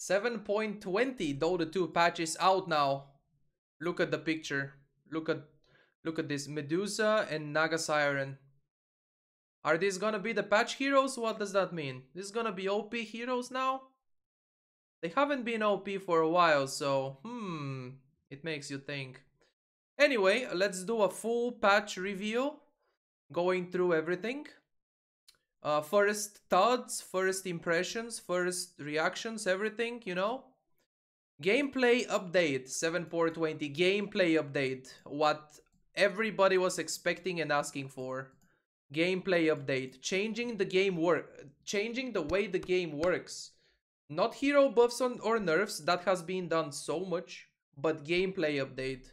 7.20 Dota 2 patch is out now. Look at the picture. Look at this. Medusa and Naga Siren. Are these gonna be the patch heroes? What does that mean? This is gonna be OP heroes now? They haven't been OP for a while, so it makes you think. Anyway, let's do a full patch review, going through everything. First thoughts, first impressions, first reactions, everything, you know. Gameplay update, 7.20 gameplay update. What everybody was expecting and asking for. Gameplay update, changing the way the game works. Not hero buffs or nerfs, that has been done so much, but gameplay update.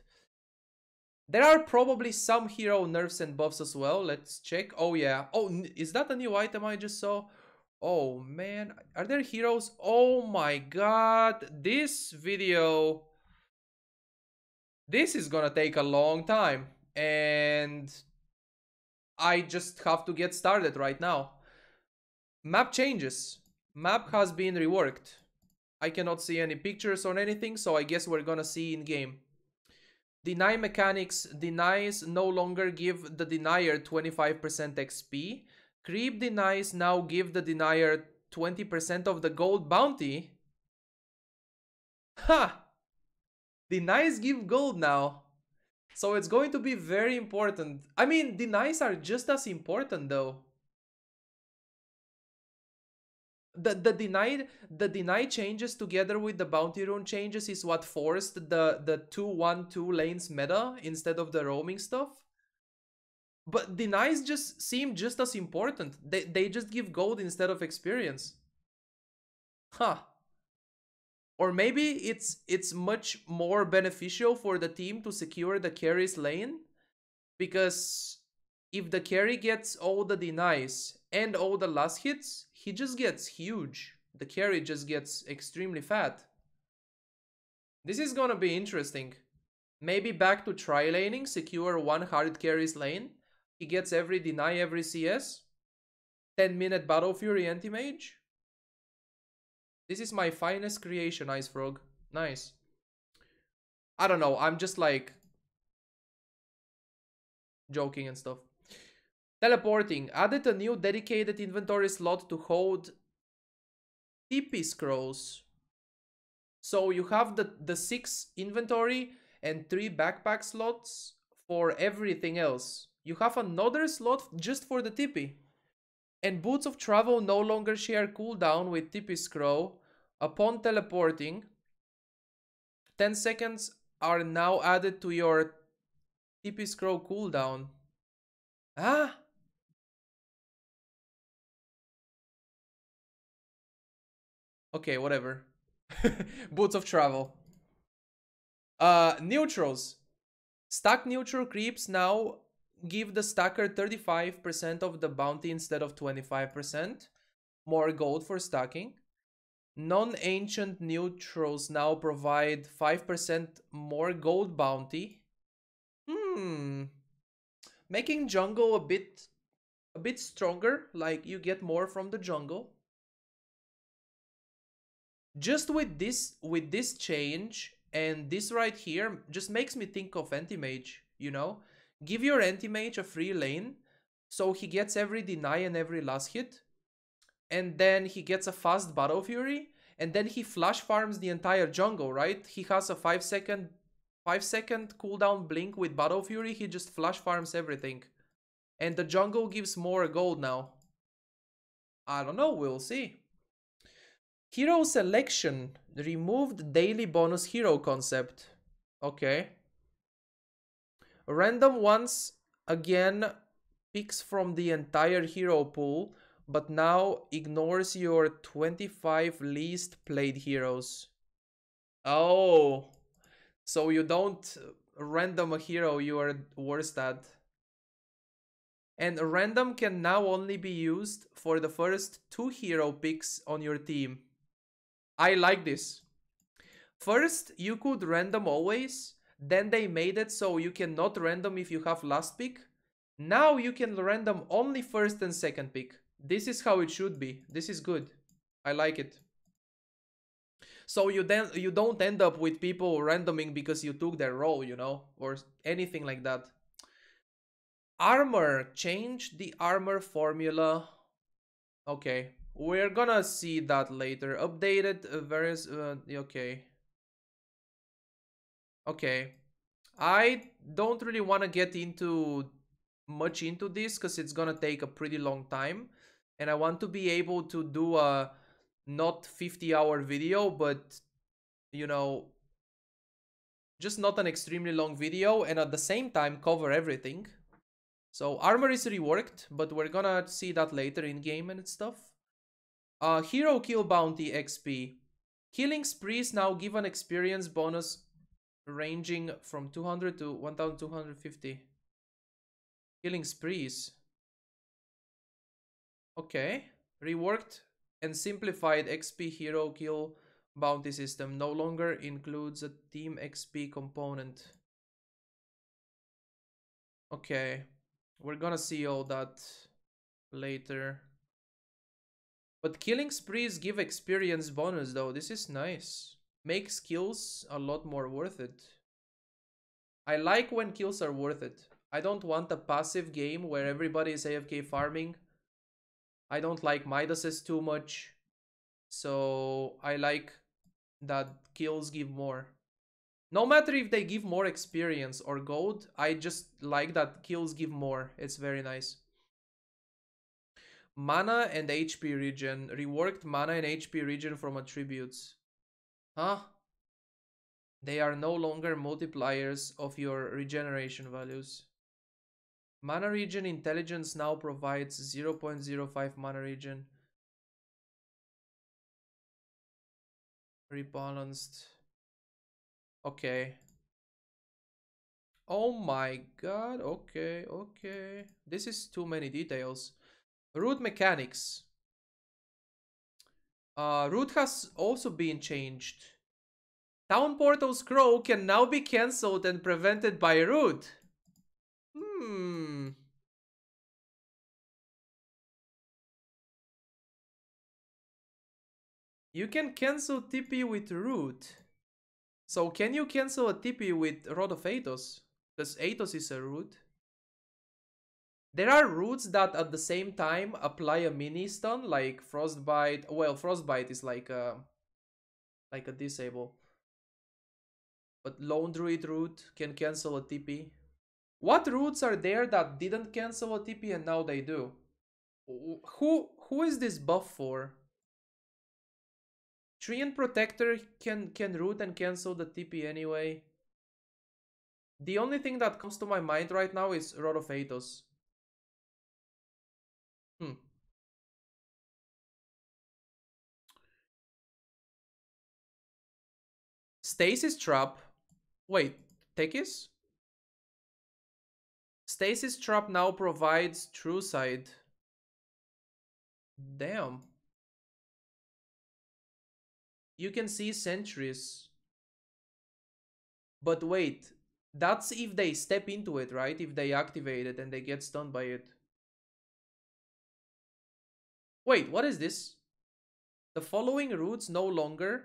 There are probably some hero nerfs and buffs as well. Let's check. Oh yeah. Oh, is that a new item I just saw? Oh man, are there heroes? Oh my god, this video, this is gonna take a long time, and I just have to get started right now. Map changes. Map has been reworked. I cannot see any pictures or anything, so I guess we're gonna see in game. Deny mechanics. Denies no longer give the denier 25% XP. Creep denies now give the denier 20% of the gold bounty. Ha! Denies give gold now. So it's going to be very important. I mean, denies are just as important though. The deny changes together with the bounty rune changes is what forced the 2-1-2 lanes meta instead of the roaming stuff. But denies just seem just as important. They just give gold instead of experience. Huh. Or maybe it's much more beneficial for the team to secure the carry's lane, because if the carry gets all the denies and all the last hits, he just gets huge. The carry just gets extremely fat. This is gonna be interesting. Maybe back to tri-laning, secure one hard carry's lane. He gets every deny, every CS. 10-minute Battle Fury Antimage. This is my finest creation, Ice Frog. Nice. I don't know, I'm just like joking and stuff. Teleporting. Added a new dedicated inventory slot to hold TP scrolls. So you have the 6 inventory and 3 backpack slots for everything else. You have another slot just for the TP. And Boots of Travel no longer share cooldown with TP scroll. Upon teleporting, 10 seconds are now added to your TP scroll cooldown. Ah! Okay, whatever. Boots of Travel. Neutrals. Stack neutral creeps now give the stacker 35% of the bounty instead of 25%. More gold for stacking. Non-ancient neutrals now provide 5% more gold bounty. Making jungle a bit stronger, like you get more from the jungle. Just with this change and this right here just makes me think of Antimage, you know? Give your Antimage a free lane so he gets every deny and every last hit. And then he gets a fast Battle Fury, and then he flash farms the entire jungle, right? He has a 5-second cooldown blink with Battle Fury. He just flash farms everything. And the jungle gives more gold now. I don't know, we'll see. Hero selection. Removed daily bonus hero concept. Okay. Random once again picks from the entire hero pool, but now ignores your 25 least played heroes. Oh, so you don't random a hero you are worst at. And random can now only be used for the first 2 hero picks on your team. I like this. First, you could random always. Then they made it so you cannot random if you have last pick. Now you can random only first and second pick. This is how it should be. This is good. I like it. So you don't end up with people randoming because you took their role, you know, or anything like that. Armor, change the armor formula. Okay, we're gonna see that later. Updated various. Okay. Okay. I don't really want to get much into this because it's gonna take a pretty long time, and I want to be able to do a not 50-hour video, but you know, just not an extremely long video, and at the same time cover everything. So armor is reworked, but we're gonna see that later in game and stuff. Hero kill bounty XP. Killing sprees now give an experience bonus ranging from 200 to 1250. Killing sprees. Okay. Reworked and simplified XP hero kill bounty system no longer includes a team XP component. Okay. We're gonna see all that later. But killing sprees give experience bonus though. This is nice. Makes kills a lot more worth it. I like when kills are worth it. I don't want a passive game where everybody is AFK farming. I don't like Midases too much. So I like that kills give more. No matter if they give more experience or gold, I just like that kills give more. It's very nice. Mana and HP regen. Reworked mana and HP regen from attributes. Huh? They are no longer multipliers of your regeneration values. Mana regen intelligence now provides 0.05 mana regen. Rebalanced. Okay. Oh my god. Okay, okay. This is too many details. Root mechanics. Root has also been changed. Town Portal Scroll can now be cancelled and prevented by Root. You can cancel TP with Root. So can you cancel a TP with Rod of Athos? Because Athos is a root. There are roots that at the same time apply a mini stun, like Frostbite. Well, Frostbite is like a disable. But Lone Druid root can cancel a TP. What roots are there that didn't cancel a TP and now they do? Who is this buff for? Treant Protector can root and cancel the TP anyway. The only thing that comes to my mind right now is Rod of Athos. Stasis Trap. Wait, Tekis? Stasis Trap now provides True Side. Damn. You can see sentries. But wait, that's if they step into it, right? If they activate it and they get stunned by it. Wait, what is this? The following roots no longer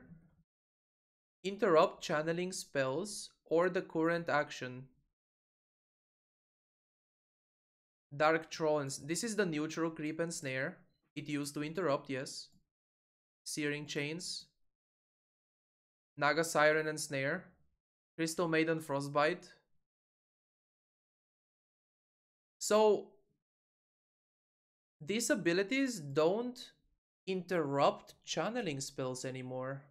interrupt channeling spells or the current action. Dark Troll and... This is the neutral creep and snare. It used to interrupt, yes. Searing Chains. Naga Siren and Snare. Crystal Maiden Frostbite. So these abilities don't interrupt channeling spells anymore.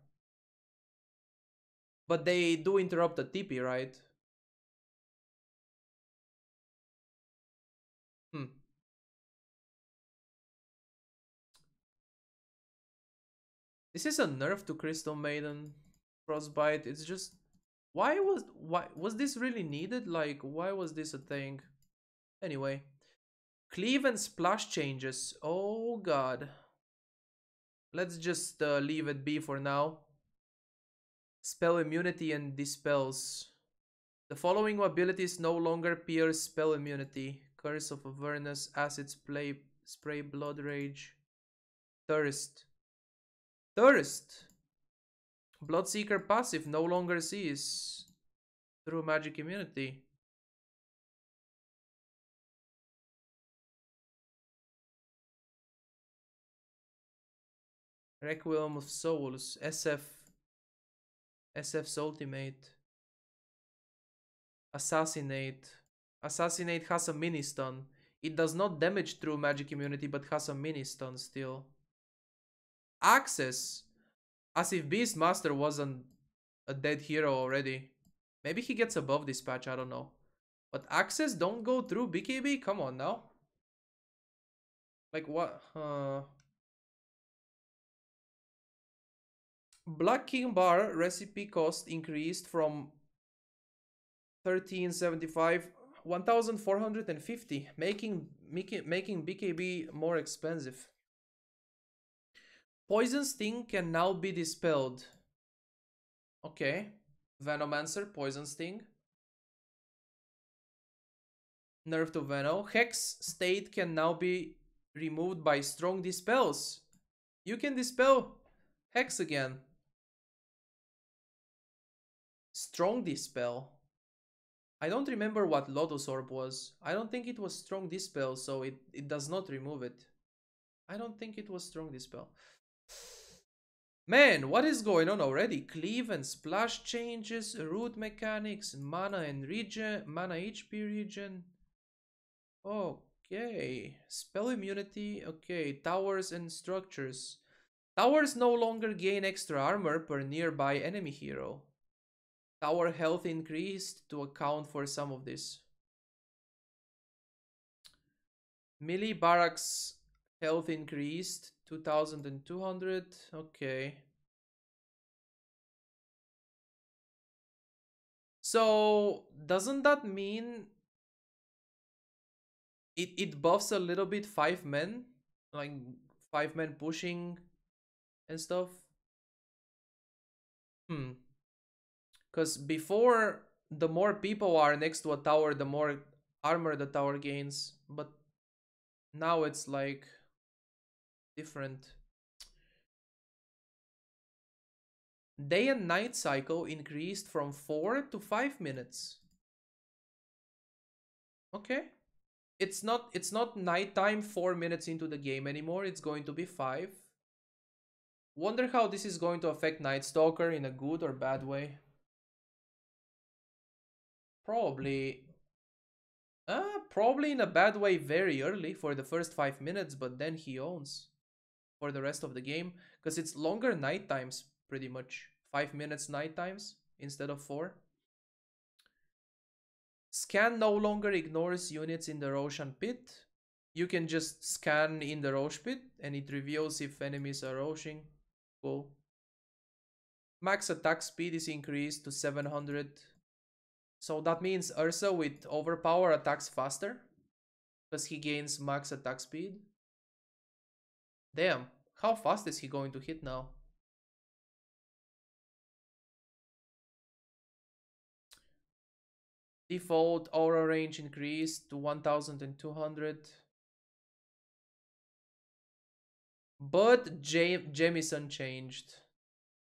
But they do interrupt the TP, right? This is a nerf to Crystal Maiden Frostbite. It's just... Why was this really needed? Like, why was this a thing? Anyway. Cleave and splash changes. Oh god. Let's just leave it be for now. Spell immunity and dispels. The following abilities no longer pierce spell immunity. Curse of Avernus, Acid Spray, Blood Rage. Thirst. Thirst! Bloodseeker passive no longer sees through magic immunity. Requiem of Souls, SF's ultimate. Assassinate. Assassinate has a mini stun. It does not damage through magic immunity, but has a mini stun still. Access. As if Beastmaster wasn't a dead hero already. Maybe he gets above this patch, I don't know. But access don't go through BKB? Come on now. Like what? Black King Bar recipe cost increased from 1375 1450, making BKB more expensive. Poison Sting can now be dispelled. Okay. Venomancer, Poison Sting. Nerf to Veno. Hex state can now be removed by strong dispels. You can dispel Hex again. Strong dispel. I don't remember what Lotus Orb was. I don't think it was strong dispel, so it does not remove it. I don't think it was strong dispel. Man, what is going on already? Cleave and splash changes, root mechanics, mana and regen, mana HP regen. Okay, spell immunity. Okay, towers and structures. Towers no longer gain extra armor per nearby enemy hero. Tower health increased to account for some of this. Melee barracks health increased 2200. Okay. So doesn't that mean it buffs a little bit 5 men? Like 5 men pushing and stuff? Because before, the more people are next to a tower, the more armor the tower gains. But now it's like different. Day and night cycle increased from 4 to 5 minutes. Okay. It's not nighttime 4 minutes into the game anymore. It's going to be 5. Wonder how this is going to affect Night Stalker in a good or bad way. Probably in a bad way very early for the first 5 minutes, but then he owns for the rest of the game. Because it's longer night times, pretty much. 5 minutes night times instead of 4. Scan no longer ignores units in the Roshan pit. You can just scan in the Rosh pit and it reveals if enemies are Roshing. Cool. Max attack speed is increased to 700. So that means Ursa with overpower attacks faster. Because he gains max attack speed. Damn, how fast is he going to hit now? Default aura range increased to 1200. But Jamison changed.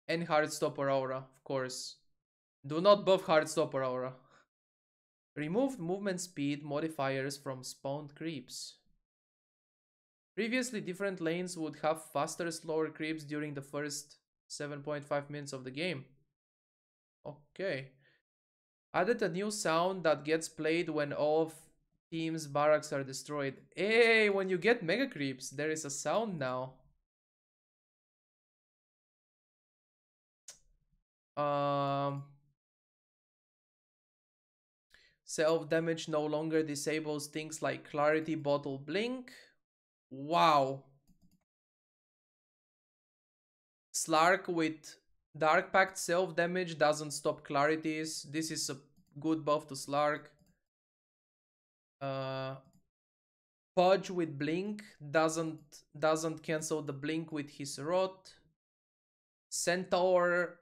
And Heartstopper aura, of course. Do not buff Heartstopper aura. Removed movement speed modifiers from spawned creeps. Previously, different lanes would have faster, slower creeps during the first 7.5 minutes of the game. Okay. Added a new sound that gets played when all of team's barracks are destroyed. Hey, when you get mega creeps, there is a sound now. Self-damage no longer disables things like Clarity Bottle Blink. Wow. Slark with Dark Pact self-damage doesn't stop clarities. This is a good buff to Slark. Pudge with Blink doesn't cancel the Blink with his Rot. Centaur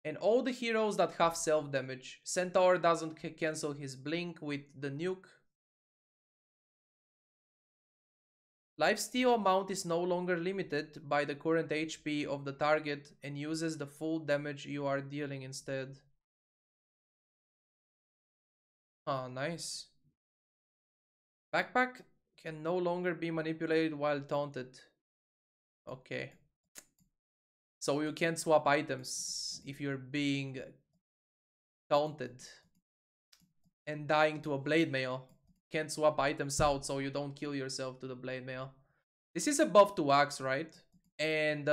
and all the heroes that have self-damage. Centaur doesn't cancel his Blink with the nuke. Lifesteal amount is no longer limited by the current HP of the target and uses the full damage you are dealing instead. Ah, nice. Backpack can no longer be manipulated while taunted. Okay. So you can't swap items if you're being taunted and dying to a blade mail. Can't swap items out so you don't kill yourself to the blade mail. This is a buff to axe, right? And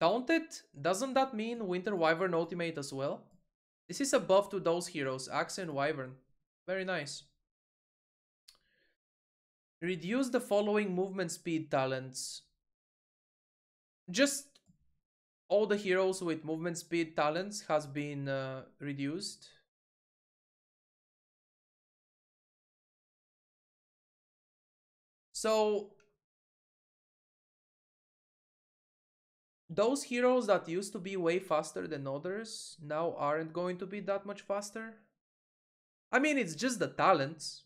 taunted, doesn't that mean Winter Wyvern ultimate as well? This is a buff to those heroes, axe and wyvern. Very nice. Reduce the following movement speed talents. Just all the heroes with movement speed talents has been reduced. So those heroes that used to be way faster than others now aren't going to be that much faster. I mean, it's just the talents.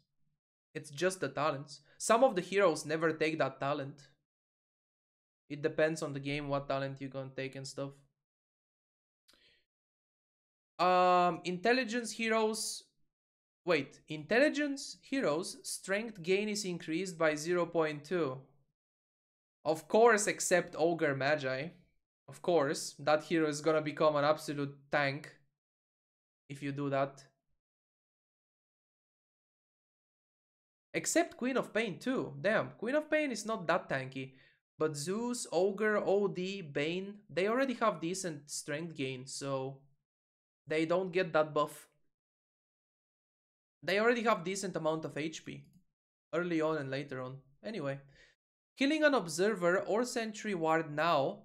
It's just the talents. Some of the heroes never take that talent. It depends on the game what talent you're gonna take and stuff. Intelligence heroes. Wait, intelligence heroes strength gain is increased by 0.2. Of course, except Ogre Magi. Of course, that hero is gonna become an absolute tank if you do that. Except Queen of Pain too. Damn, Queen of Pain is not that tanky. But Zeus, Ogre, OD, Bane, they already have decent strength gain, so they don't get that buff. They already have decent amount of HP. Early on and later on. Anyway. Killing an observer or sentry ward now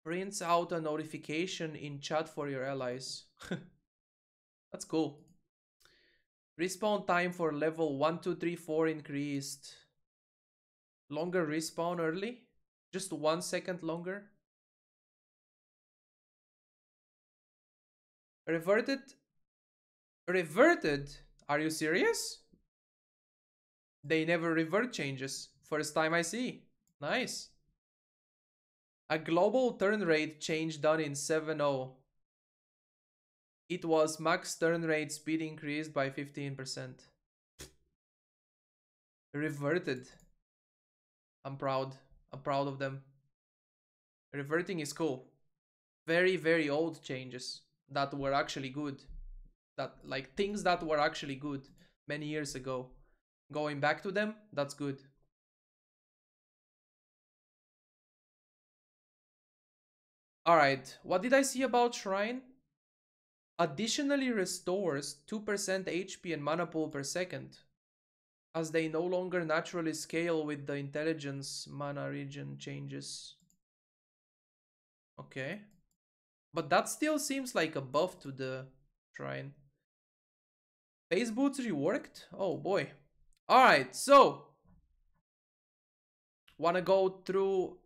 prints out a notification in chat for your allies. That's cool. Respawn time for level 1, 2, 3, 4 increased. Longer respawn early? Just 1 second longer? Reverted? Reverted? Are you serious? They never revert changes. First time I see. Nice. A global turn rate change done in 7.0. It was max turn rate speed increased by 15%. Reverted. I'm proud. I'm proud of them. Reverting is cool. Very, very old changes that were actually good. That, like, things that were actually good many years ago. Going back to them, that's good. Alright, what did I see about Shrine? Additionally restores 2% HP and mana pool per second, as they no longer naturally scale with the intelligence mana region changes. Okay. But that still seems like a buff to the Shrine. Base boots reworked? Oh boy. Alright, so wanna go through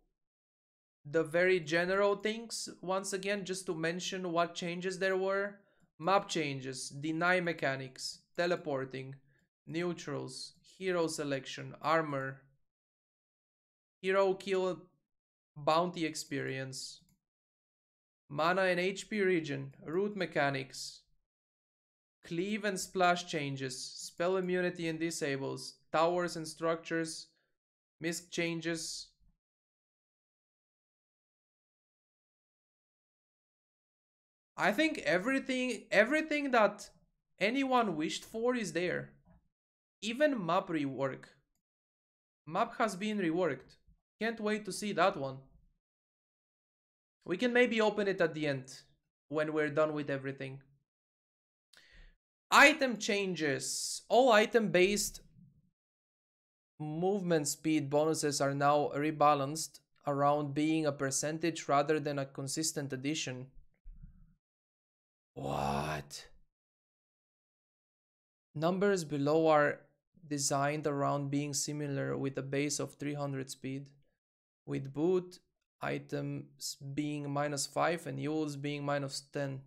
the very general things once again, just to mention what changes there were. Map changes, deny mechanics, teleporting, neutrals, hero selection, armor, hero kill bounty experience, mana and HP region, root mechanics, cleave and splash changes, spell immunity and disables, towers and structures, misc changes. I think everything that anyone wished for is there. Even map rework. Map has been reworked. Can't wait to see that one. We can maybe open it at the end when we're done with everything. Item changes. All item based movement speed bonuses are now rebalanced around being a percentage rather than a consistent addition. What? Numbers below are designed around being similar with a base of 300 speed, with boot items being -5 and Yules being -10.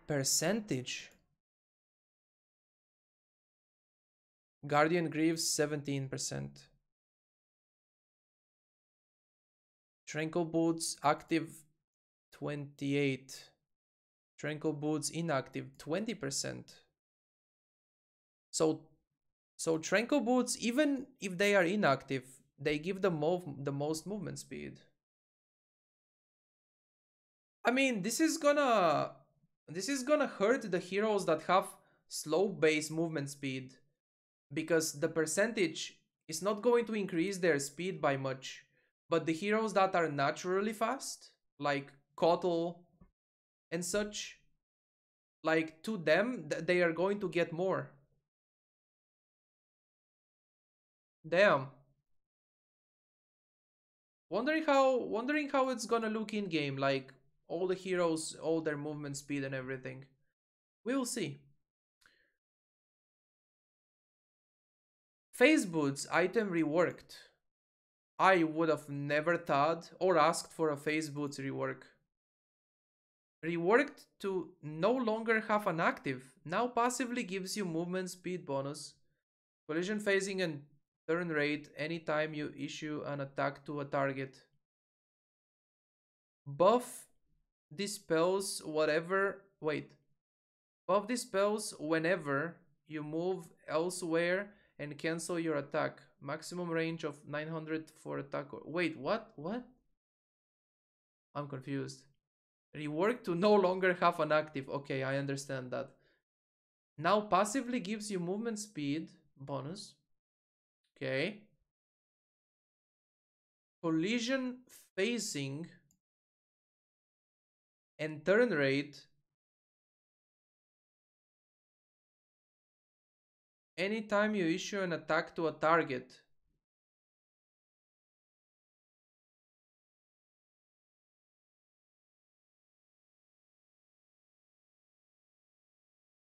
Percentage? Guardian Greaves 17%. Tranquil Boots active 28. Tranquil Boots inactive 20%. So Tranquil Boots, even if they are inactive, they give the most movement speed. I mean, this is gonna hurt the heroes that have slow base movement speed, because the percentage is not going to increase their speed by much. But the heroes that are naturally fast, like Kotl and such, like to them, they are going to get more. Damn. Wondering how it's gonna look in game, like all the heroes, all their movement speed and everything. We will see. Phase Boots item reworked. I would have never thought or asked for a Phase Boots rework. Reworked to no longer have an active. Now passively gives you movement speed bonus, collision phasing and turn rate anytime you issue an attack to a target. Buff dispels whatever. Wait. Buff dispels whenever you move elsewhere and cancel your attack. Maximum range of 900 for attack. Wait, what? What? I'm confused. Rework to no longer have an active. Okay, I understand that. Now passively gives you movement speed bonus. Okay. Collision phasing and turn rate anytime you issue an attack to a target.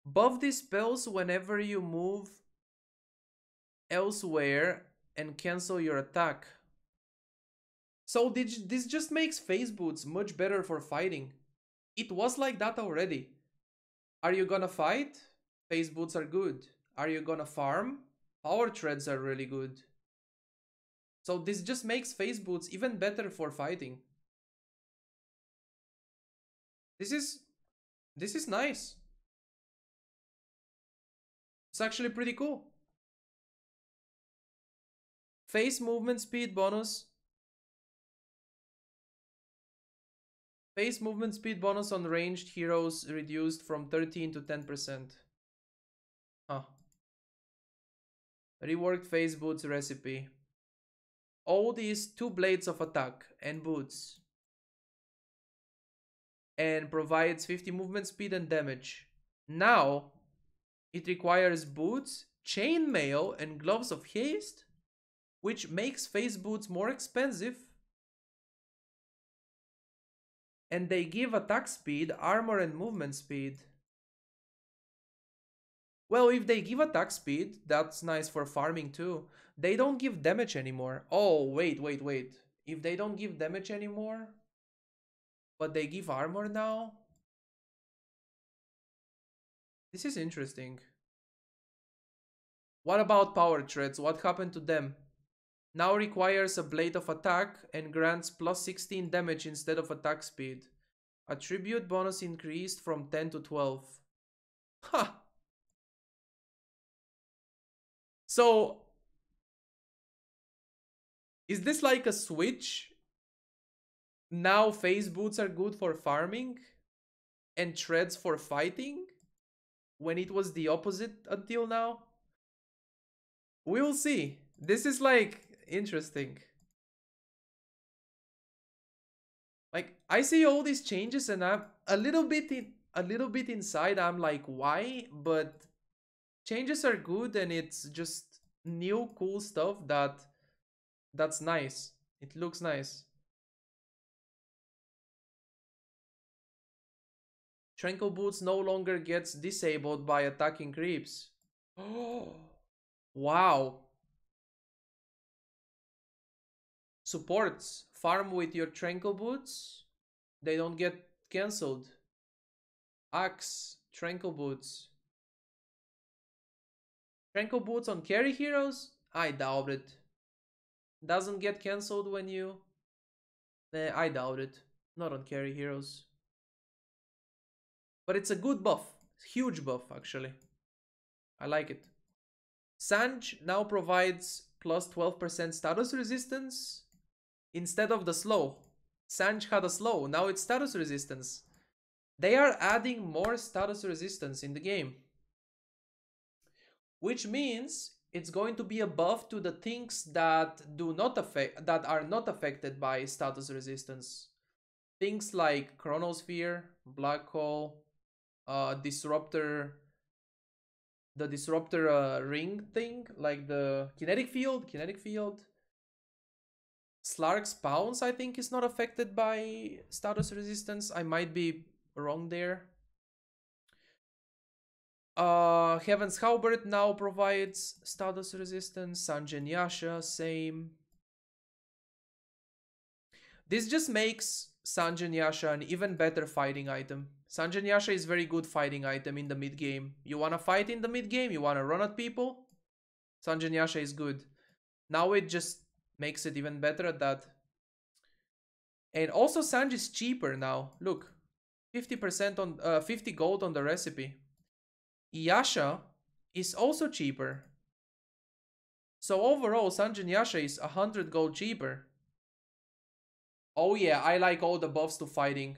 Buff dispels whenever you move elsewhere and cancel your attack. So this just makes Phase Boots much better for fighting. It was like that already. Are you gonna fight? Phase Boots are good. Are you gonna farm? Power Treads are really good. So this just makes Phase Boots even better for fighting. This is nice. It's actually pretty cool. Phase movement speed bonus. Phase movement speed bonus on ranged heroes reduced from 13 to 10%. Huh. Reworked Phase Boots recipe. All these 2 blades of attack and boots. And provides 50 movement speed and damage. Now, it requires boots, chainmail, and gloves of haste, which makes Phase Boots more expensive. And they give attack speed, armor, and movement speed. Well, if they give attack speed, that's nice for farming too. They don't give damage anymore. Oh, wait. If they don't give damage anymore, but they give armor now? This is interesting. What about power treads? What happened to them? Now requires a blade of attack and grants plus 16 damage instead of attack speed. Attribute bonus increased from 10 to 12. Ha! So, is this like a switch? Now Phase Boots are good for farming and treads for fighting, when it was the opposite until now? We will see. This is like interesting. Like, I see all these changes and I'm a little bit inside. I'm like, why? But changes are good and it's just new cool stuff that's nice. It looks nice. Tranquil Boots no longer gets disabled by attacking creeps. Oh, wow. Supports. Farm with your Tranquil Boots. They don't get cancelled. Axe. Tranquil Boots. Trenko boots on carry heroes? I doubt it. Doesn't get cancelled when you... I doubt it. Not on carry heroes. But it's a good buff. Huge buff, actually. I like it. Sanj now provides plus 12% status resistance instead of the slow. Sanj had a slow, now it's status resistance. They are adding more status resistance in the game. Which means it's going to be a buff to the things that are not affected by status resistance. Things like Chronosphere, Black Hole, Disruptor, the Disruptor ring thing, like the Kinetic Field. Slark's Pounce, I think, is not affected by status resistance. I might be wrong there. Heaven's Halberd now provides status resistance. Sanjin Yasha, same. This just makes Sanjin Yasha an even better fighting item. Sanjin Yasha is very good fighting item in the mid game. You wanna fight in the mid game? You wanna run at people? Sanjin Yasha is good. Now it just makes it even better at that. And also Sanj is cheaper now. Look, 50% on 50 gold on the recipe. Yasha is also cheaper. So overall, Sanjin Yasha is 100 gold cheaper. Oh yeah, I like all the buffs to fighting.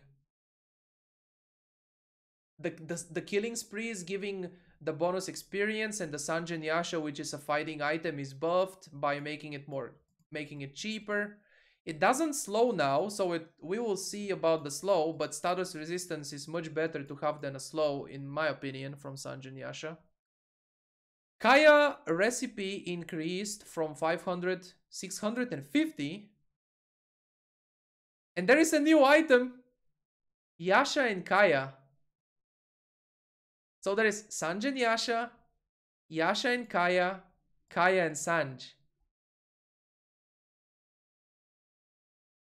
The killing spree is giving the bonus experience, and the Sanjin Yasha, which is a fighting item, is buffed by making it cheaper. It doesn't slow now, so we will see about the slow, but status resistance is much better to have than a slow, in my opinion, from Sanjin Yasha. Kaya recipe increased from 500, 650. And there is a new item, Yasha and Kaya. So there is Sanjin Yasha, Yasha and Kaya, Kaya and Sanj.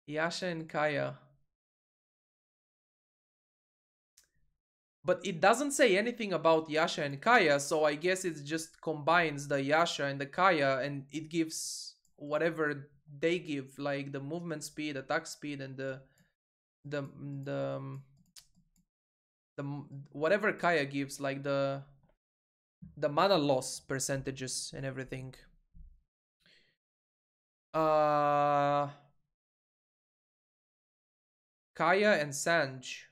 Yasha and Kaya. But it doesn't say anything about Yasha and Kaya, so I guess it just combines the Yasha and the Kaya, and it gives whatever they give, like the movement speed, attack speed, and the whatever Kaya gives, like the mana loss percentages and everything. Kaya and Sanj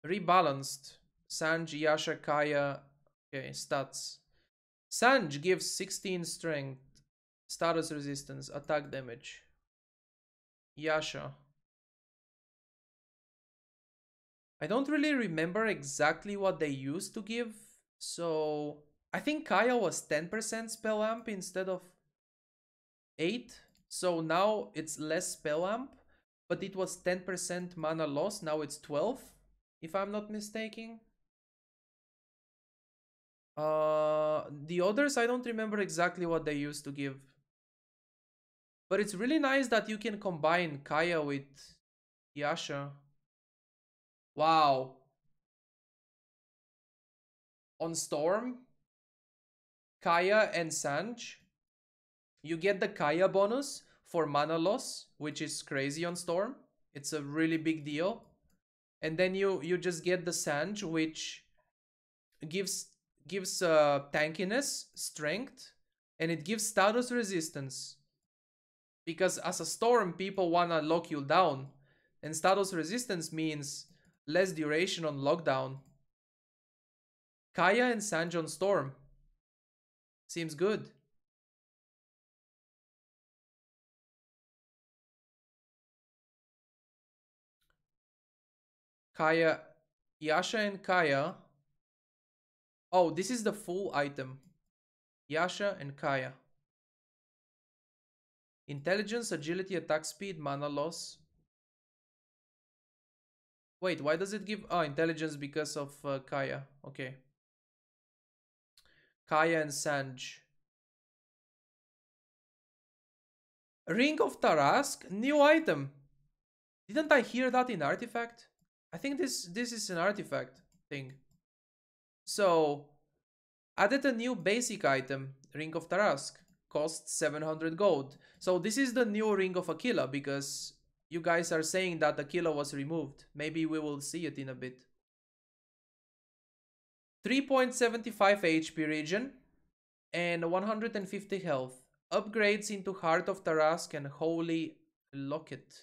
rebalanced. Sanj, Yasha, Kaya. Okay, stats. Sanj gives 16 strength, status resistance, attack damage. Yasha. I don't really remember exactly what they used to give. So I think Kaya was 10% spell amp instead of 8. So now it's less spell amp, but it was 10% mana loss. Now it's 12, if I'm not mistaken. The others, I don't remember exactly what they used to give. But it's really nice that you can combine Kaya with Yasha. Wow. On Storm, Kaya and Sanj, you get the Kaya bonus for mana loss, which is crazy on Storm. It's a really big deal. And then you just get the Sanj, which gives tankiness, strength, and it gives status resistance. Because as a Storm, people wanna lock you down, and status resistance means less duration on lockdown. Kaya and Sanj on Storm. Seems good. Kaya, Yasha and Kaya. Oh, this is the full item. Yasha and Kaya. Intelligence, agility, attack speed, mana loss. Wait, why does it give... Oh, intelligence because of Kaya. Okay. Kaya and Sanj. Ring of Tarrasque, new item. Didn't I hear that in Artifact? I think this is an Artifact thing. So, added a new basic item. Ring of Tarrasque. Costs 700 gold. So this is the new Ring of Aquila, because you guys are saying that Aquila was removed. Maybe we will see it in a bit. 3.75 HP regen and 150 health. Upgrades into Heart of Tarrasque and Holy Locket.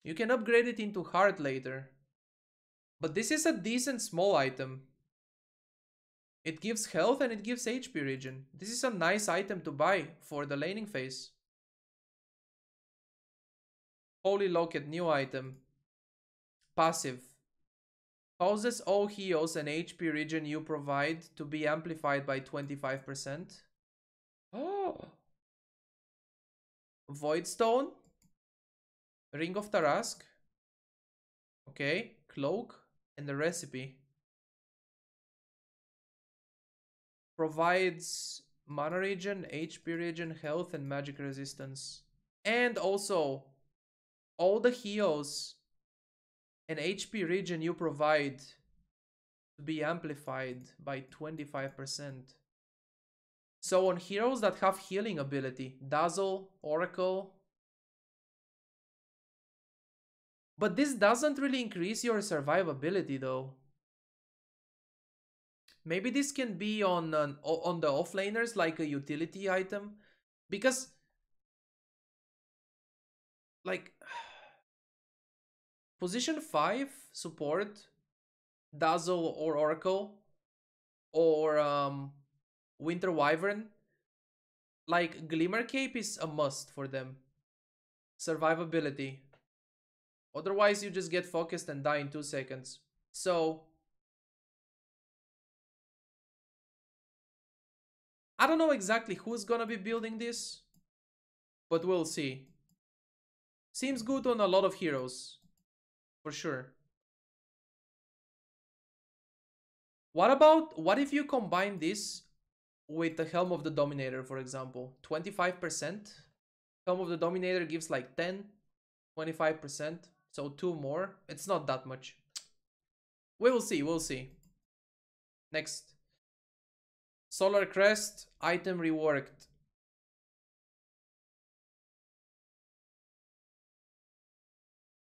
You can upgrade it into Heart later. But this is a decent small item. It gives health and it gives HP regen. This is a nice item to buy for the laning phase. Holy Locket, new item. Passive. Causes all heals and HP regen you provide to be amplified by 25%. Oh! Voidstone. Ring of Tarrasque. Okay, Cloak and the Recipe. Provides mana regen, HP regen, health, and magic resistance. And also, all the heals and HP regen you provide to be amplified by 25%. So on heroes that have healing ability, Dazzle, Oracle. But this doesn't really increase your survivability though. Maybe this can be on the offlaners like a utility item, because like position 5 support, Dazzle or Oracle or Winter Wyvern, like Glimmer Cape is a must for them. Survivability. Otherwise you just get focused and die in 2 seconds. So I don't know exactly who's gonna be building this, but we'll see. Seems good on a lot of heroes, for sure. What if you combine this with the Helm of the Dominator, for example? 25%. Helm of the Dominator gives like 10, 25%. So 2 more. It's not that much. We will see, we'll see. Next. Solar Crest, item reworked.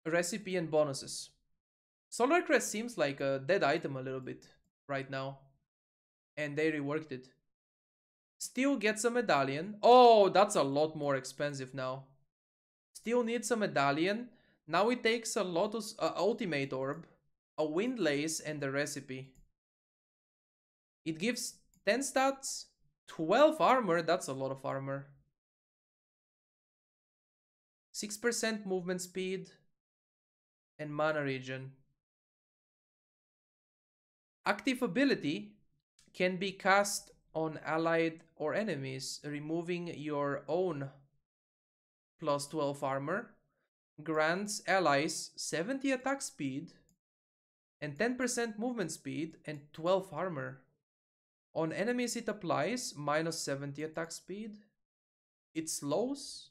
Recipe and bonuses. Solar Crest seems like a dead item a little bit right now. And they reworked it. Still gets a medallion. Oh, that's a lot more expensive now. Still needs a medallion. Now it takes a Lotus Ultimate Orb, a Windlace, and a Recipe. It gives 10 stats, 12 armor. That's a lot of armor. 6% movement speed and mana regen. Active ability can be cast on allied or enemies, removing your own plus 12 armor. Grants allies 70 attack speed and 10% movement speed and 12 armor. On enemies it applies minus 70 attack speed. It slows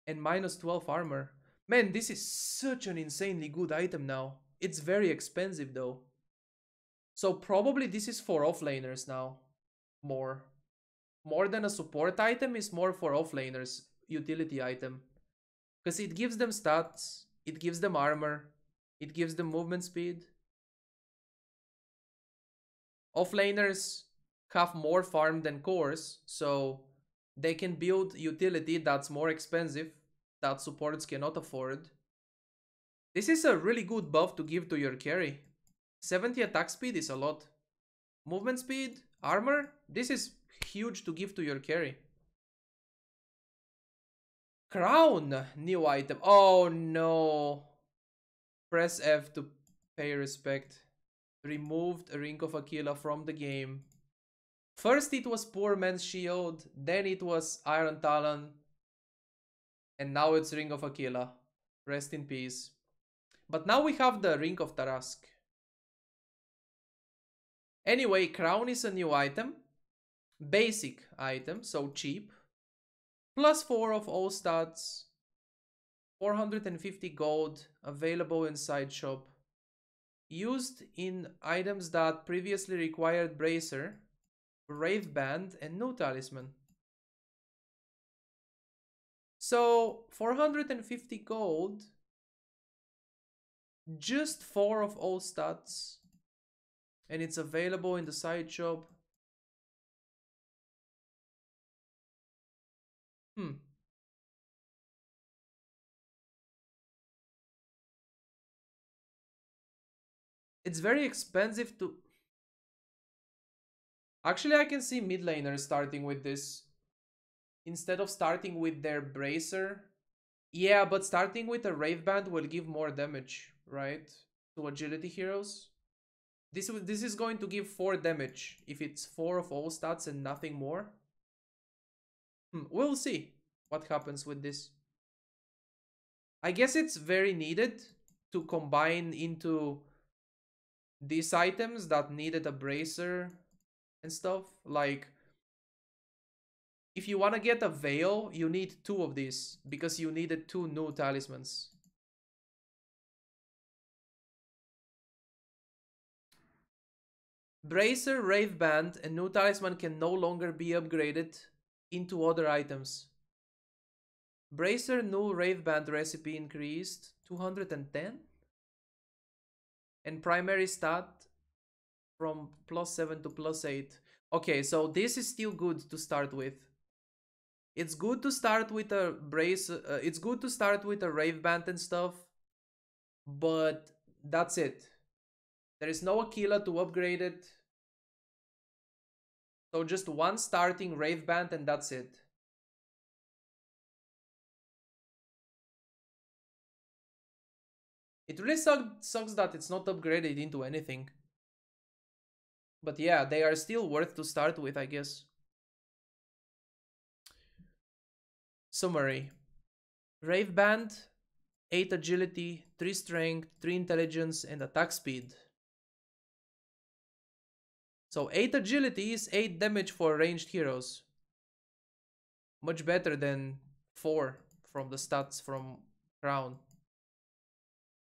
and minus 12 armor. Man, this is such an insanely good item now. It's very expensive though. So probably this is for offlaners now. More than a support item, is more for offlaners. Utility item. Because it gives them stats, it gives them armor, it gives them movement speed. Offlaners have more farm than cores, so they can build utility that's more expensive, that supports cannot afford. This is a really good buff to give to your carry. 70 attack speed is a lot. Movement speed, armor, this is huge to give to your carry. Crown, new item. Oh no. Press F to pay respect. Removed Ring of Aquila from the game. First it was Poor Man's Shield, then it was Iron Talon, and now it's Ring of Aquila. Rest in peace. But now we have the Ring of Tarrasque. Anyway, Crown is a new item. Basic item, so cheap. Plus 4 of all stats. 450 gold, available inside shop. Used in items that previously required Bracer. Rave Band, and no Talisman. So 450 gold, just 4 of all stats, and it's available in the side shop. It's very expensive to... Actually, I can see mid laners starting with this. Instead of starting with their Bracer. Yeah, but starting with a Rave Band will give more damage, right? To agility heroes. This is going to give 4 damage if it's 4 of all stats and nothing more. We'll see what happens with this. I guess it's very needed to combine into these items that needed a Bracer and stuff. Like, if you want to get a Veil, you need 2 of these because you needed 2 new talismans. Bracer, Rave Band, and new talisman can no longer be upgraded into other items. Bracer, new Rave Band recipe increased 210. And primary stat from +7 to +8. Okay, so this is still good to start with. It's good to start with a brace. It's good to start with a Rave Band and stuff. But that's it. There is no Aquila to upgrade it. So just one starting Rave Band and that's it. It really sucks that it's not upgraded into anything. But yeah, they are still worth to start with, I guess. Summary. Rave Band, 8 agility, 3 strength, 3 intelligence, and attack speed. So 8 agility is 8 damage for ranged heroes. Much better than 4 from the stats from Crown.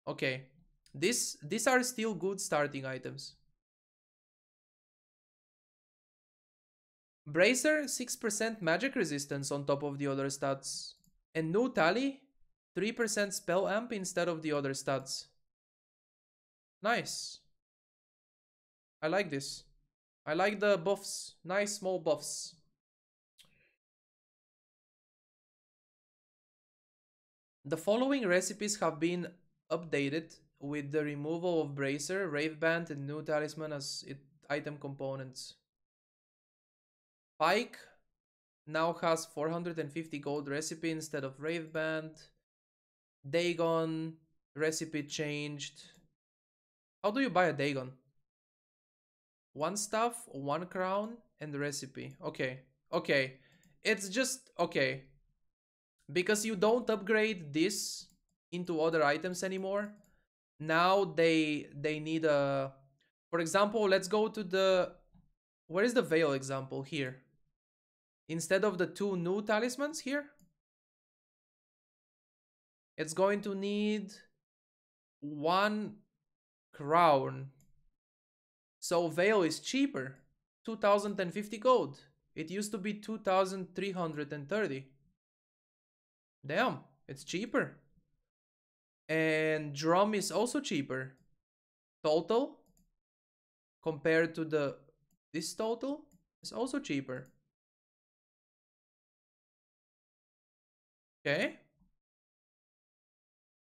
Okay, these are still good starting items. Bracer, 6% magic resistance on top of the other stats. And new tally, 3% spell amp instead of the other stats. Nice. I like this. I like the buffs. Nice small buffs. The following recipes have been updated with the removal of Bracer, Rave Band, and new Talisman as item components. Pike now has 450 gold recipe instead of Rave Band. Dagon recipe changed. How do you buy a Dagon? 1 staff, 1 crown, and the recipe. Okay, okay. It's just, okay. Because you don't upgrade this into other items anymore. Now they need a... For example, let's go to the... Where is the Veil example? Here. Instead of the 2 new talismans here, it's going to need 1 crown. So Veil is cheaper. 2050 gold. It used to be 2330. Damn, it's cheaper. And Drum is also cheaper. Total, compared to this total, is also cheaper. Okay.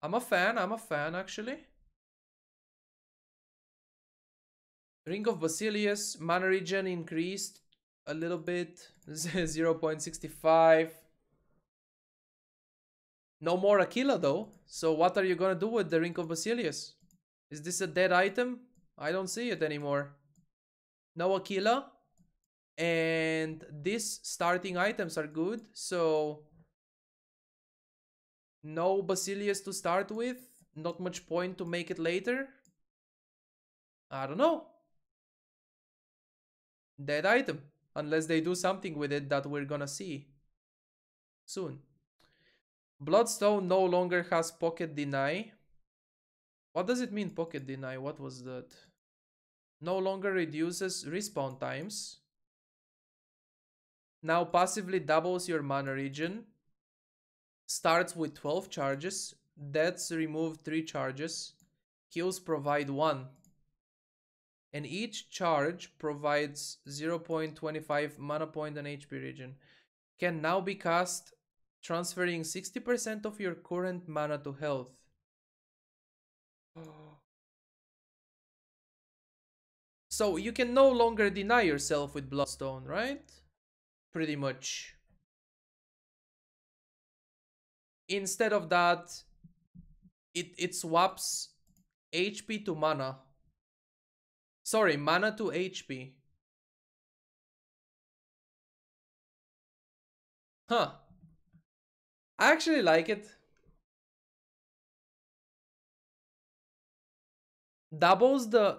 I'm a fan actually. Ring of Basilius, mana regen increased a little bit, 0.65. No more Aquila though, so what are you gonna do with the Ring of Basilius? Is this a dead item? I don't see it anymore. No Aquila, and these starting items are good, so no Basilius to start with, not much point to make it later. I don't know. Dead item, unless they do something with it that we're gonna see soon. Bloodstone no longer has pocket deny. What does it mean, pocket deny? What was that? No longer reduces respawn times. Now passively doubles your mana regen. Starts with 12 charges. Deaths remove 3 charges. Kills provide 1. And each charge provides 0.25 mana point and HP regen. Can now be cast transferring 60% of your current mana to health. So you can no longer deny yourself with Bloodstone, right? Pretty much. Instead of that, it swaps HP to mana. Sorry, mana to HP. Huh. I actually like it. Doubles the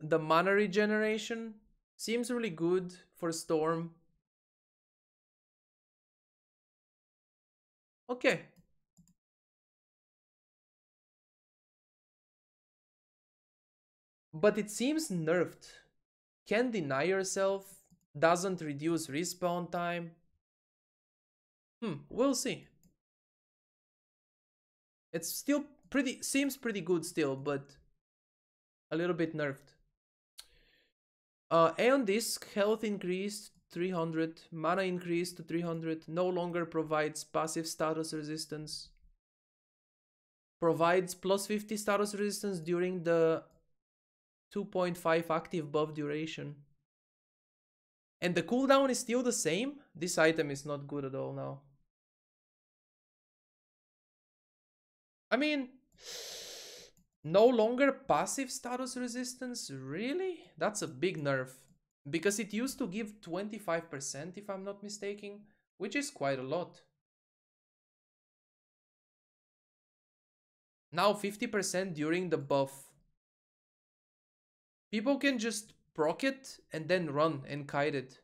mana regeneration. Seems really good for Storm. Okay. But it seems nerfed. Can't deny yourself. Doesn't reduce respawn time. We'll see. It's still seems pretty good still, but a little bit nerfed. Aeon Disc, health increased 300, mana increased to 300, no longer provides passive status resistance. Provides plus 50 status resistance during the 2.5 active buff duration. And the cooldown is still the same? This item is not good at all now. I mean, no longer passive status resistance? Really? That's a big nerf. Because it used to give 25% if I'm not mistaken, which is quite a lot. Now 50% during the buff. People can just proc it and then run and kite it.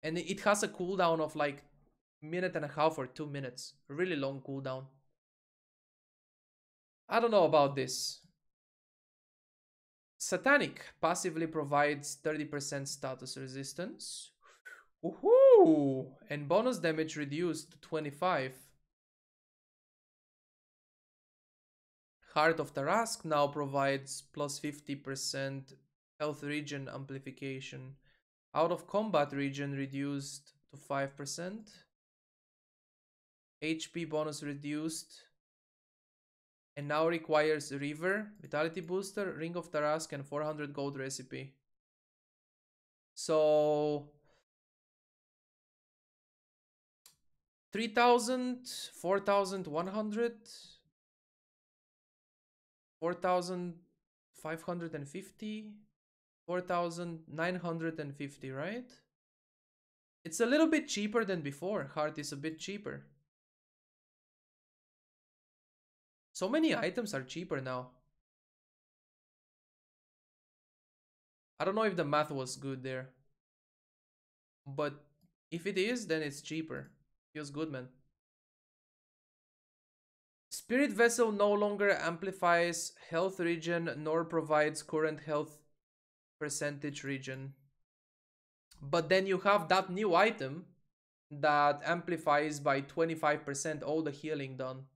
And it has a cooldown of like a minute and a half or 2 minutes. A really long cooldown. I don't know about this. Satanic passively provides 30% status resistance. Woohoo! And bonus damage reduced to 25. Heart of Tarrasque now provides plus 50% health regen amplification. Out of combat regen reduced to 5%. HP bonus reduced. And now requires River, Vitality Booster, Ring of Tarrasque, and 400 gold recipe. So 3,000, 4,100, 4,550, 4,950, right? It's a little bit cheaper than before. Heart is a bit cheaper. So many items are cheaper now. I don't know if the math was good there. But if it is, then it's cheaper. Feels good, man. Spirit Vessel no longer amplifies health regen nor provides current health percentage regen. But then you have that new item that amplifies by 25% all the healing done.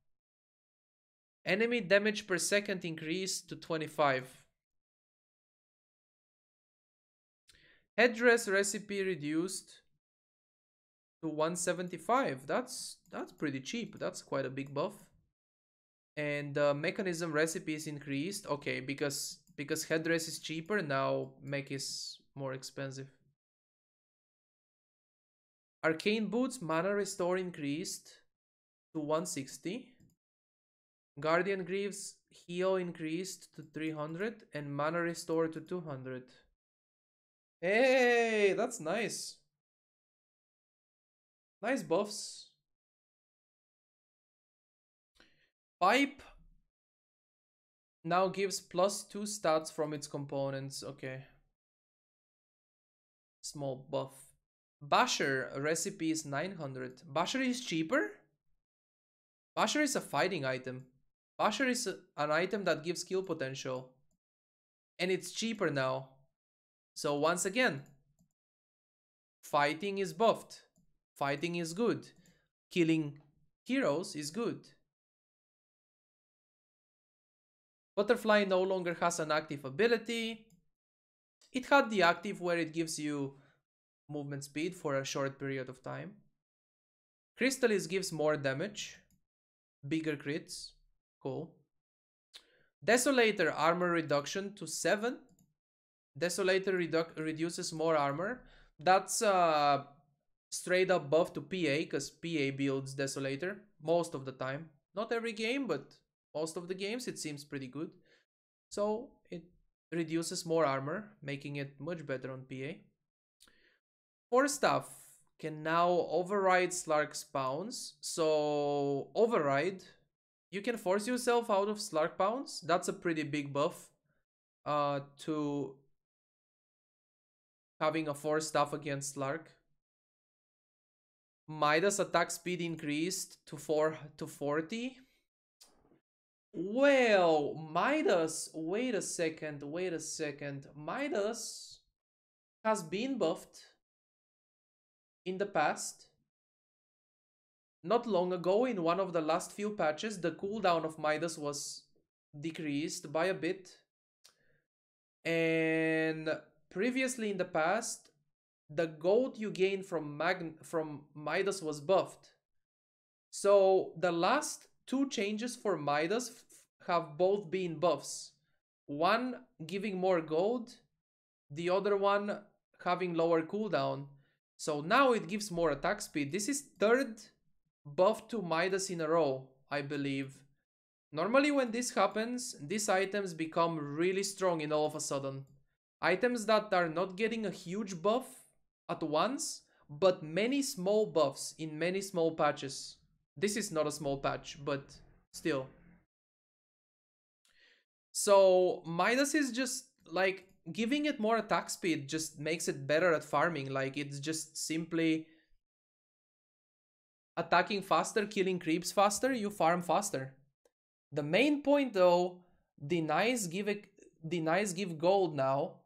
Enemy damage per second increased to 25. Headdress recipe reduced to 175. That's pretty cheap. That's quite a big buff. And mechanism recipe is increased. Okay, because headdress is cheaper, now mech is more expensive. Arcane boots mana restore increased to 160. Guardian Greaves heal increased to 300 and mana restore to 200. Hey, that's nice. Nice buffs. Pipe now gives +2 stats from its components. Okay. Small buff. Basher recipe is 900. Basher is cheaper? Basher is a fighting item. Basher is an item that gives skill potential. And it's cheaper now. So once again, fighting is buffed. Fighting is good. Killing heroes is good. Butterfly no longer has an active ability. It had the active where it gives you movement speed for a short period of time. Crystallis gives more damage. Bigger crits. Cool. Desolator armor reduction to 7. Desolator reduces more armor. That's straight up buff to PA, because PA builds Desolator most of the time. Not every game, but most of the games it seems pretty good. So it reduces more armor, making it much better on PA. Force Staff can now override Slark spawns. So override, you can force yourself out of Slark pounds. That's a pretty big buff to having a Force Staff against Slark. Midas attack speed increased to 40. Well, Midas, wait a second. Midas has been buffed in the past. Not long ago, in one of the last few patches, the cooldown of Midas was decreased by a bit. And previously in the past, the gold you gain from Midas was buffed. So the last two changes for Midas have both been buffs. One giving more gold, the other one having lower cooldown. So now it gives more attack speed. This is third buff to Midas in a row, I believe. Normally when this happens, these items become really strong in all of a sudden. Items that are not getting a huge buff at once, but many small buffs in many small patches. This is not a small patch, but still. So Midas is just like giving it more attack speed just makes it better at farming. Like it's just simply attacking faster, killing creeps faster, you farm faster. The main point though, denies give gold now.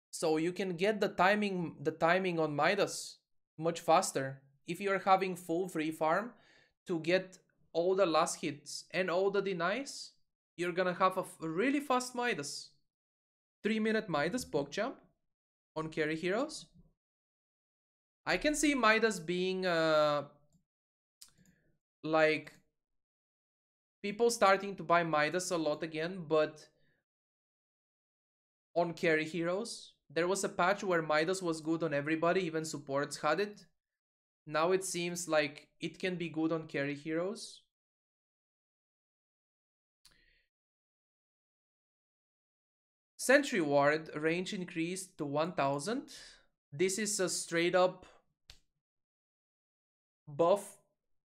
So you can get the timing on Midas much faster. If you're having full free farm to get all the last hits and all the denies, you're gonna have a really fast Midas. 3-minute Midas PogChamp on carry heroes. I can see Midas being like people starting to buy Midas a lot again, but on carry heroes. There was a patch where Midas was good on everybody, even supports had it. Now it seems like it can be good on carry heroes. Sentry Ward range increased to 1000. This is a straight up buff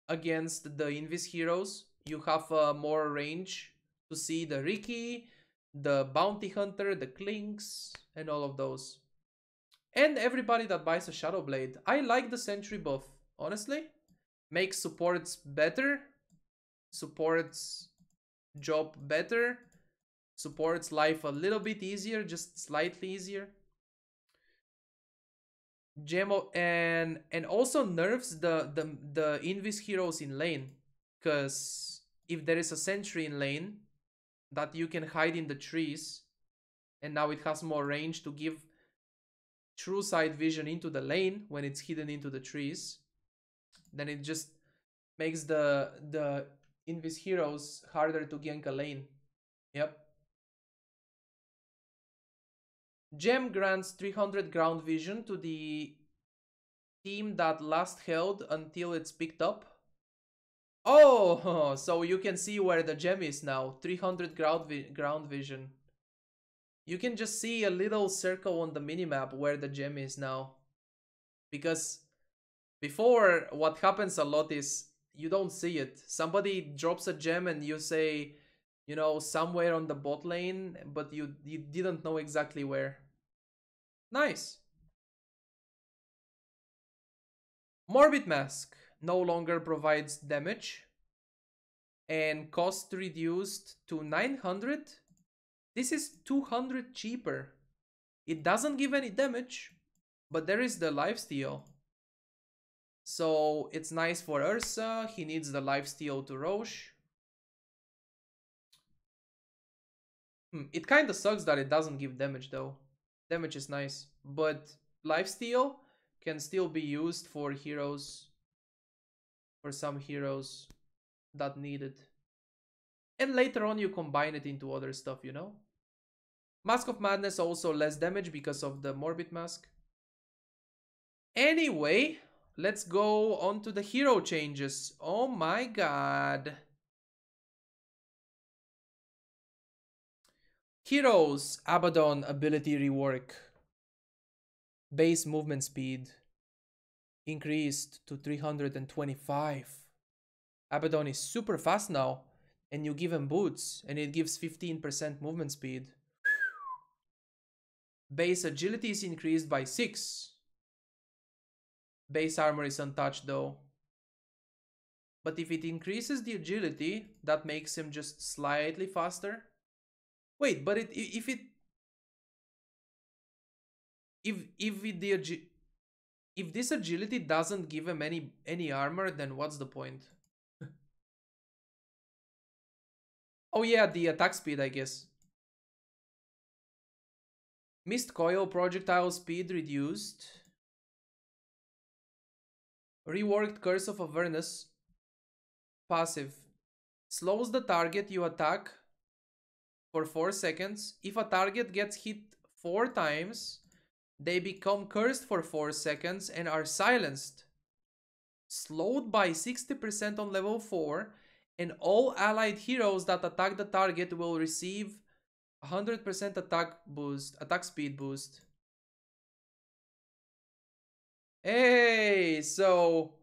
against the Invis heroes. You have more range to see the Riki, the Bounty Hunter, the Clinks, and all of those. And everybody that buys a Shadow Blade. I like the Sentry buff, honestly. Makes supports better. Supports job better. Supports life a little bit easier, just slightly easier. Gemo and also nerfs the Invis heroes in lane. Because if there is a Sentry in lane that you can hide in the trees, and now it has more range to give true sight vision into the lane when it's hidden into the trees, then it just makes the Invis heroes harder to gank a lane. Yep. Gem grants 300 ground vision to the team that last held until it's picked up. Oh, so you can see where the gem is now. 300 ground vision. You can just see a little circle on the minimap where the gem is now. Because before, what happens a lot is you don't see it. Somebody drops a gem and you say, you know, somewhere on the bot lane, but you didn't know exactly where. Nice. Morbid Mask no longer provides damage. And cost reduced to 900. This is 200 cheaper. It doesn't give any damage, but there is the lifesteal. So it's nice for Ursa. He needs the lifesteal to Roche. It kind of sucks that it doesn't give damage though. Damage is nice, but lifesteal can still be used for heroes, for some heroes that need it. And later on you combine it into other stuff, you know? Mask of Madness also less damage because of the Morbid Mask. Anyway, let's go on to the hero changes. Oh my god. Heroes, Abaddon ability rework. Base movement speed increased to 325. Abaddon is super fast now, and you give him boots, and it gives 15% movement speed. Base agility is increased by 6. Base armor is untouched though. But if it increases the agility, that makes him just slightly faster. Wait, but if this agility doesn't give him any armor, then what's the point? Oh yeah, the attack speed, I guess. Mist coil projectile speed reduced. Reworked Curse of Avernus. Passive. Slows the target you attack for 4 seconds. If a target gets hit 4 times, they become cursed for 4 seconds and are silenced. Slowed by 60% on level 4, and all allied heroes that attack the target will receive 100% attack speed boost. Hey, so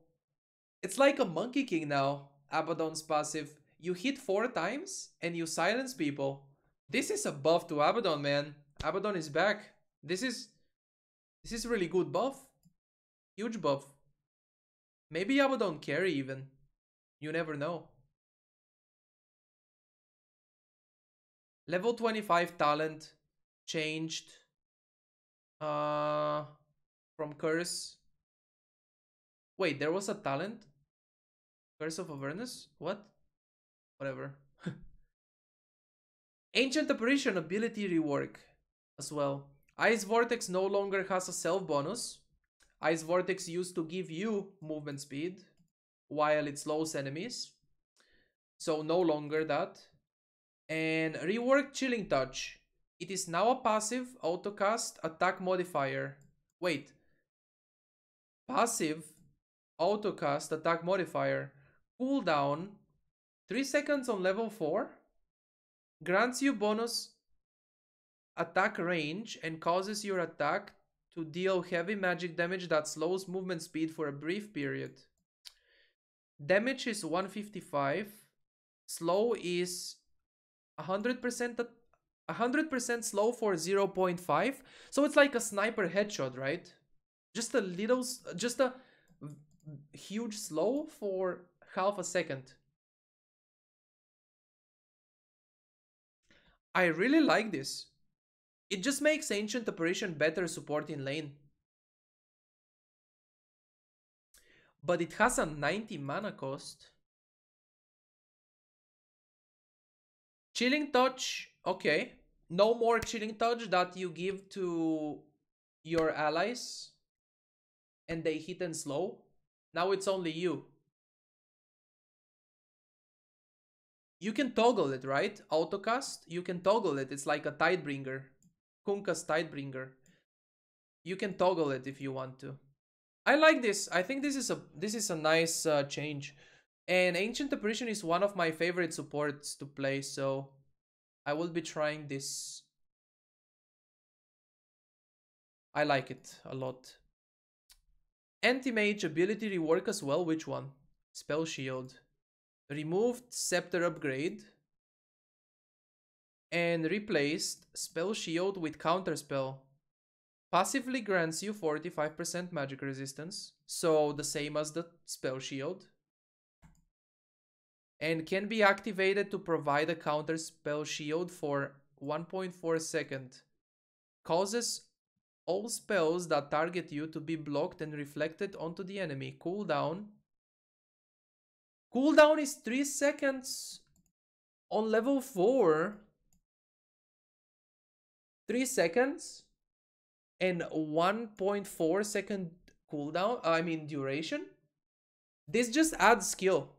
it's like a Monkey King now. Abaddon's passive. You hit 4 times and you silence people. This is a buff to Abaddon, man. Abaddon is back. This is really good buff. Huge buff. Maybe Abaddon carry even. You never know. Level 25 talent changed from Curse. Wait, there was a talent? Curse of Avernus? What? Whatever. Ancient Apparition ability rework as well. Ice Vortex no longer has a self bonus. Ice Vortex used to give you movement speed while it slows enemies. So no longer that. And rework Chilling Touch. It is now a passive autocast attack modifier. Wait. Passive autocast attack modifier. Cooldown 3 seconds on level 4. Grants you bonus attack range and causes your attack to deal heavy magic damage that slows movement speed for a brief period. Damage is 155. Slow is 100% slow for 0.5. So it's like a sniper headshot, right? Just a huge slow for half a second. I really like this. It just makes Ancient Apparition better support in lane. But it has a 90 mana cost. Chilling Touch, okay. No more Chilling Touch that you give to your allies and they hit and slow. Now it's only you. You can toggle it, right? Autocast, you can toggle it. It's like a Tidebringer. Kunkka's Tidebringer. You can toggle it if you want to. I like this. I think this is a nice change. And Ancient Apparition is one of my favorite supports to play, so I will be trying this. I like it a lot. Antimage ability rework as well. Which one? Spell Shield. Removed Scepter upgrade and replaced Spell Shield with Counterspell. Passively grants you 45% magic resistance, so the same as the Spell Shield. And can be activated to provide a counter spell shield for 1.4 seconds. Causes all spells that target you to be blocked and reflected onto the enemy. Cooldown. Cooldown is 3 seconds on level 4. 3 seconds and 1.4 second cooldown, I mean duration. This just adds skill.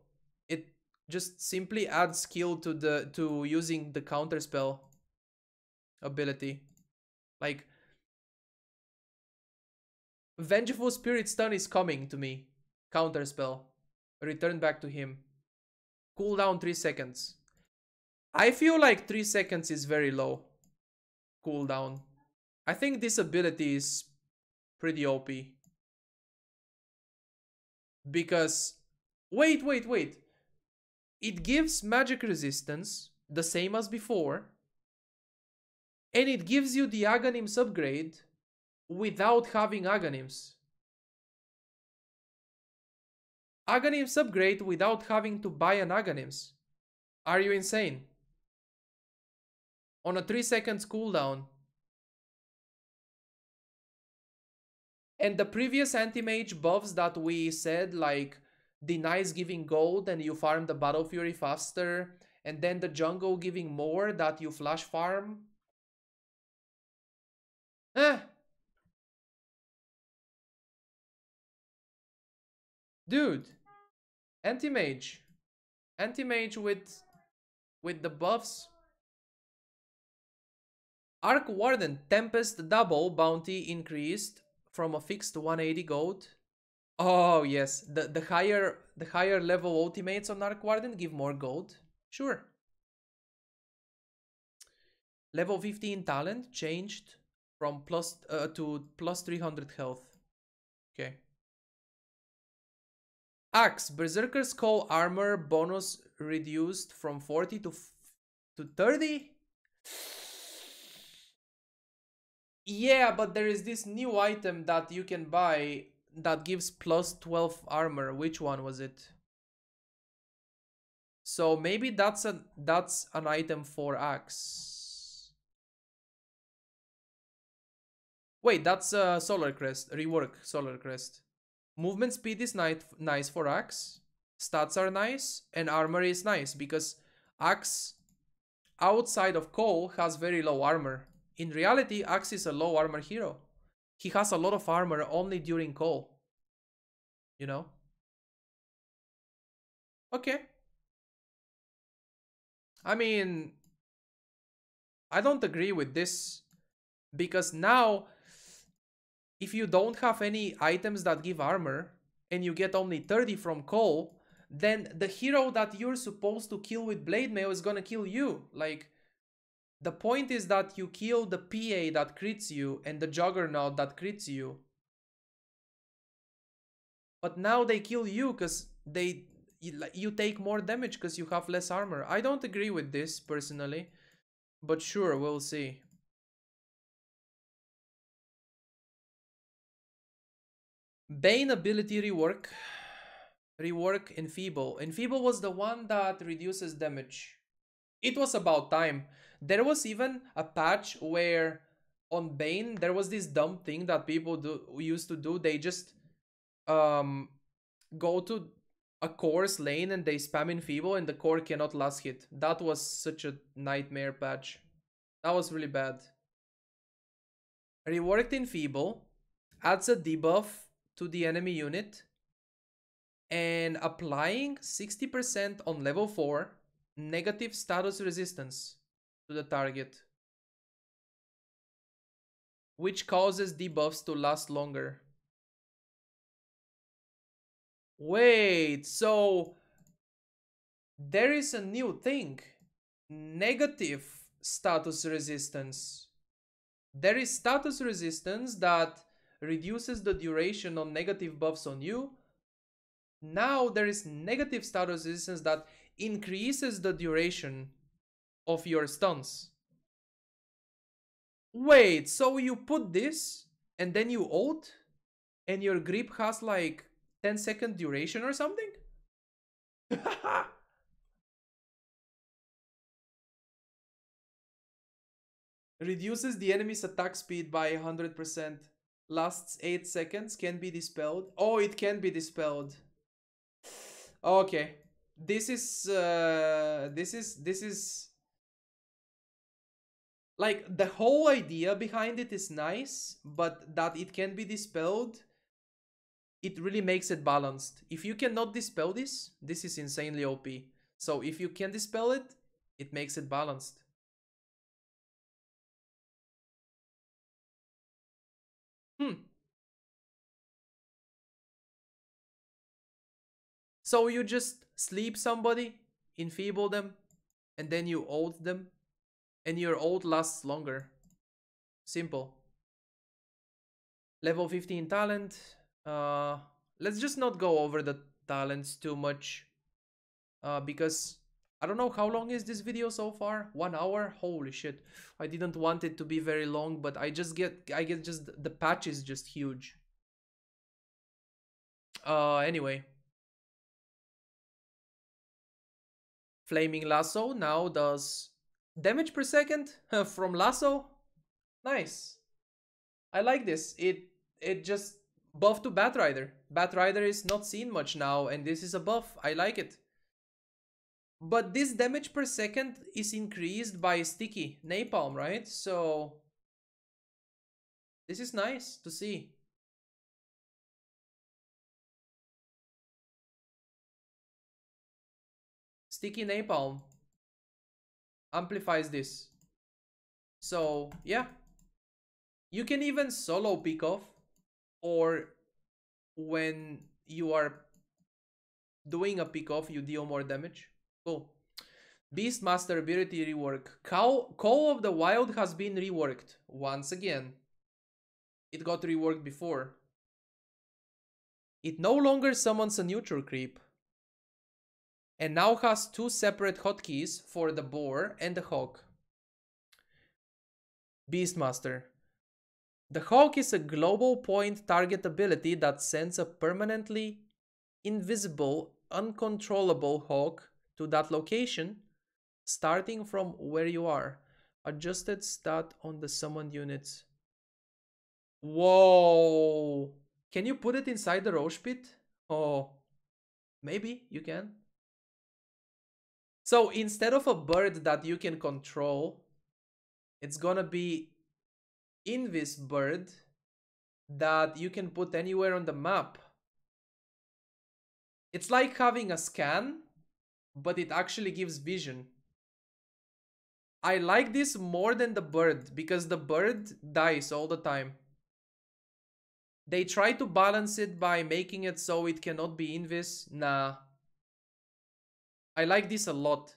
It just simply adds skill to using the counterspell ability. Like, Vengeful Spirit Stun is coming to me. Counterspell. Return back to him. Cooldown 3 seconds. I feel like 3 seconds is very low. Cooldown. I think this ability is pretty OP. Because, wait. It gives magic resistance, the same as before. And it gives you the Aghanims upgrade without having Aghanims. Aghanims upgrade without having to buy an Aghanims. Are you insane? On a 3 seconds cooldown. And the previous Antimage buffs that we said, like denies giving gold and you farm the Battle Fury faster, and then the jungle giving more that you flash farm. Dude, Antimage with the buffs. Arc Warden Tempest double bounty increased from a fixed 180 gold. Oh yes, the higher level ultimates on Arc Warden give more gold. Sure. Level 15 talent changed from plus to plus 300 health. Okay. Axe Berserker's Call armor bonus reduced from 40 to 30. Yeah, but there is this new item that you can buy that gives plus 12 armor. Which one was it? So maybe that's an item for Axe. Wait, that's Solar Crest. Rework Solar Crest. Movement speed is nice for Axe. Stats are nice and armor is nice because Axe outside of Cole has very low armor. In reality, Axe is a low armor hero. He has a lot of armor only during Cole. You know? Okay. I mean, I don't agree with this. Because now, if you don't have any items that give armor, and you get only 30 from Cole, then the hero that you're supposed to kill with Blade Mail is gonna kill you. Like, the point is that you kill the PA that crits you and the Juggernaut that crits you. But now they kill you because you take more damage because you have less armor. I don't agree with this personally, but sure, we'll see. Bane ability rework. Rework Enfeeble. Enfeeble was the one that reduces damage. It was about time. There was even a patch where on Bane there was this dumb thing that people used to do. They just go to a core's lane and they spam Enfeeble and the core cannot last hit. That was such a nightmare patch. That was really bad. Reworked Enfeeble adds a debuff to the enemy unit and applying 60% on level 4 negative status resistance to the target, which causes debuffs to last longer. Wait, so there is a new thing. Negative status resistance. There is status resistance that reduces the duration on negative buffs on you. Now there is negative status resistance that increases the duration of your stuns. Wait, so you put this and then you ult and your grip has like 10-second duration or something? Reduces the enemy's attack speed by 100%. Lasts 8 seconds. Can be dispelled. Oh, it can be dispelled. Okay. This is like, the whole idea behind it is nice, but that it can be dispelled, it really makes it balanced. If you cannot dispel this, this is insanely OP. So if you can dispel it, it makes it balanced. So you just sleep somebody, enfeeble them, and then you ult them, and your ult lasts longer. Simple. Level 15 talent. Let's just not go over the talents too much. Because I don't know how long is this video so far. 1 hour? Holy shit. I didn't want it to be very long, but I get just the patch is just huge. Anyway. Flaming Lasso now does damage per second from Lasso. Nice. I like this. It just buff to Batrider. Batrider is not seen much now, and this is a buff. I like it. But this damage per second is increased by sticky napalm, right? So this is nice to see. Sticky napalm amplifies this. So yeah, you can even solo pick off, or when you are doing a pick off, you deal more damage. Cool. Beastmaster ability rework. Call of the Wild has been reworked once again. It got reworked before. It no longer summons a neutral creep, and now has 2 separate hotkeys for the boar and the hawk. Beastmaster. The hawk is a global point target ability that sends a permanently invisible, uncontrollable hawk to that location, starting from where you are. Adjusted stat on the summoned units. Whoa! Can you put it inside the Roche Pit? Oh, maybe you can. So instead of a bird that you can control, it's gonna be Invis bird that you can put anywhere on the map. It's like having a scan, but it actually gives vision. I like this more than the bird, because the bird dies all the time. They try to balance it by making it so it cannot be invis. Nah. I like this a lot.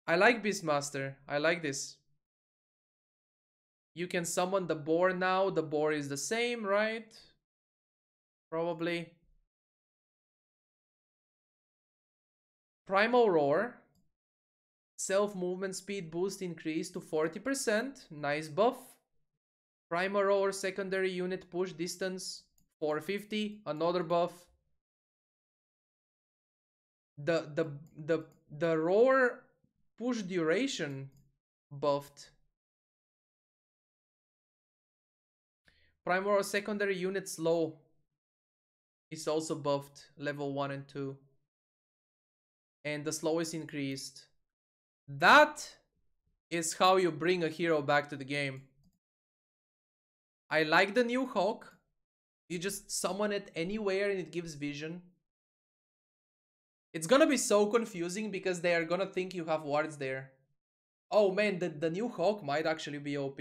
I like Beastmaster. I like this. You can summon the boar now. The boar is the same, right? Probably. Primal Roar. Self-movement speed boost increased to 40%. Nice buff. Primal Roar secondary unit push distance 450. Another buff. The roar push duration buffed. Primal Roar secondary unit slow is also buffed, level 1 and 2. And the slow is increased. That is how you bring a hero back to the game. I like the new Hawk. You just summon it anywhere and it gives vision. It's gonna be so confusing because they are gonna think you have wards there. Oh man, the new Hawk might actually be OP.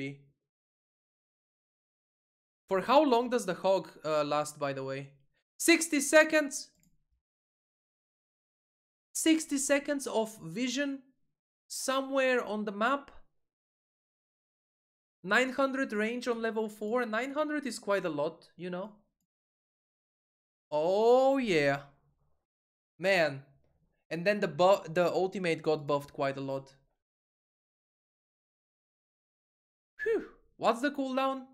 For how long does the Hawk last, by the way? 60 seconds! 60 seconds of vision somewhere on the map. 900 range on level 4. 900 is quite a lot, you know. Oh yeah. Man. And then the ultimate got buffed quite a lot. Phew. What's the cooldown?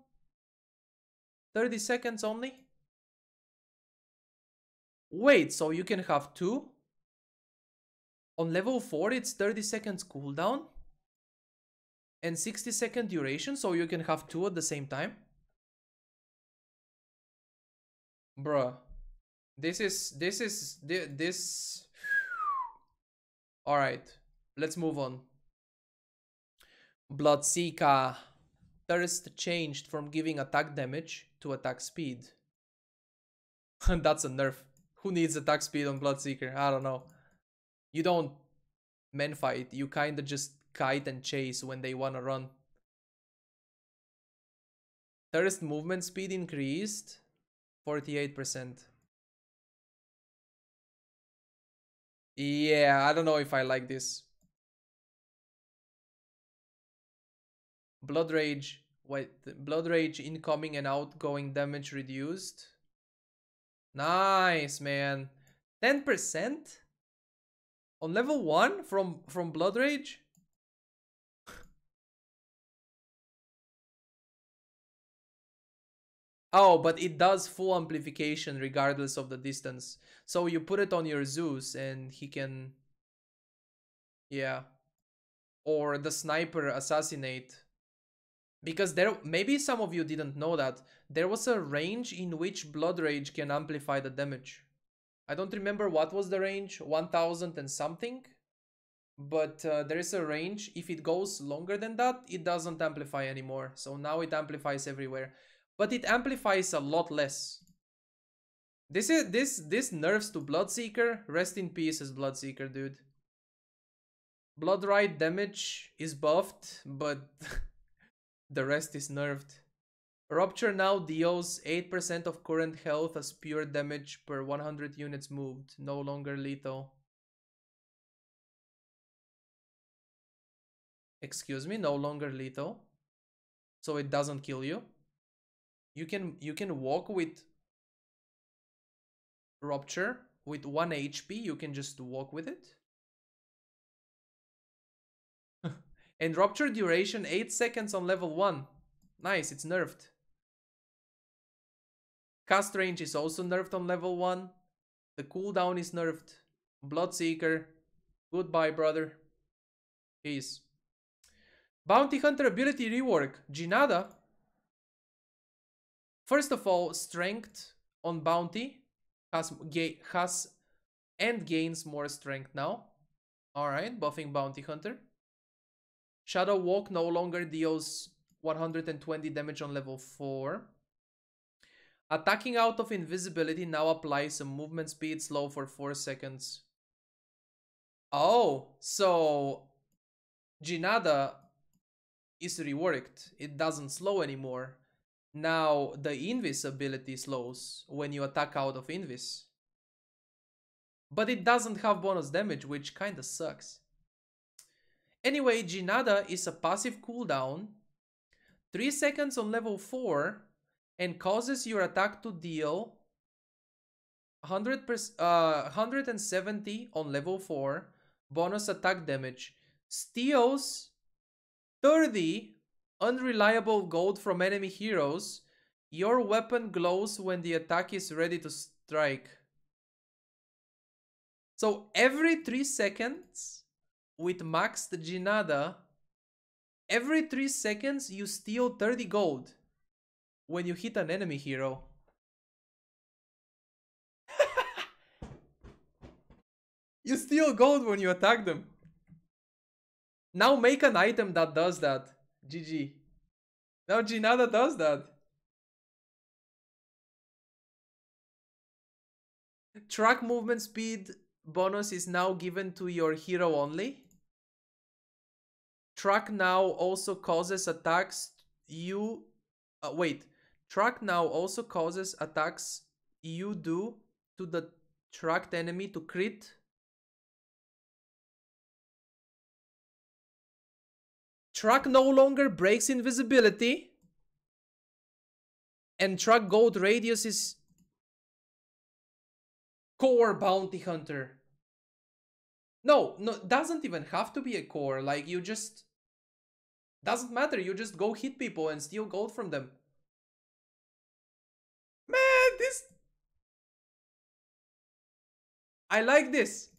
30 seconds only? Wait, so you can have 2? On level 4, it's 30 seconds cooldown and 60-second duration, so you can have two at the same time. Bruh. This. Alright, let's move on. Bloodseeker. Thirst changed from giving attack damage to attack speed. That's a nerf. Who needs attack speed on Bloodseeker? I don't know. You don't men fight. You kinda just kite and chase when they wanna run. Thirst movement speed increased 48%. Yeah, I don't know if I like this. Blood Rage. Wait, Blood Rage incoming and outgoing damage reduced. Nice, man. 10%? On level 1 from Blood Rage? Oh, but it does full amplification regardless of the distance. So you put it on your Zeus and he can... Yeah. Or the Sniper Assassinate. Because there, maybe some of you didn't know that. There was a range in which Blood Rage can amplify the damage. I don't remember what was the range, 1000 and something. But there is a range. If it goes longer than that, it doesn't amplify anymore. So now it amplifies everywhere. But it amplifies a lot less. This nerfs to Bloodseeker. Rest in peace as Bloodseeker, dude. Blood Rite damage is buffed, but the rest is nerfed. Rupture now deals 8% of current health as pure damage per 100 units moved. No longer lethal. Excuse me, no longer lethal. So it doesn't kill you. You can walk with Rupture with 1 HP. You can just walk with it. And Rupture duration 8 seconds on level 1. Nice, it's nerfed. Cast range is also nerfed on level 1. The cooldown is nerfed. Bloodseeker. Goodbye, brother. Peace. Bounty Hunter ability rework. Jinada. First of all, strength on bounty has and gains more strength now. Alright, buffing Bounty Hunter. Shadow Walk no longer deals 120 damage on level 4. Attacking out of invisibility now applies a movement speed slow for 4 seconds. Oh, so Jinada is reworked. It doesn't slow anymore. Now the Invis ability slows when you attack out of Invis. But it doesn't have bonus damage, which kinda sucks. Anyway, Jinada is a passive cooldown, 3 seconds on level 4, and causes your attack to deal 170 on level 4, bonus attack damage, steals 30 unreliable gold from enemy heroes. Your weapon glows when the attack is ready to strike. So every 3 seconds with maxed Jinada, every 3 seconds you steal 30 gold when you hit an enemy hero. You steal gold when you attack them. Now make an item that does that. GG. Now Jinada does that. Track movement speed bonus is now given to your hero only. Track now also causes attacks you... Track now also causes attacks you do to the tracked enemy to crit. Track no longer breaks invisibility. And track gold radius is core bounty hunter. No, doesn't even have to be a core. Like, you just... Doesn't matter, you just go hit people and steal gold from them. Man, this... I like this.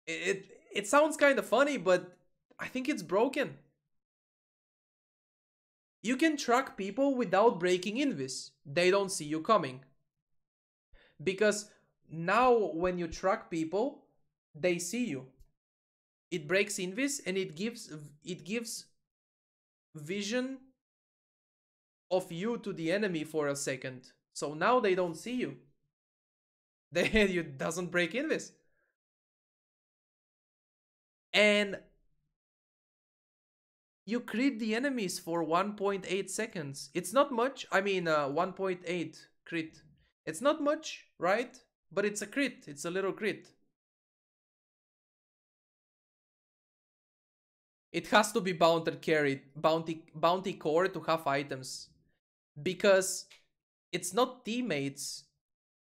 It sounds kind of funny, but I think it's broken. You can track people without breaking invis. They don't see you coming. Because now when you track people, they see you. It breaks invis and it gives vision of you to the enemy for a second. So now they don't see you. It doesn't break invis. And you crit the enemies for 1.8 seconds. It's not much. I mean, 1.8 crit. It's not much, right? But it's a crit. It's a little crit. It has to be bounty core to have items. Because it's not teammates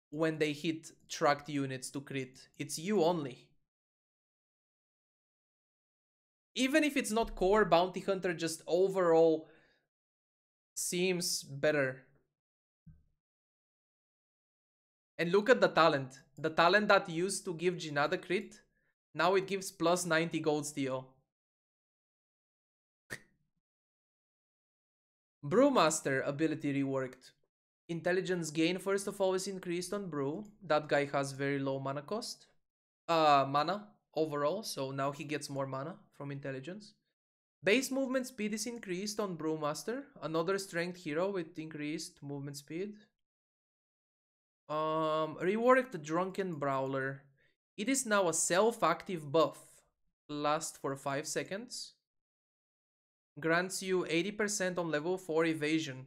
when they hit tracked units to crit. It's you only. Even if it's not core, bounty hunter just overall seems better. And look at the talent. The talent that used to give Jinada crit, now it gives plus 90 gold steal. Brewmaster ability reworked. Intelligence gain first of all is increased on Brew. That guy has very low mana cost. Mana overall, so now he gets more mana from intelligence. Base movement speed is increased on Brewmaster. Another strength hero with increased movement speed. Reworked Drunken Brawler. It is now a self-active buff. Lasts for 5 seconds. Grants you 80% on level 4 evasion.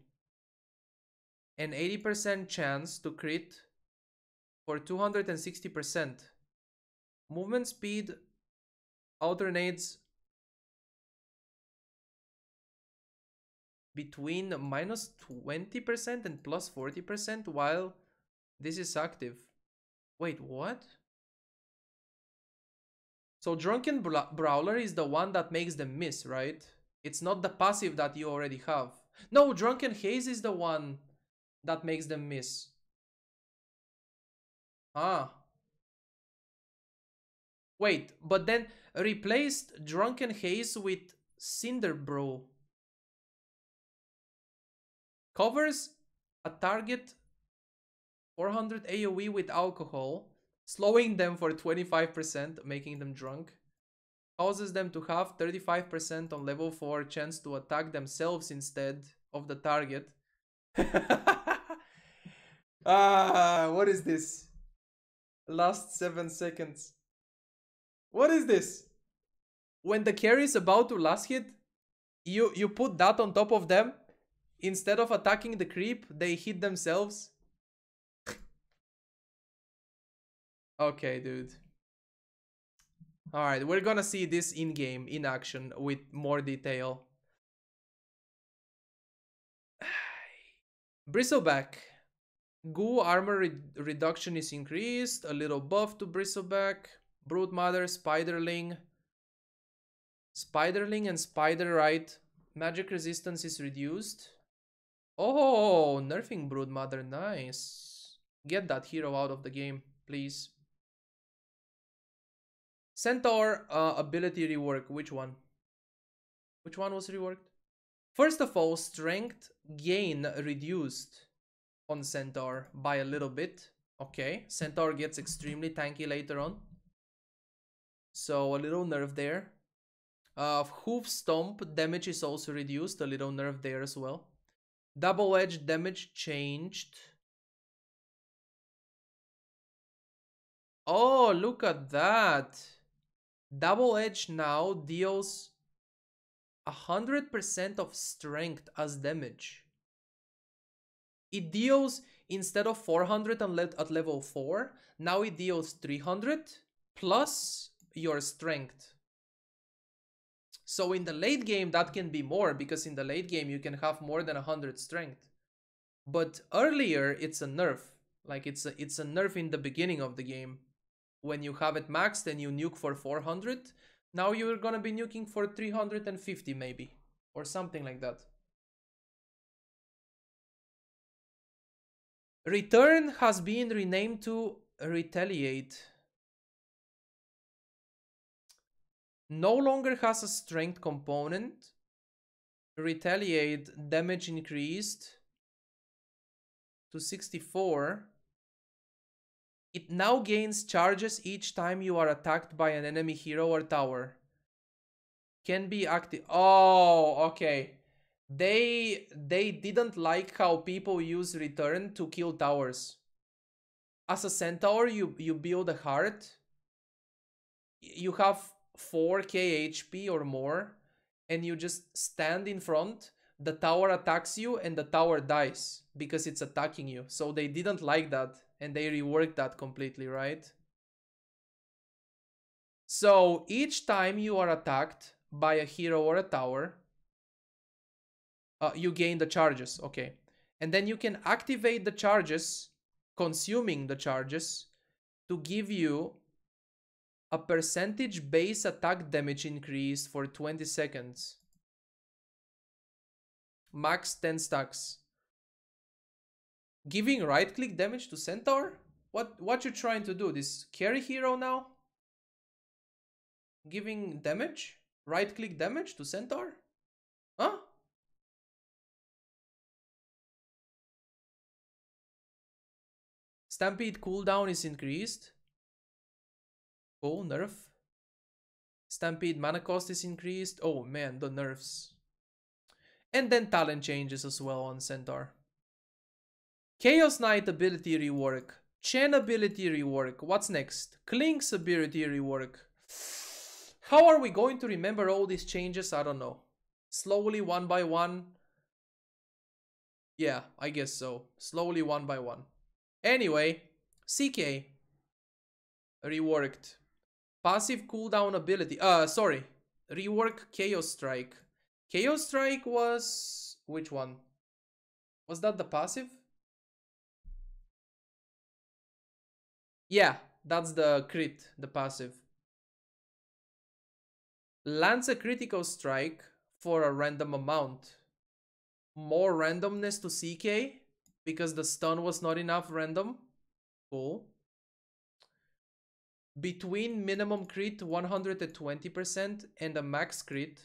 And 80% chance to crit for 260%. Movement speed alternates between minus 20% and plus 40% while this is active. Wait, what? So Drunken Brawler is the one that makes them miss, right? It's not the passive that you already have. No, Drunken Haze is the one that makes them miss. Ah. Wait, but then replaced Drunken Haze with Cinder Bro. Covers a target 400 AoE with alcohol, slowing them for 25%, making them drunk. Causes them to have 35% on level 4 chance to attack themselves instead of the target. What is this? Last 7 seconds. What is this? When the carry is about to last hit, you put that on top of them. Instead of attacking the creep, they hit themselves. Okay, dude. Alright, we're gonna see this in-game, in action, with more detail. Bristleback. Goo armor reduction is increased. A little buff to Bristleback. Broodmother, Spiderling. Spiderling and Spiderite. Magic resistance is reduced. Oh, nerfing Broodmother, nice. Get that hero out of the game, please. Centaur ability rework, which one? Which one was reworked? First of all, strength gain reduced on Centaur by a little bit. Okay, Centaur gets extremely tanky later on. So a little nerf there. Hoof Stomp damage is also reduced, a little nerf there as well. Double-edged damage changed. Oh, look at that. Double Edge now deals 100% of strength as damage. It deals, instead of 400 at level 4, now it deals 300 plus your strength. So in the late game that can be more, because in the late game you can have more than 100 strength. But earlier it's a nerf. Like it's a nerf in the beginning of the game. When you have it maxed and you nuke for 400, now you're gonna be nuking for 350 maybe, or something like that. Return has been renamed to Retaliate. No longer has a strength component. Retaliate, damage increased to 64. It now gains charges each time you are attacked by an enemy hero or tower. Can be active. Oh, okay. They didn't like how people use return to kill towers. As a Centaur, you build a heart. You have 4k HP or more, and you just stand in front. The tower attacks you, and the tower dies because it's attacking you. So they didn't like that, and they reworked that completely, right? So each time you are attacked by a hero or a tower, you gain the charges, okay. And then you can activate the charges, consuming the charges, to give you a percentage base attack damage increase for 20 seconds. Max 10 stacks. Giving right click damage to Centaur? What you trying to do? This carry hero now? Giving damage? Right click damage to Centaur? Huh? Stampede cooldown is increased. Oh, nerf. Stampede mana cost is increased. Oh man, the nerfs. And then talent changes as well on Centaur. Chaos Knight ability rework. Chen ability rework. What's next? Clinks ability rework. How are we going to remember all these changes? I don't know. Slowly, one by one. Yeah, I guess so. Slowly, one by one. Anyway, CK. Reworked. Passive cooldown ability. Sorry. Rework Chaos Strike. Chaos Strike was... which one? Was that the passive? Yeah, that's the crit, the passive. Lands a critical strike for a random amount. More randomness to CK because the stun was not enough random. Cool. Between minimum crit 120% and a max crit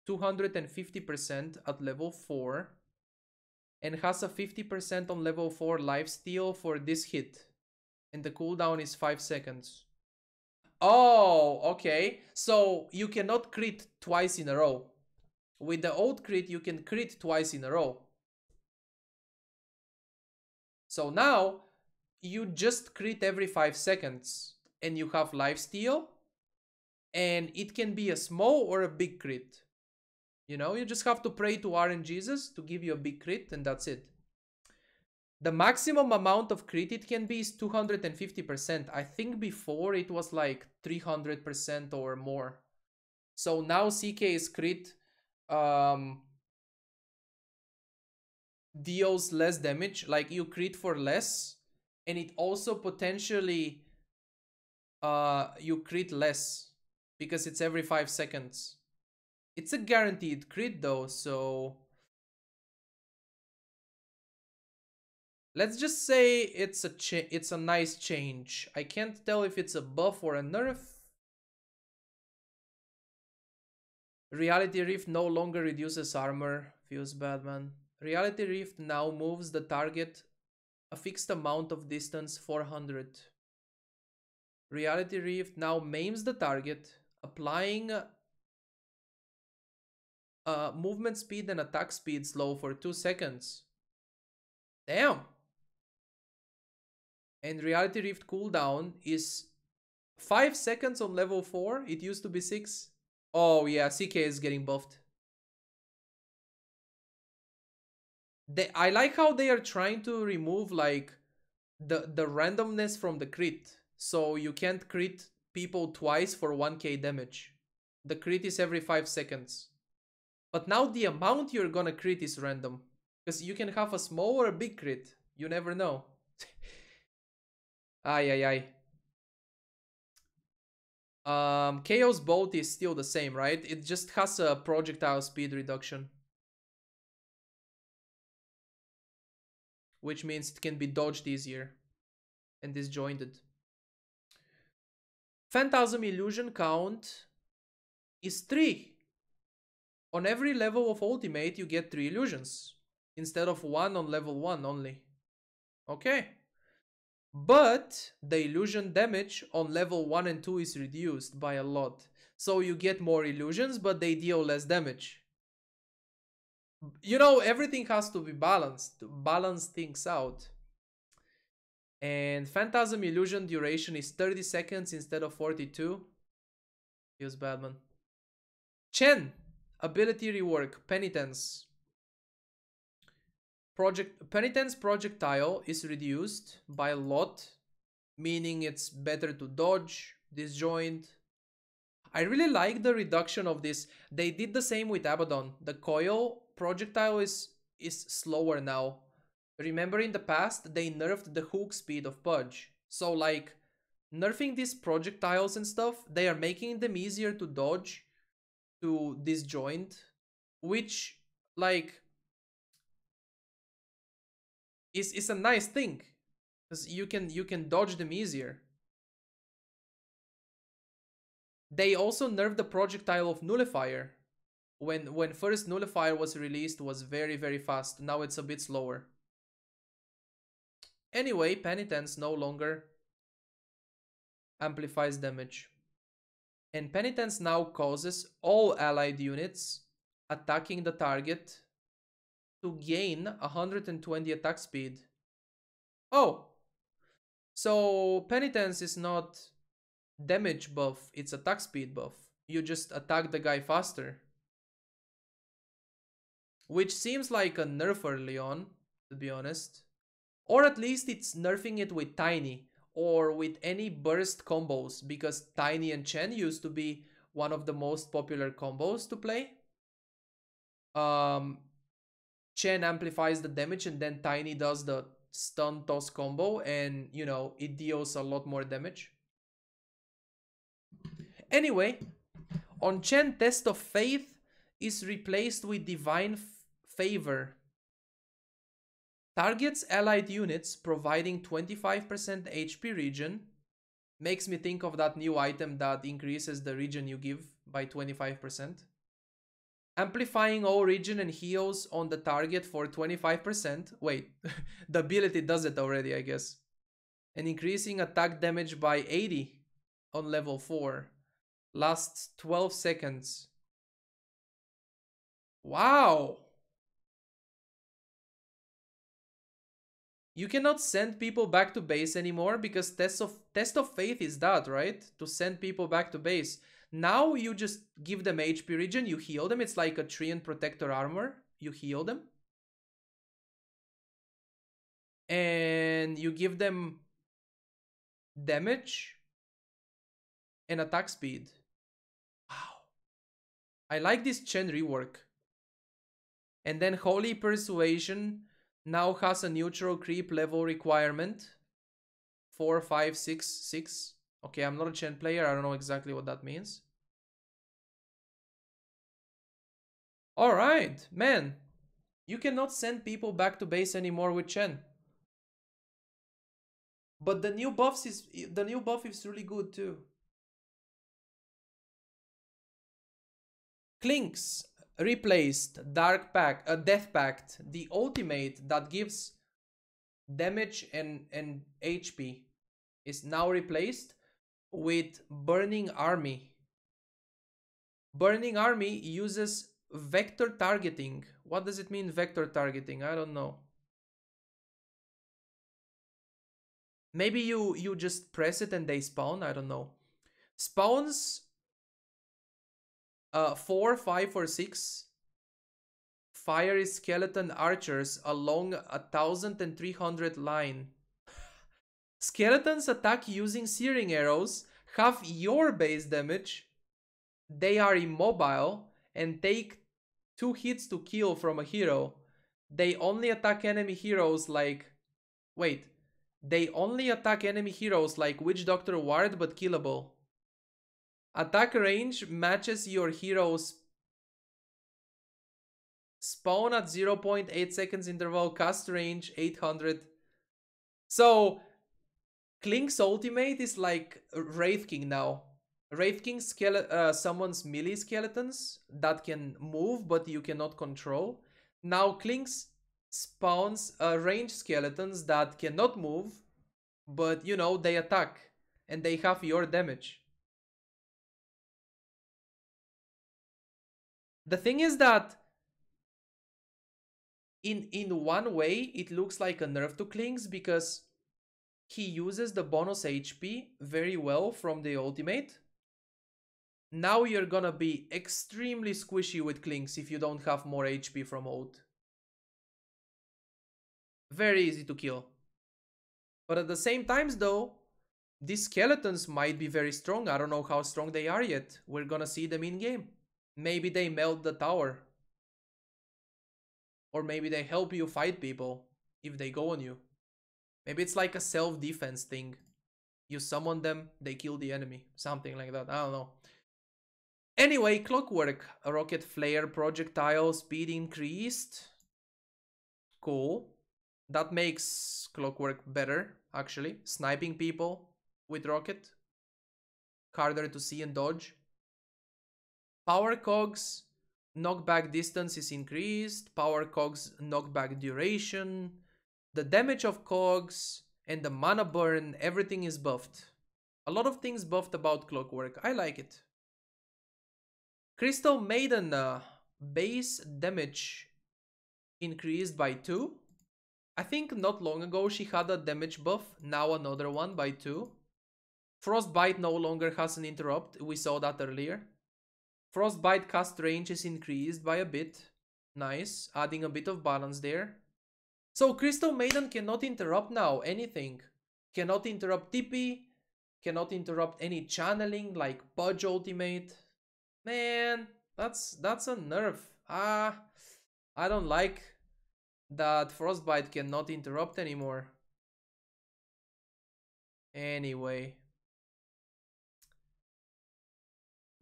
250% at level 4. And has a 50% on level 4 lifesteal for this hit. And the cooldown is 5 seconds. Oh, okay. So you cannot crit twice in a row. With the old crit, you can crit twice in a row. So now, you just crit every 5 seconds. And you have lifesteal. And it can be a small or a big crit. You know, you just have to pray to RNGesus to give you a big crit, and that's it. The maximum amount of crit it can be is 250%. I think before it was like 300% or more. So now CK is crit deals less damage. Like you crit for less. And it also potentially you crit less. Because it's every 5 seconds. It's a guaranteed crit though, so... let's just say it's a nice change. I can't tell if it's a buff or a nerf. Reality Rift no longer reduces armor. Feels bad, man. Reality Rift now moves the target a fixed amount of distance 400. Reality Rift now maims the target, applying movement speed and attack speed slow for 2 seconds. Damn! And Reality Rift cooldown is 5 seconds on level 4. It used to be 6. Oh yeah, CK is getting buffed. I like how they are trying to remove like the randomness from the crit. So you can't crit people twice for 1k damage. The crit is every 5 seconds. But now the amount you're gonna crit is random. Because you can have a small or a big crit. You never know. Ay. Chaos Bolt is still the same, right? It just has a projectile speed reduction. Which means it can be dodged easier. And disjointed. Phantasm illusion count is 3. On every level of ultimate, you get 3 illusions instead of 1 on level 1 only. Okay. But the illusion damage on level 1 and 2 is reduced by a lot. So you get more illusions, but they deal less damage. You know, everything has to be balanced to balance things out. And Phantasm illusion duration is 30 seconds instead of 42. Feels bad, man. Chen, ability rework, Penitence. Penitence projectile is reduced by a lot, meaning it's better to dodge, disjoint. I really like the reduction of this. They did the same with Abaddon. The coil projectile is slower now. Remember in the past, they nerfed the hook speed of Pudge. So like, nerfing these projectiles and stuff, they are making them easier to dodge, to disjoint, which like is a nice thing, because you can dodge them easier. They also nerfed the projectile of Nullifier. When first Nullifier was released, was very, very fast. Now it's a bit slower. Anyway, Penitence no longer amplifies damage. And Penitence now causes all allied units attacking the target to gain 120 attack speed. Oh! So Penitence is not damage buff, it's attack speed buff. You just attack the guy faster. Which seems like a nerf early on, to be honest. Or at least it's nerfing it with Tiny or with any burst combos, because Tiny and Chen used to be one of the most popular combos to play. Chen amplifies the damage and then Tiny does the stun toss combo, and you know, it deals a lot more damage. Anyway, on Chen, Test of Faith is replaced with Divine Favor. Targets allied units providing 25% HP regen. Makes me think of that new item that increases the regen you give by 25%. Amplifying all regen and heals on the target for 25%. Wait, the ability does it already, I guess. And increasing attack damage by 80 on level 4. Lasts 12 seconds. Wow! You cannot send people back to base anymore, because Test of Faith is that, right? To send people back to base. Now you just give them HP regen, you heal them. It's like a Treant Protector armor. You heal them. And you give them damage and attack speed. Wow. I like this Chen rework. And then Holy Persuasion now has a neutral creep level requirement. 4, 5, 6, 6. Okay, I'm not a Chen player. I don't know exactly what that means. Alright, man. You cannot send people back to base anymore with Chen. But the new buff is really good too. Clinks replaced Death Pact, the ultimate that gives damage and HP, is now replaced with Burning Army. Burning Army uses vector targeting. What does it mean, vector targeting? I don't know. Maybe you just press it and they spawn? I don't know. Spawns 4, 5, or 6 fiery skeleton archers along 1,300 line. Skeletons attack using searing arrows, have your base damage, they are immobile, and take 2 hits to kill from a hero. They only attack enemy heroes like... Wait. They only attack enemy heroes like Witch Doctor Ward, but killable. Attack range matches your hero's spawn at 0.8 seconds interval, cast range 800. So Clinks ultimate is like Wraith King now. Wraith King summons melee skeletons that can move, but you cannot control. Now Clinks spawns ranged skeletons that cannot move, but you know, they attack and they have your damage. The thing is that in one way it looks like a nerf to Clinks because he uses the bonus HP very well from the ultimate. Now you're gonna be extremely squishy with Clinks if you don't have more HP from ult. Very easy to kill. But at the same times though, these skeletons might be very strong. I don't know how strong they are yet. We're gonna see them in game. Maybe they melt the tower. Or maybe they help you fight people if they go on you. Maybe it's like a self-defense thing. You summon them, they kill the enemy. Something like that. I don't know. Anyway, Clockwork. Rocket Flare projectile speed increased. Cool. That makes Clockwork better, actually. Sniping people with Rocket. Harder to see and dodge. Power cogs. Knockback distance is increased. Power cogs knockback duration. The damage of cogs and the mana burn, everything is buffed. A lot of things buffed about Clockwork. I like it. Crystal Maiden, base damage increased by 2. I think not long ago she had a damage buff, now another one by 2. Frostbite no longer has an interrupt, we saw that earlier. Frostbite cast range is increased by a bit. Nice, adding a bit of balance there. So Crystal Maiden cannot interrupt now anything. Cannot interrupt TP, cannot interrupt any channeling like Pudge ultimate. Man, that's a nerf. I don't like that Frostbite cannot interrupt anymore. Anyway.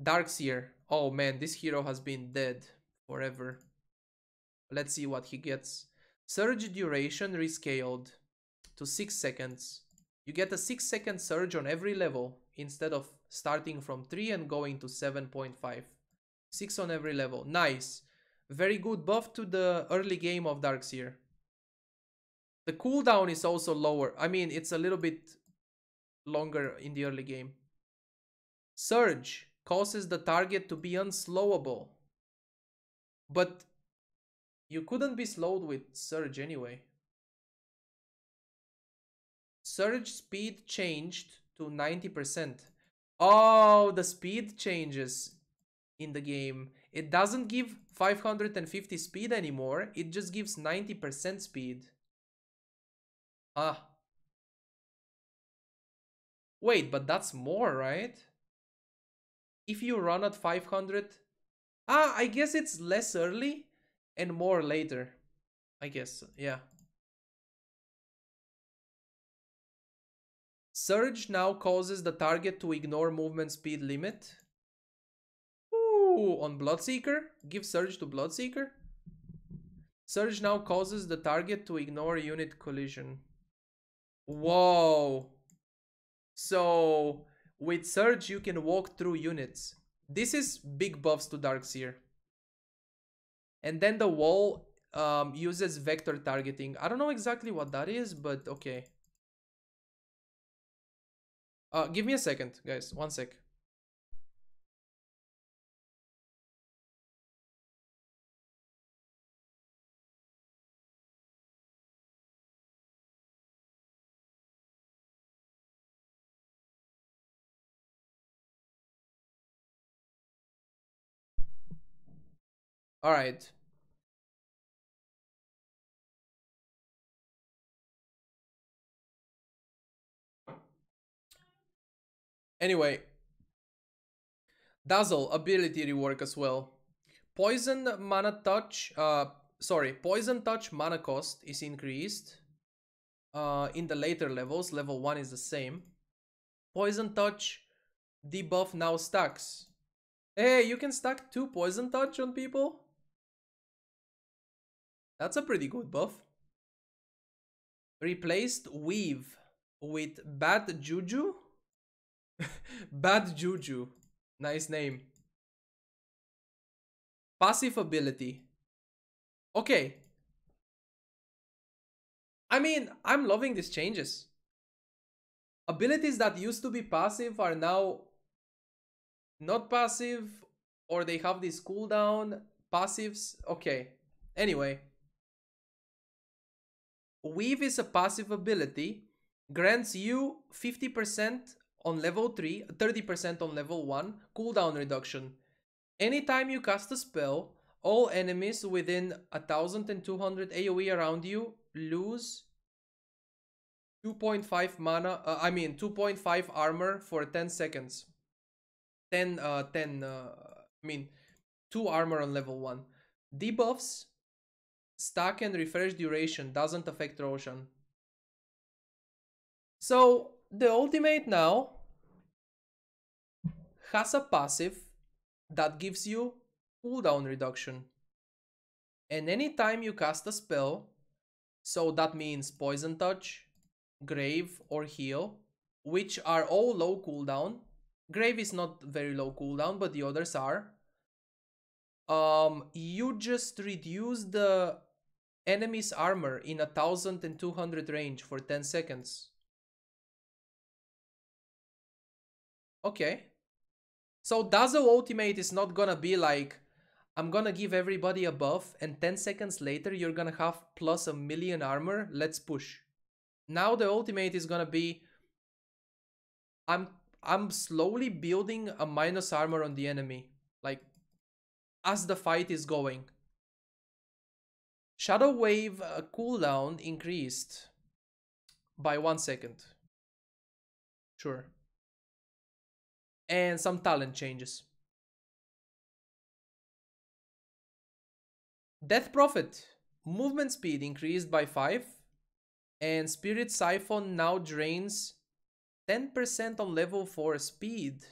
Darkseer. Oh man, this hero has been dead forever. Let's see what he gets. Surge duration rescaled to 6 seconds. You get a 6-second surge on every level instead of starting from 3 and going to 7.5. 6 on every level. Nice. Very good buff to the early game of Darkseer. The cooldown is also lower. I mean, it's a little bit longer in the early game. Surge causes the target to be unslowable. But you couldn't be slowed with Surge anyway. Surge speed changed to 90%. Oh, the speed changes in the game. It doesn't give 550 speed anymore. It just gives 90% speed. Ah. Wait, but that's more, right? If you run at 500... Ah, I guess it's less early and more later. I guess, yeah. Surge now causes the target to ignore movement speed limit. Ooh, on Bloodseeker? Give Surge to Bloodseeker? Surge now causes the target to ignore unit collision. Whoa. So, with Surge you can walk through units. This is big buffs to Darkseer. And then the wall uses vector targeting. I don't know exactly what that is, but okay. Give me a second, guys. 1 sec. All right. Anyway, Dazzle ability rework as well. Poison mana touch, poison touch mana cost is increased. In the later levels, level 1 is the same. Poison touch debuff now stacks. Hey, you can stack 2 poison touch on people? That's a pretty good buff. Replaced weave with bad juju? Bad juju. Nice name. Passive ability. Okay. I mean, I'm loving these changes. Abilities that used to be passive are now not passive, or they have this cooldown. Passives. Okay. Anyway. Weave is a passive ability. Grants you 50% on level 3, 30% on level 1, cooldown reduction. Anytime you cast a spell, all enemies within 1200 AoE around you lose 2.5 mana, 2.5 armor for 10 seconds. 2 armor on level 1. Debuffs, stack and refresh duration, doesn't affect Roshan. So, the ultimate now has a passive that gives you cooldown reduction. And anytime you cast a spell, so that means Poison Touch, Grave, or Heal, which are all low cooldown. Grave is not very low cooldown, but the others are. You just reduce the enemy's armor in 1200 range for 10 seconds. Okay. So Dazzle ultimate is not gonna be like, I'm gonna give everybody a buff and 10 seconds later you're gonna have plus 1,000,000 armor, let's push. Now the ultimate is gonna be, I'm slowly building a minus armor on the enemy, like, as the fight is going. Shadow Wave cooldown increased by 1 second. Sure. And some talent changes. Death Prophet. Movement speed increased by 5. And Spirit Siphon now drains 10% on level 4 speed,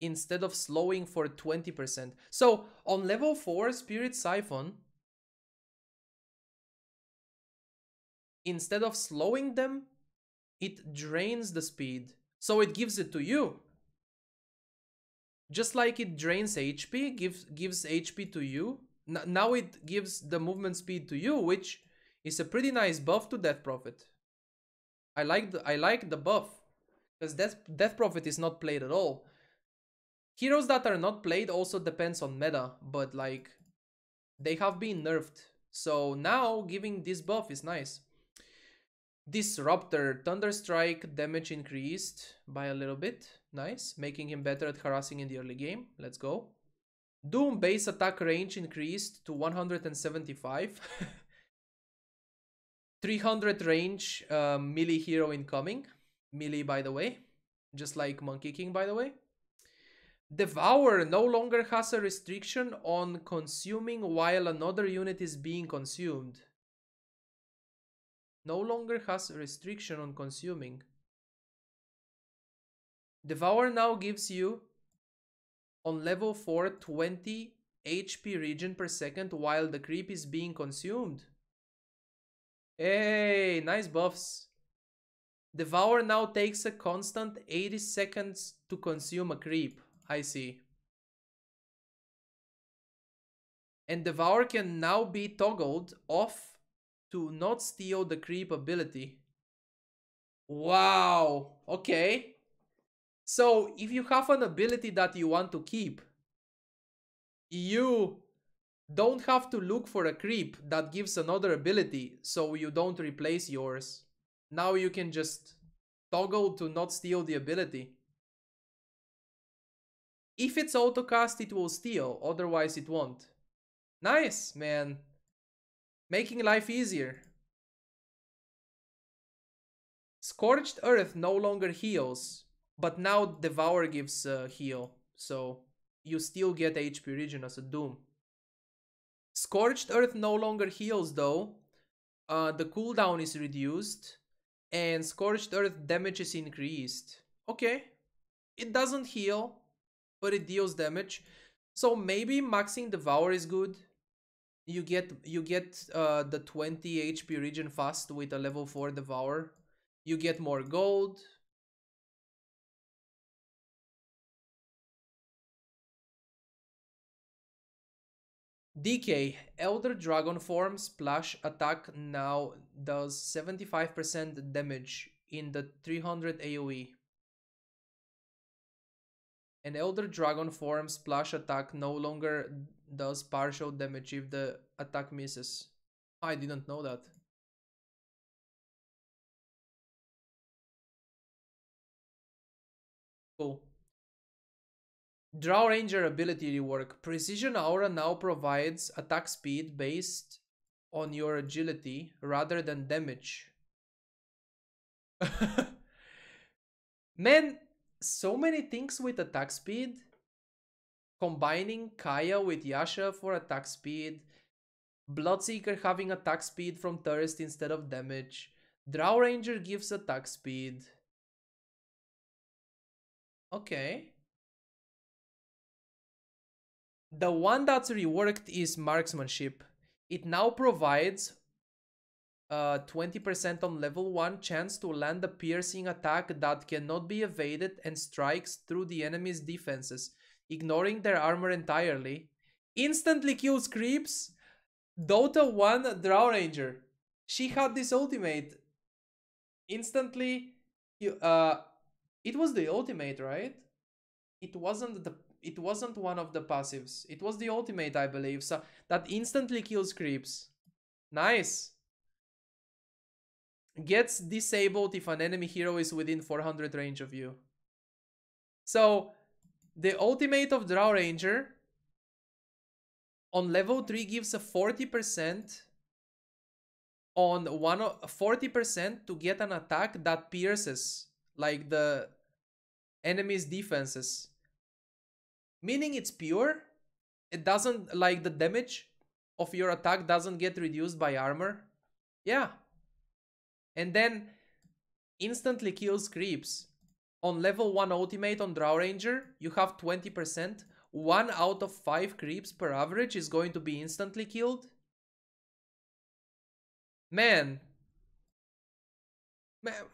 instead of slowing for 20%. So on level 4 Spirit Siphon, instead of slowing them, it drains the speed. So it gives it to you. Just like it drains HP, gives HP to you. Now it gives the movement speed to you, which is a pretty nice buff to Death Prophet. I like the buff, because Death Prophet is not played at all. Heroes that are not played also depends on meta, but like, they have been nerfed. So now giving this buff is nice. Disruptor, Thunderstrike damage increased by a little bit. Nice, making him better at harassing in the early game. Let's go. Doom base attack range increased to 175. 300 range, melee hero incoming. Melee, by the way. Just like Monkey King, by the way. Devour no longer has a restriction on consuming while another unit is being consumed. No longer has a restriction on consuming. Devour now gives you, on level 4, 20 HP regen per second while the creep is being consumed. Hey, nice buffs. Devour now takes a constant 80 seconds to consume a creep. I see. And Devour can now be toggled off to not steal the creep ability. Wow, okay. So if you have an ability that you want to keep, you don't have to look for a creep that gives another ability so you don't replace yours. Now you can just toggle to not steal the ability. If it's autocast, it will steal, otherwise it won't. Nice, man. Making life easier. Scorched Earth no longer heals, but now Devour gives heal, so you still get HP regen as a Doom. Scorched Earth no longer heals though. The cooldown is reduced, and Scorched Earth damage is increased. Okay, it doesn't heal, but it deals damage. So maybe maxing Devour is good. You get the 20 HP regen fast with a level 4 Devour. You get more gold. DK, Elder Dragon form splash attack now does 75% damage in the 300 AoE. An Elder Dragon form splash attack no longer does partial damage if the attack misses. I didn't know that. Cool. Drow Ranger ability rework. Precision Aura now provides attack speed based on your agility rather than damage. Man, so many things with attack speed. Combining Kaya with Yasha for attack speed. Bloodseeker having attack speed from Thirst instead of damage. Drow Ranger gives attack speed. Okay. The one that's reworked is Marksmanship. It now provides 20% on level 1 chance to land a piercing attack that cannot be evaded and strikes through the enemy's defenses, ignoring their armor entirely. Instantly kills creeps. Dota 1 Drow Ranger. She had this ultimate. Instantly, it was the ultimate, right? It wasn't one of the passives. It was the ultimate, I believe. So that instantly kills creeps. Nice. Gets disabled if an enemy hero is within 400 range of you. So the ultimate of Drow Ranger on level 3 gives a 40% on 40% to get an attack that pierces like the enemy's defenses. Meaning it's pure. It doesn't, like, the damage of your attack doesn't get reduced by armor. Yeah. And then instantly kills creeps. On level 1 ultimate on Drow Ranger, you have 20%. 1 out of 5 creeps per average is going to be instantly killed. Man,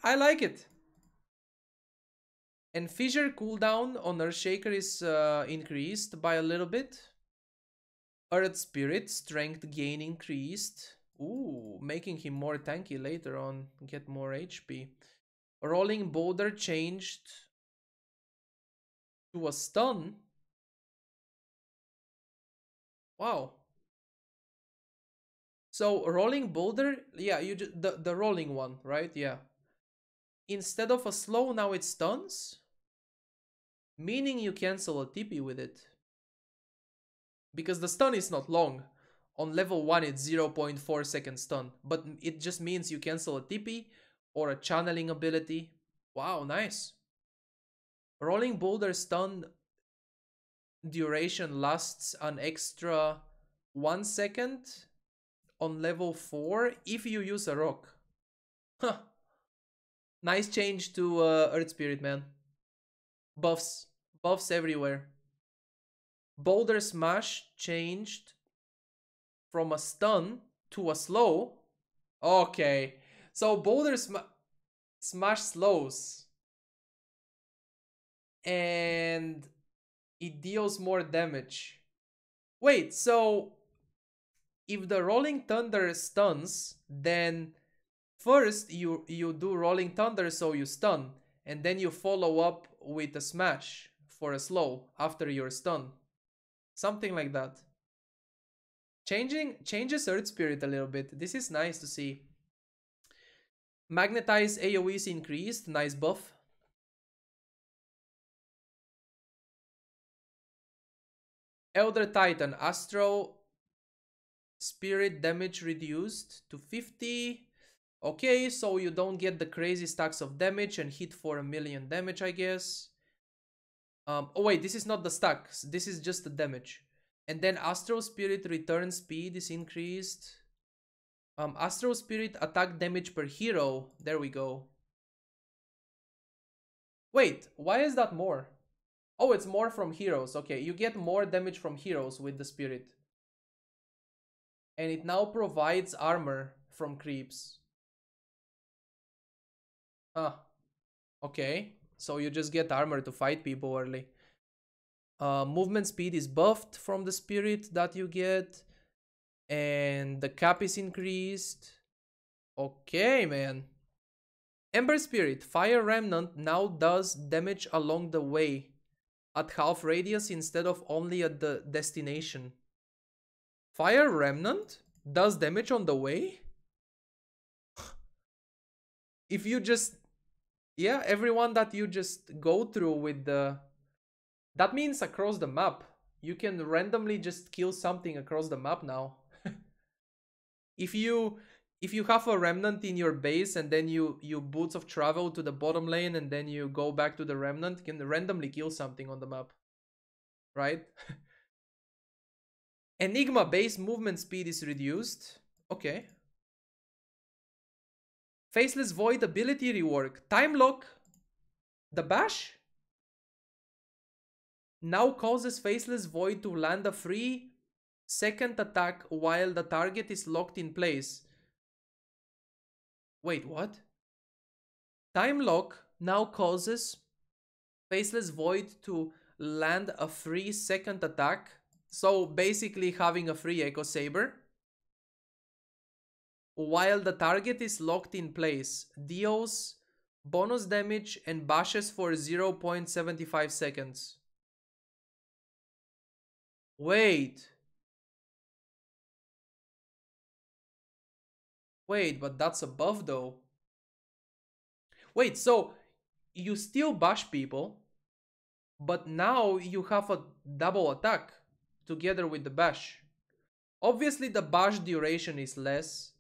I like it. And Fissure cooldown on Earthshaker is increased by a little bit. Earth Spirit strength gain increased. Ooh, making him more tanky later on. Get more HP. Rolling Boulder changed to a stun. Wow. So Rolling Boulder, yeah, the rolling one, right? Yeah. Instead of a slow, now it stuns. Meaning you cancel a TP with it. Because the stun is not long. On level 1 it's 0.4 second stun. But it just means you cancel a TP or a channeling ability. Wow, nice. Rolling Boulder stun duration lasts an extra 1 second on level 4 if you use a rock. Huh. Nice change to Earth Spirit, man. Buffs. Buffs everywhere. Boulder Smash changed from a stun to a slow. Okay. So Boulder Smash slows. And it deals more damage. Wait, so if the Rolling Thunder stuns, then first you do Rolling Thunder so you stun. And then you follow up with a smash for a slow after your stun. Something like that. Changes Earth Spirit a little bit. This is nice to see. Magnetize AoE is increased. Nice buff. Elder Titan. Astro Spirit damage reduced to 50. Okay, so you don't get the crazy stacks of damage and hit for 1,000,000 damage, I guess. Oh wait, this is not the stacks. This is just the damage. And then Astral Spirit return speed is increased. Astral Spirit attack damage per hero. There we go. Wait, why is that more? Oh, it's more from heroes. Okay, you get more damage from heroes with the Spirit. And it now provides armor from creeps. Ah, okay. So you just get armor to fight people early. Movement speed is buffed from the Spirit that you get. And the cap is increased. Okay, man. Ember Spirit, Fire Remnant now does damage along the way at half radius instead of only at the destination. Fire Remnant does damage on the way? If you just... Yeah, everyone that you just go through with the... That means across the map. You can randomly just kill something across the map now. If you have a Remnant in your base and then you Boots of Travel to the bottom lane and then you go back to the Remnant, you can randomly kill something on the map. Right? Enigma base movement speed is reduced. Okay. Faceless Void ability rework. Time lock. The bash now causes Faceless Void to land a free second attack while the target is locked in place. Wait, what? Time lock now causes Faceless Void to land a free second attack. So basically having a free Echo Saber. While the target is locked in place. Deals bonus damage and bashes for 0.75 seconds. Wait. Wait, but that's a buff though. Wait, so you still bash people, but now you have a double attack together with the bash. Obviously the bash duration is less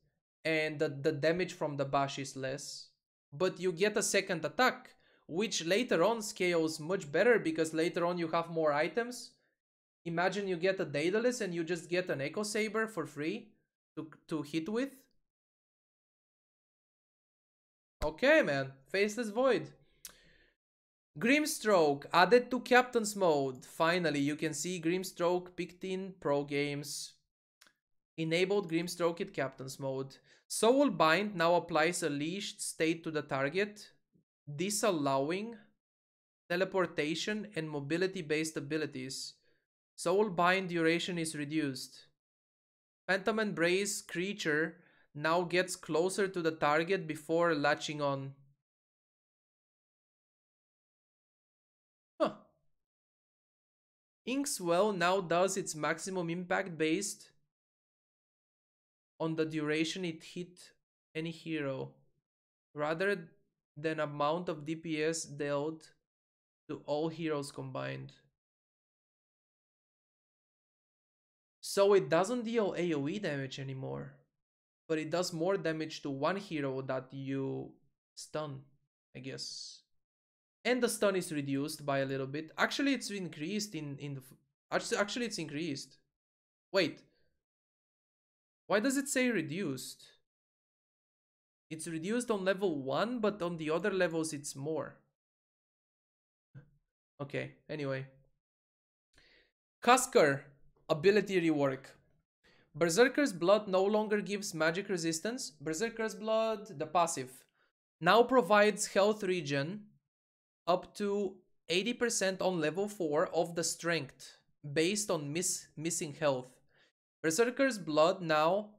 and the damage from the bash is less, but you get a second attack, which later on scales much better because later on you have more items. Imagine you get a Daedalus and you just get an Echo Saber for free to hit with. Okay, man. Faceless Void. Grimstroke added to Captain's mode. Finally, you can see Grimstroke picked in pro games. Enabled Grimstroke in Captain's mode. Soul Bind now applies a leashed state to the target, disallowing teleportation and mobility-based abilities. Soul Bind duration is reduced. Phantom Embrace creature now gets closer to the target before latching on. Huh. Inkswell now does its maximum impact based on the duration it hit any hero, rather than amount of DPS dealt to all heroes combined. So it doesn't deal AoE damage anymore, but it does more damage to one hero that you stun, I guess. And the stun is reduced by a little bit. Actually, it's increased actually it's increased. Wait. Why does it say reduced? It's reduced on level 1, but on the other levels it's more. Okay, anyway. Cusker ability rework. Berserker's Blood no longer gives magic resistance. Berserker's Blood, the passive, now provides health regen up to 80% on level 4 of the strength based on missing health. Berserker's Blood now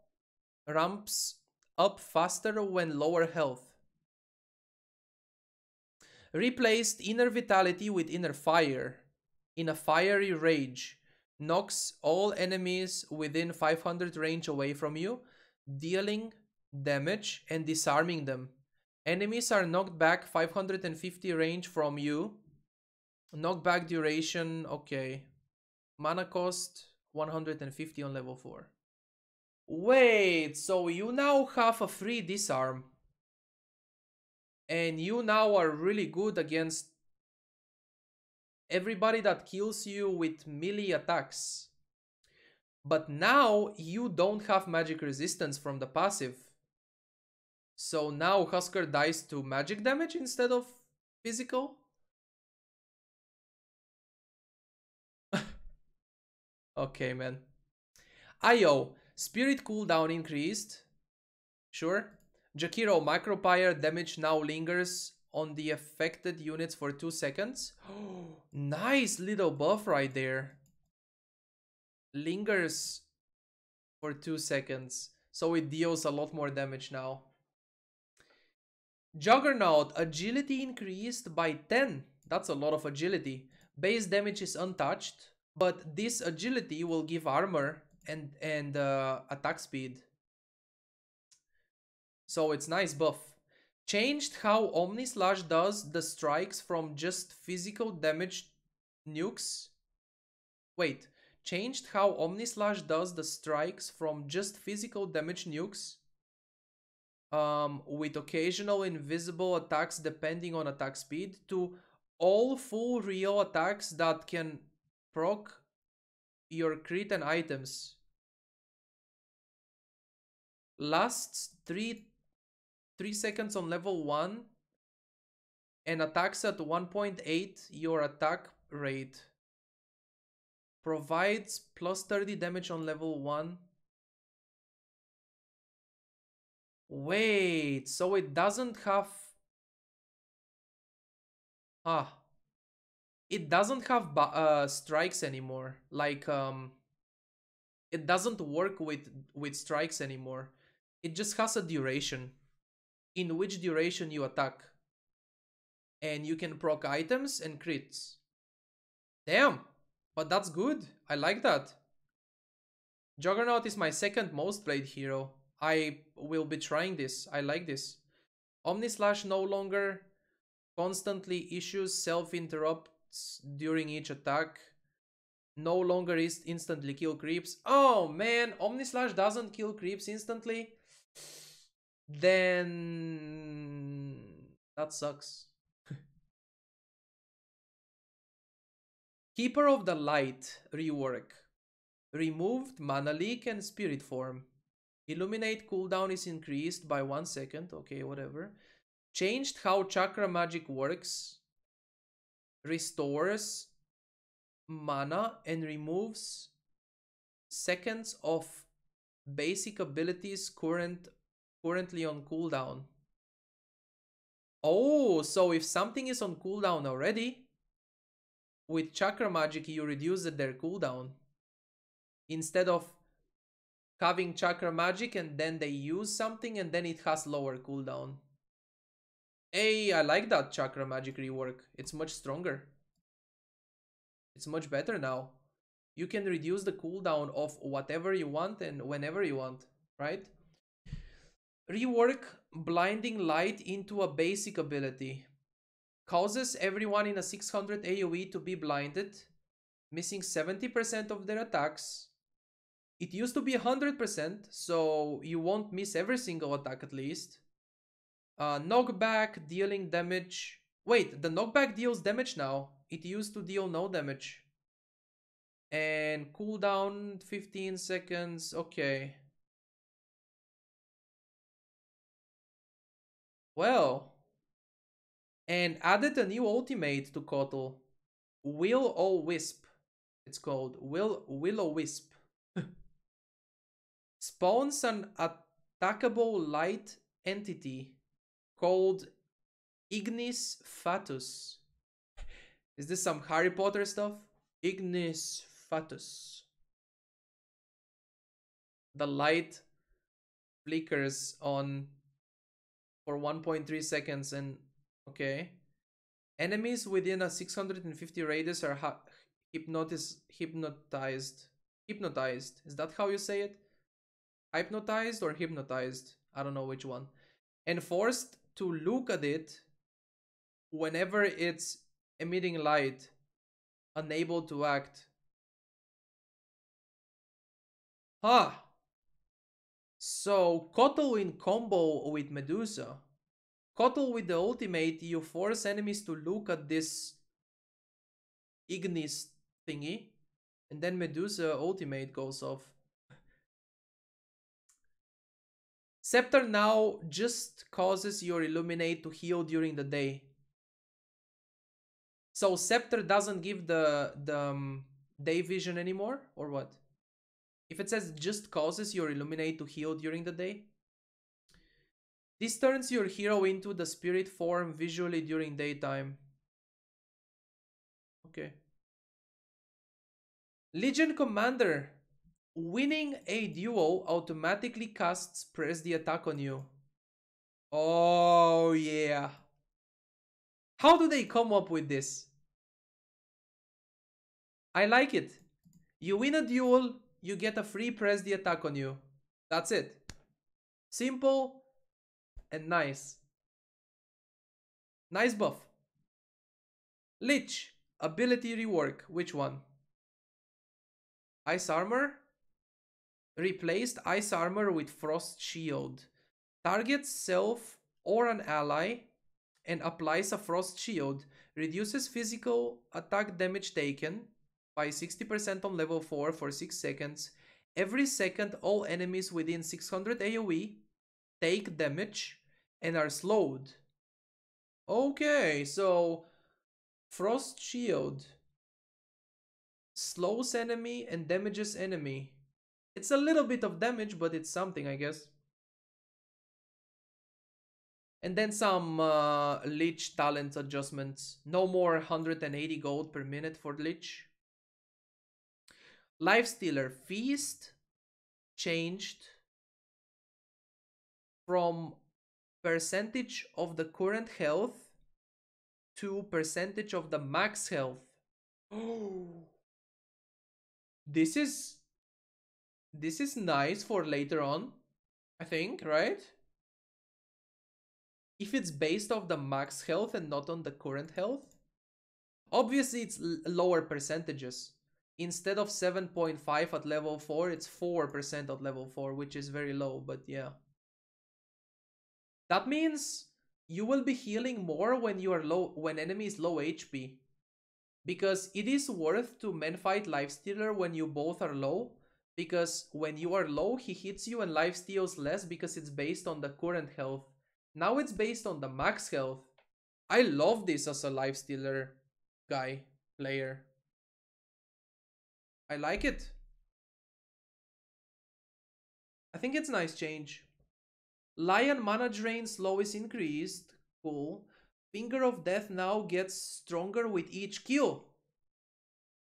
ramps up faster when lower health. Replaced Inner Vitality with Inner Fire in a fiery rage. Knocks all enemies within 500 range away from you, dealing damage and disarming them. Enemies are knocked back 550 range from you. Knockback duration, okay. Mana cost 150 on level 4. Wait, so you now have a free disarm. And you now are really good against everybody that kills you with melee attacks. But now you don't have magic resistance from the passive. So now Husker dies to magic damage instead of physical? Okay, man. IO. Spirit cooldown increased. Sure. Jakiro Micropire damage now lingers on the affected units for 2 seconds. Nice little buff right there. Lingers for 2 seconds. So it deals a lot more damage now. Juggernaut, agility increased by 10. That's a lot of agility. Base damage is untouched, but this agility will give armor and attack speed. So it's nice buff. Changed how Omnislash does the strikes from just physical damage nukes. Wait, changed how Omnislash does the strikes from just physical damage nukes with occasional invisible attacks depending on attack speed to all full real attacks that can proc your crit and items. Lasts 3 seconds on level 1 and attacks at 1.8 your attack rate. Provides plus 30 damage on level 1. Wait, so it doesn't have... it doesn't have strikes anymore. Like, it doesn't work with strikes anymore. It just has a duration. In which duration you attack. And you can proc items and crits. Damn, but that's good. I like that. Juggernaut is my second most played hero. I will be trying this. I like this. Omnislash no longer constantly issues self-interrupts during each attack. No longer is instantly kill creeps. Oh man, Omnislash doesn't kill creeps instantly. Then that sucks. Keeper of the Light rework. Removed mana leak and spirit form. Illuminate cooldown is increased by 1 second. Okay, whatever. Changed how chakra magic works. Restores mana and removes seconds of basic abilities currently on cooldown. Oh, so if something is on cooldown already, with chakra magic you reduce their cooldown. Instead of having chakra magic and then they use something and then it has lower cooldown. Hey, I like that chakra magic rework. It's much stronger. It's much better now. You can reduce the cooldown of whatever you want and whenever you want, right? Rework blinding light into a basic ability. Causes everyone in a 600 AoE to be blinded, missing 70% of their attacks. It used to be 100%, so you won't miss every single attack at least. Knockback, dealing damage. Wait, the knockback deals damage now. It used to deal no damage. And cooldown 15 seconds. Okay. Well. And added a new ultimate to Kotal. Will-O-Wisp. It's called Will-O-Wisp. Spawns an attackable light entity called Ignis Fatuus. Is this some Harry Potter stuff? Ignis Fatuus. The light flickers on for 1.3 seconds and okay. Enemies within a 650 radius are hypnotized. Hypnotized. Is that how you say it? Hypnotized or hypnotized? I don't know which one. And forced to look at it whenever it's emitting light. Unable to act. So, Kotal in combo with Medusa. Kotal with the ultimate, you force enemies to look at this Ignis thingy. And then Medusa ultimate goes off. Scepter now just causes your Illuminate to heal during the day. So Scepter doesn't give the day vision anymore, or what? If it says just causes your Illuminate to heal during the day. This turns your hero into the spirit form visually during daytime. Okay. Legion Commander. Winning a duel automatically casts press the attack on you. Oh yeah. How do they come up with this? I like it. You win a duel, you get a free press the attack on you. That's it. Simple and nice. Nice buff. Lich. Ability rework. Which one? Ice armor? Replaced ice armor with frost shield. Targets self or an ally and applies a frost shield. Reduces physical attack damage taken by 60% on level 4 for 6 seconds. Every second, all enemies within 600 AoE take damage and are slowed. Okay, so Frost Shield slows enemy and damages enemy. It's a little bit of damage, but it's something, I guess. And then some Lich talent adjustments. No more 180 gold per minute for Lich. Lifestealer Feast changed from percentage of the current health to percentage of the max health. Oh, this is nice for later on, I think, right? If it's based off the max health and not on the current health. Obviously, it's lower percentages. Instead of 7.5 at level 4, it's 4% at level 4, which is very low, but yeah. That means you will be healing more when you are low, when enemy is low HP. Because it is worth to Menfight Lifestealer when you both are low. Because when you are low, he hits you and lifesteals less because it's based on the current health. Now it's based on the max health. I love this as a lifestealer guy, player. I like it. I think it's a nice change. Lion mana drain slow is increased. Cool. Finger of Death now gets stronger with each kill.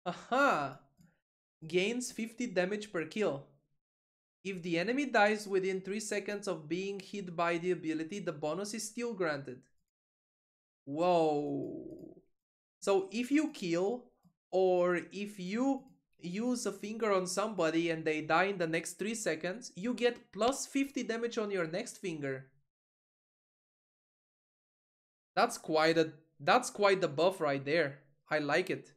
Aha! Gains 50 damage per kill. If the enemy dies within 3 seconds of being hit by the ability, the bonus is still granted. Whoa. So if you kill, or if you use a finger on somebody and they die in the next 3 seconds, you get plus 50 damage on your next finger. That's quite the buff right there. I like it.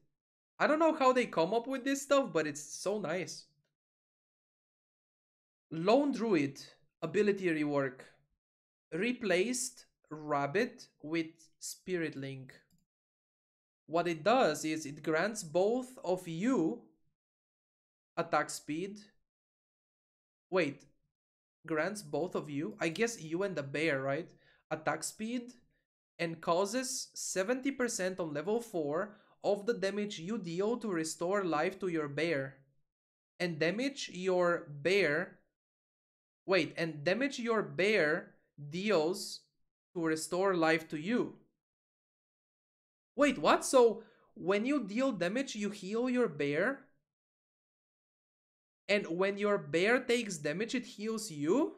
I don't know how they come up with this stuff, but it's so nice. Lone Druid ability rework. Replaced Rabbit with Spirit Link. What it does is it grants both of you attack speed. Wait, grants both of you? I guess you and the bear, right? Attack speed and causes 70% on level 4 of the damage you deal to restore life to your bear. And damage your bear... Wait, and damage your bear deals to restore life to you. Wait, what? So when you deal damage, you heal your bear? And when your bear takes damage, it heals you?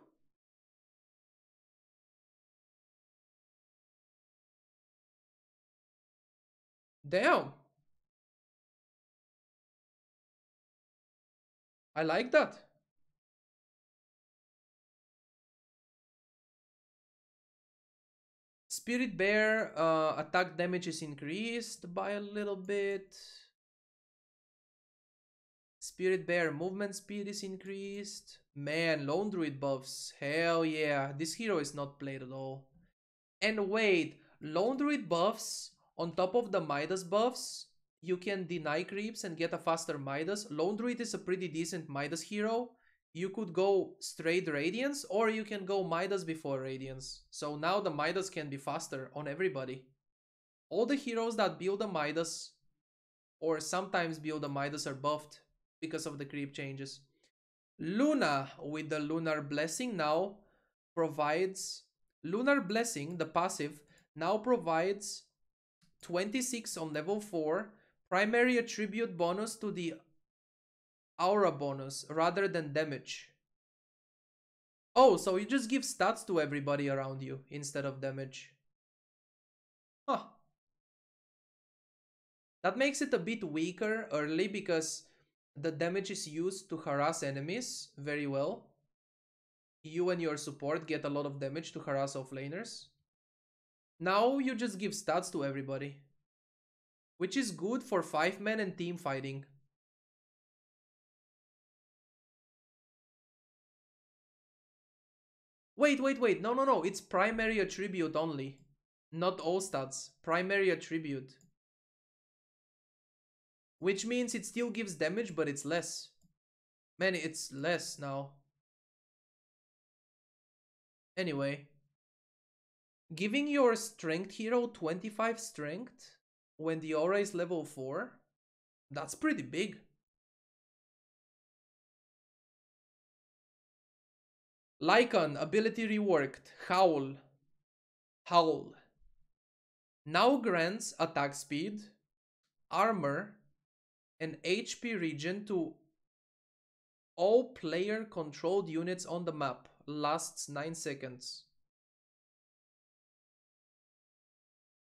Damn. I like that. Spirit Bear attack damage is increased by a little bit. Spirit Bear movement speed is increased. Man, Lone Druid buffs. Hell yeah. This hero is not played at all. And wait, Lone Druid buffs on top of the Midas buffs. You can deny creeps and get a faster Midas. Lone Druid is a pretty decent Midas hero. You could go straight Radiance or you can go Midas before Radiance. So now the Midas can be faster on everybody. All the heroes that build a Midas or sometimes build a Midas are buffed because of the creep changes. Luna with the Lunar Blessing now provides... Lunar Blessing, the passive, now provides 26 on level 4 primary attribute bonus to the aura bonus rather than damage. Oh, so you just give stats to everybody around you instead of damage. Huh. That makes it a bit weaker early because the damage is used to harass enemies very well. You and your support get a lot of damage to harass offlaners. Now you just give stats to everybody, which is good for 5-man and team fighting. Wait, no, it's primary attribute only. Not all stats, primary attribute. Which means it still gives damage, but it's less. Man, it's less now. Anyway. Giving your strength hero 25 strength when the aura is level 4? That's pretty big. Lycan, ability reworked. Howl. Howl. Now grants attack speed, armor, and HP regen to all player controlled units on the map. Lasts 9 seconds.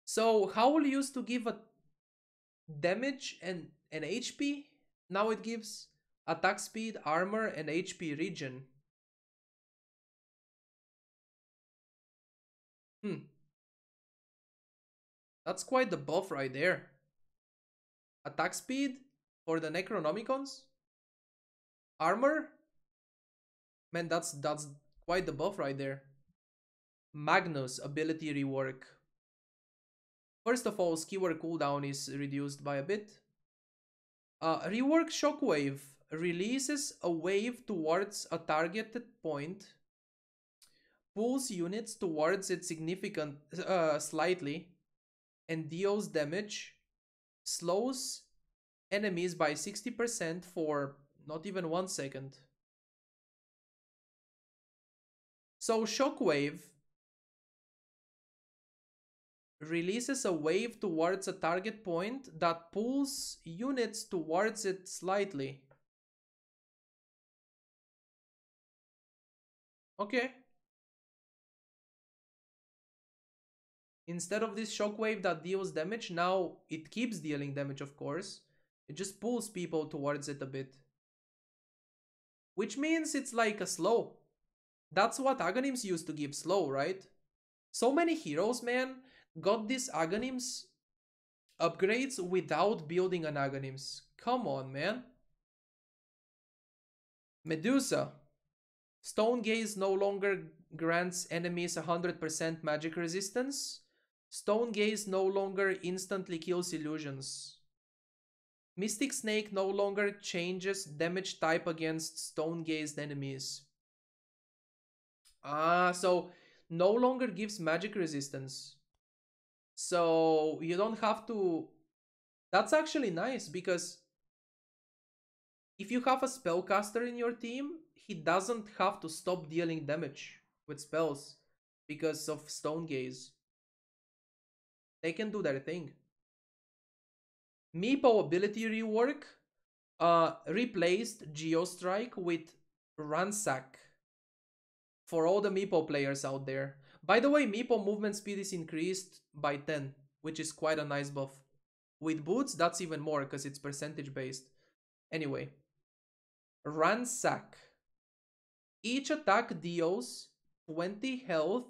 So Howl used to give a damage and an HP. Now it gives attack speed, armor, and HP regen. That's quite the buff right there. Attack speed for the Necronomicons. Armor. Man, that's quite the buff right there. Magnus, ability rework. First of all, skewer cooldown is reduced by a bit. Rework Shockwave releases a wave towards a targeted point, pulls units towards it slightly, and deals damage, slows enemies by 60% for not even 1 second. So Shockwave releases a wave towards a target point that pulls units towards it slightly. Okay. Instead of this shockwave that deals damage, now it keeps dealing damage, of course. It just pulls people towards it a bit. Which means it's like a slow. That's what Aghanims used to give, slow, right? So many heroes, man, got these Aghanims upgrades without building an Aghanims. Come on, man. Medusa. Stone Gaze no longer grants enemies 100% magic resistance. Stone Gaze no longer instantly kills illusions. Mystic Snake no longer changes damage type against stone gazed enemies. So no longer gives magic resistance. So you don't have to... That's actually nice, because if you have a spellcaster in your team, he doesn't have to stop dealing damage with spells because of Stone Gaze. They can do their thing. Meepo ability rework replaced Geostrike with Ransack for all the Meepo players out there. By the way, Meepo movement speed is increased by 10, which is quite a nice buff. With boots, that's even more because it's percentage based. Anyway, Ransack. Each attack deals 20 health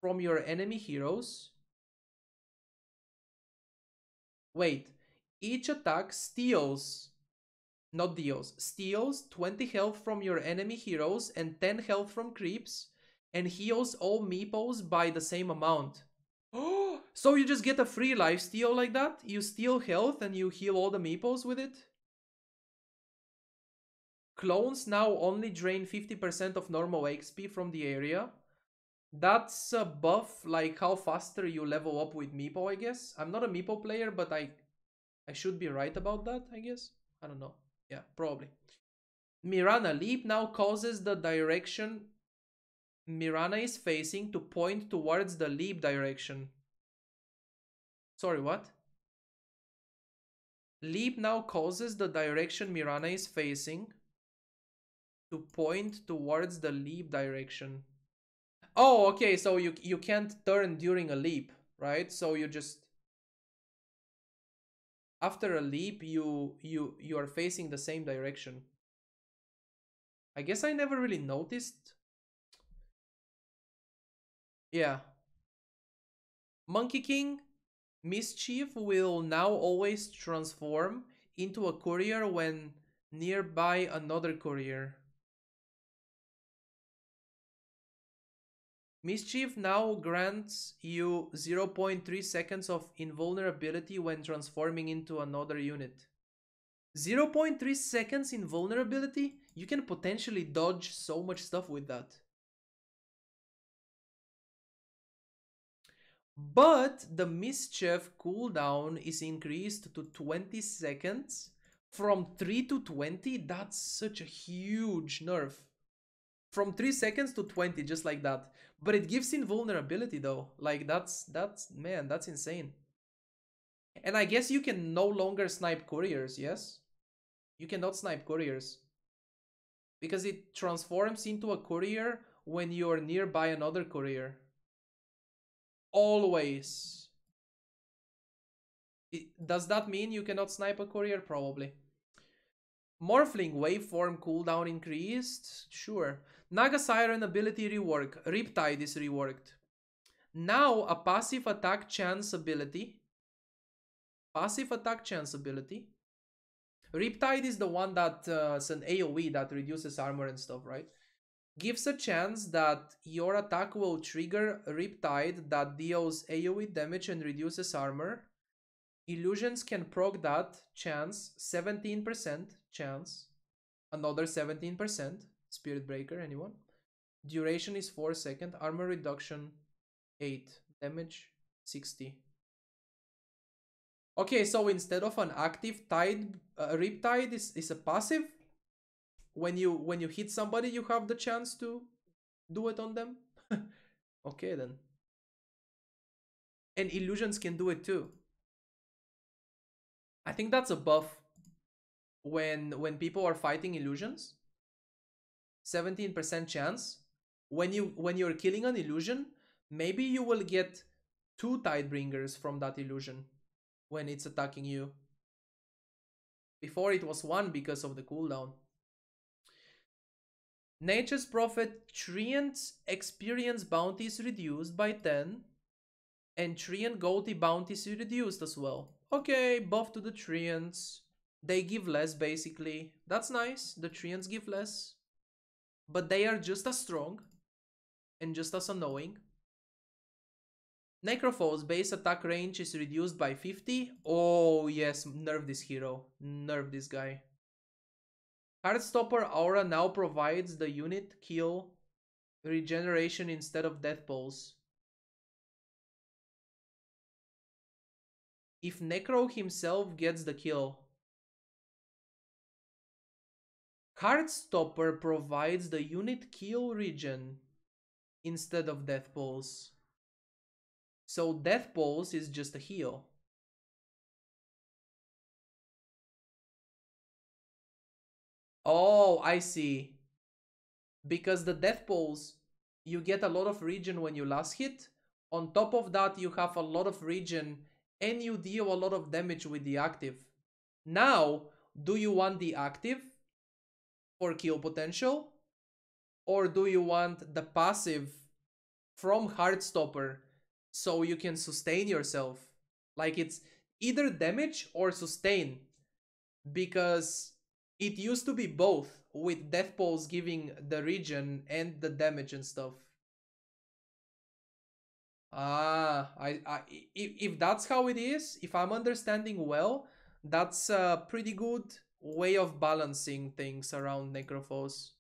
from your enemy heroes. Wait, each attack steals, not deals, steals 20 health from your enemy heroes and 10 health from creeps, and heals all meepos by the same amount. Oh, so you just get a free lifesteal like that? You steal health and you heal all the meepos with it? Clones now only drain 50% of normal XP from the area. That's a buff, like how faster you level up with Meepo, I guess. I'm not a Meepo player, but I should be right about that, I guess. I don't know. Yeah, probably. Mirana Leap now causes the direction Mirana is facing to point towards the leap direction. Sorry, what? Leap now causes the direction Mirana is facing to point towards the leap direction. Oh, okay, so you can't turn during a leap, right? So you just after a leap you are facing the same direction. I guess I never really noticed. Yeah. Monkey King Mischief will now always transform into a courier when nearby another courier. Mischief now grants you 0.3 seconds of invulnerability when transforming into another unit. 0.3 seconds invulnerability? You can potentially dodge so much stuff with that. But the Mischief cooldown is increased to 20 seconds from 3 to 20. That's such a huge nerf. From 3 seconds to 20, just like that. But it gives invulnerability though. Like that's man, that's insane. And I guess you can no longer snipe couriers, yes? You cannot snipe couriers. Because it transforms into a courier when you're nearby another courier. Always. Does that mean you cannot snipe a courier? Probably. Morphling waveform cooldown increased? Sure. Naga Siren ability rework. Riptide is reworked. Now a passive attack chance ability. Passive attack chance ability. Riptide is the one that is an AoE that reduces armor and stuff, right? Gives a chance that your attack will trigger Riptide that deals AoE damage and reduces armor. Illusions can proc that chance, 17% chance. Another 17%. Spirit Breaker, anyone? Duration is 4 seconds. Armor reduction 8. Damage 60. Okay, so instead of an active tide, Riptide is a passive. When you hit somebody, you have the chance to do it on them. Okay then. And illusions can do it too. I think that's a buff when people are fighting illusions. 17% chance. When you're killing an illusion, maybe you will get 2 Tidebringers from that illusion when it's attacking you. Before it was 1 because of the cooldown. Nature's Prophet Treant's experience bounty is reduced by 10. And Treant Goatee bounty is reduced as well. Okay, buff to the Treants. They give less basically. That's nice. The Treants give less. But they are just as strong. And just as annoying. Necrophobe's base attack range is reduced by 50. Oh yes, nerf this hero. Nerf this guy. Heartstopper Aura now provides the unit kill regeneration instead of death pulse. If Necro himself gets the kill. Heartstopper provides the unit kill regen instead of death pulse. So death pulse is just a heal. Oh, I see. Because the death pulse, you get a lot of regen when you last hit. On top of that, you have a lot of regen and you deal a lot of damage with the active. Now, do you want the active for kill potential? Or do you want the passive from Heartstopper so you can sustain yourself? Like it's either damage or sustain. Because it used to be both, with Death Pulse giving the regen and the damage and stuff. Ah, if that's how it is, if I'm understanding well, that's a pretty good way of balancing things around Necrophos.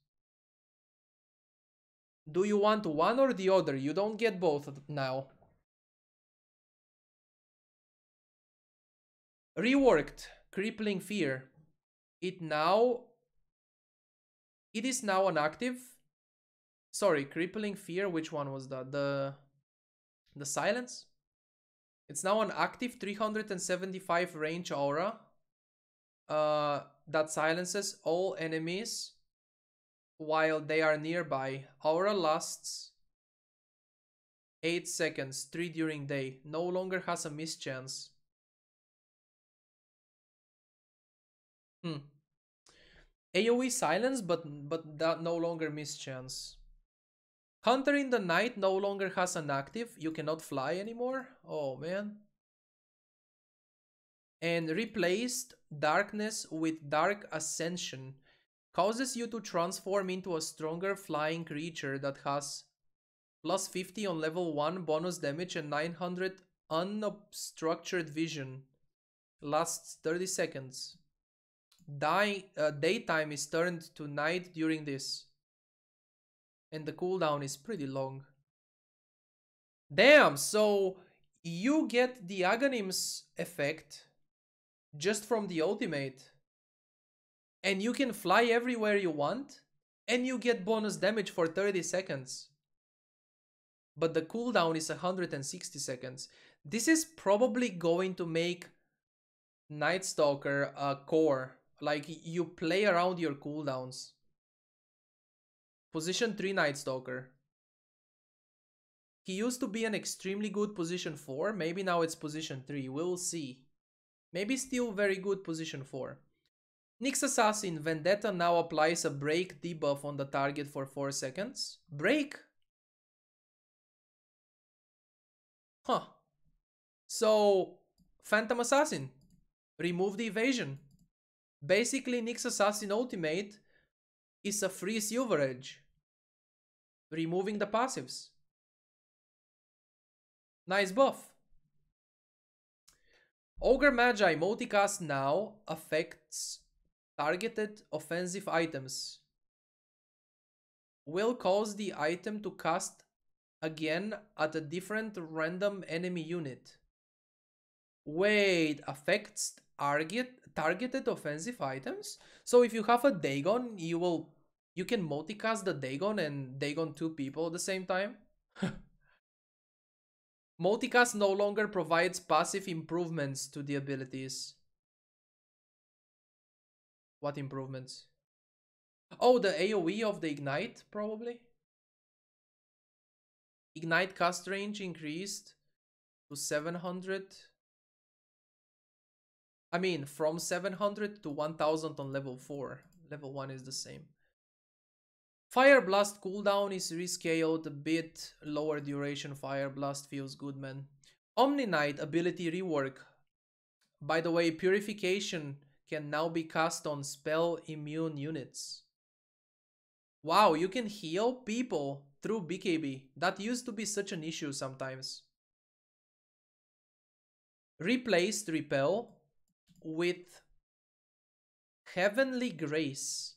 Do you want one or the other? You don't get both now. Reworked, Crippling Fear. It is now an active. Sorry, Crippling Fear, which one was that? The Silence? It's now an active 375 range aura that silences all enemies while they are nearby. Aura lasts 8 seconds, 3 during day. No longer has a mischance. AoE silence, but that no longer mischance. Hunter in the Night no longer has an active. You cannot fly anymore. Oh man. And replaced Darkness with Dark Ascension. Causes you to transform into a stronger flying creature that has plus 50 on level 1 bonus damage and 900 unobstructed vision. Lasts 30 seconds. Daytime is turned to night during this. And the cooldown is pretty long. Damn, so you get the Aghanim's effect just from the ultimate. And you can fly everywhere you want. And you get bonus damage for 30 seconds. But the cooldown is 160 seconds. This is probably going to make Night Stalker a core. Like, you play around your cooldowns. Position 3 Night Stalker. He used to be an extremely good position 4. Maybe now it's position 3. We'll see. Maybe still very good position 4. Nyx Assassin Vendetta now applies a break debuff on the target for 4 seconds. Break? Huh. So, Phantom Assassin. Remove the evasion. Basically, Nyx Assassin Ultimate is a free Silver Edge. Removing the passives. Nice buff. Ogre Magi multicast now affects targeted offensive items. Will cause the item to cast again at a different random enemy unit. Wait, affects targeted offensive items? So if you have a Dagon, you can multicast the Dagon and Dagon 2 people at the same time? Multicast no longer provides passive improvements to the abilities. What improvements? Oh, the AoE of the Ignite, probably? Ignite cast range increased to 700. I mean, from 700 to 1000 on level 4. Level 1 is the same. Fire Blast cooldown is rescaled a bit. Lower duration Fire Blast feels good, man. Omni Knight ability rework. By the way, Purification can now be cast on spell immune units. Wow, you can heal people through BKB. That used to be such an issue sometimes. Replaced Repel with Heavenly Grace.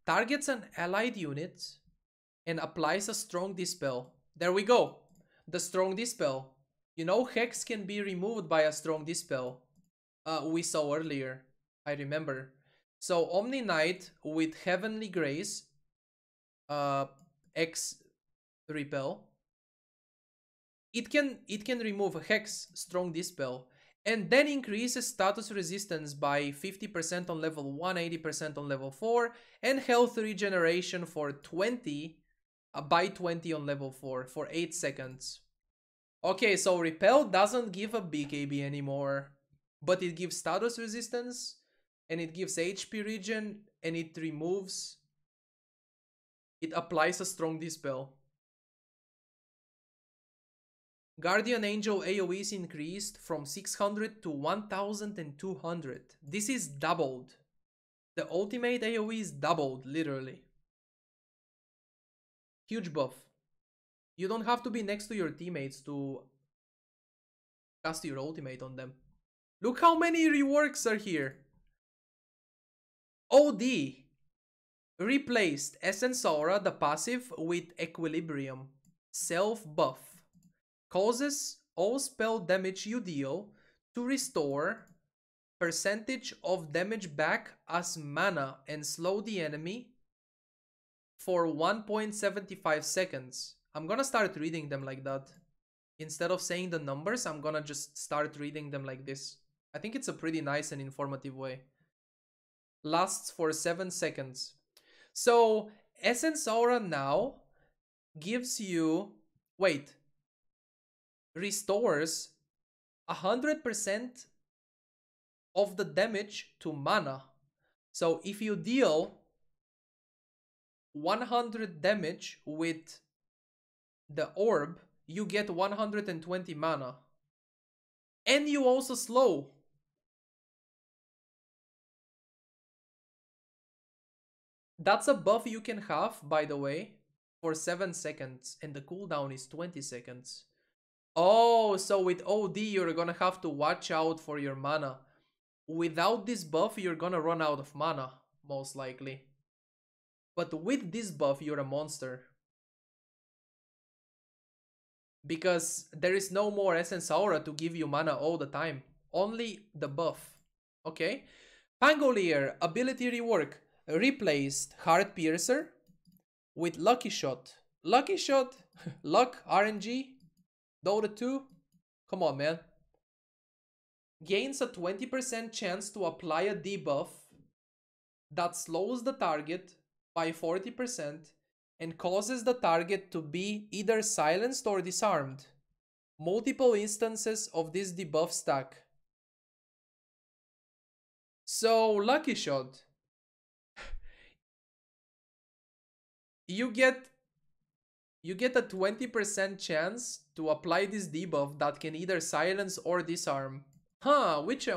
Targets an allied unit and applies a strong dispel. There we go. The strong dispel. You know, Hex can be removed by a strong dispel. We saw earlier. I remember. So Omni Knight with Heavenly Grace. X Repel. It can remove Hex, strong dispel. And then increases status resistance by 50% on level 1, 80% on level 4, and health regeneration for 20 by 20 on level 4 for 8 seconds. Okay, so Repel doesn't give a BKB anymore, but it gives status resistance, and it gives HP regen, and it applies a strong dispel. Guardian Angel AoE is increased from 600 to 1200. This is doubled. The ultimate AoE is doubled, literally. Huge buff. You don't have to be next to your teammates to cast your ultimate on them. Look how many reworks are here. OD. Replaced Essence Aura, the passive, with Equilibrium. Self buff. Causes all spell damage you deal to restore percentage of damage back as mana and slow the enemy for 1.75 seconds. I'm gonna start reading them like that. Instead of saying the numbers, I'm gonna just start reading them like this. I think it's a pretty nice and informative way. Lasts for 7 seconds. So Essence Aura now gives you, wait, restores 100% of the damage to mana. So if you deal 100 damage with the orb, you get 120 mana. And you also slow. That's a buff you can have, by the way, for 7 seconds. And the cooldown is 20 seconds. Oh, so with OD, you're gonna have to watch out for your mana. Without this buff, you're gonna run out of mana, most likely. But with this buff, you're a monster. Because there is no more Essence Aura to give you mana all the time. Only the buff. Okay? Pangolier, ability rework. Replaced Heart Piercer with Lucky Shot. Lucky Shot, Luck, RNG, Dota 2. Come on, man. Gains a 20% chance to apply a debuff that slows the target by 40% and causes the target to be either silenced or disarmed. Multiple instances of this debuff stack. So, Lucky Shot. You get a 20% chance to apply this debuff that can either silence or disarm. Huh, which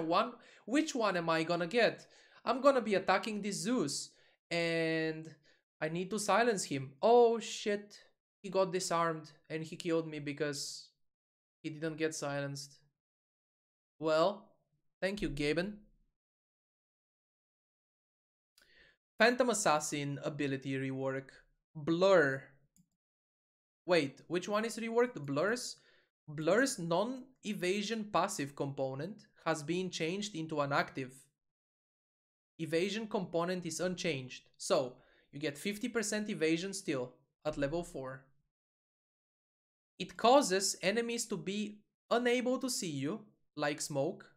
one am I gonna get? I'm gonna be attacking this Zeus and I need to silence him. Oh shit, he got disarmed and he killed me because he didn't get silenced. Well, thank you, Gaben. Phantom Assassin ability rework. Blur. Wait, which one is reworked? Blur's? Blur's non-evasion passive component has been changed into an active. Evasion component is unchanged. So, you get 50% evasion still at level 4. It causes enemies to be unable to see you, like smoke,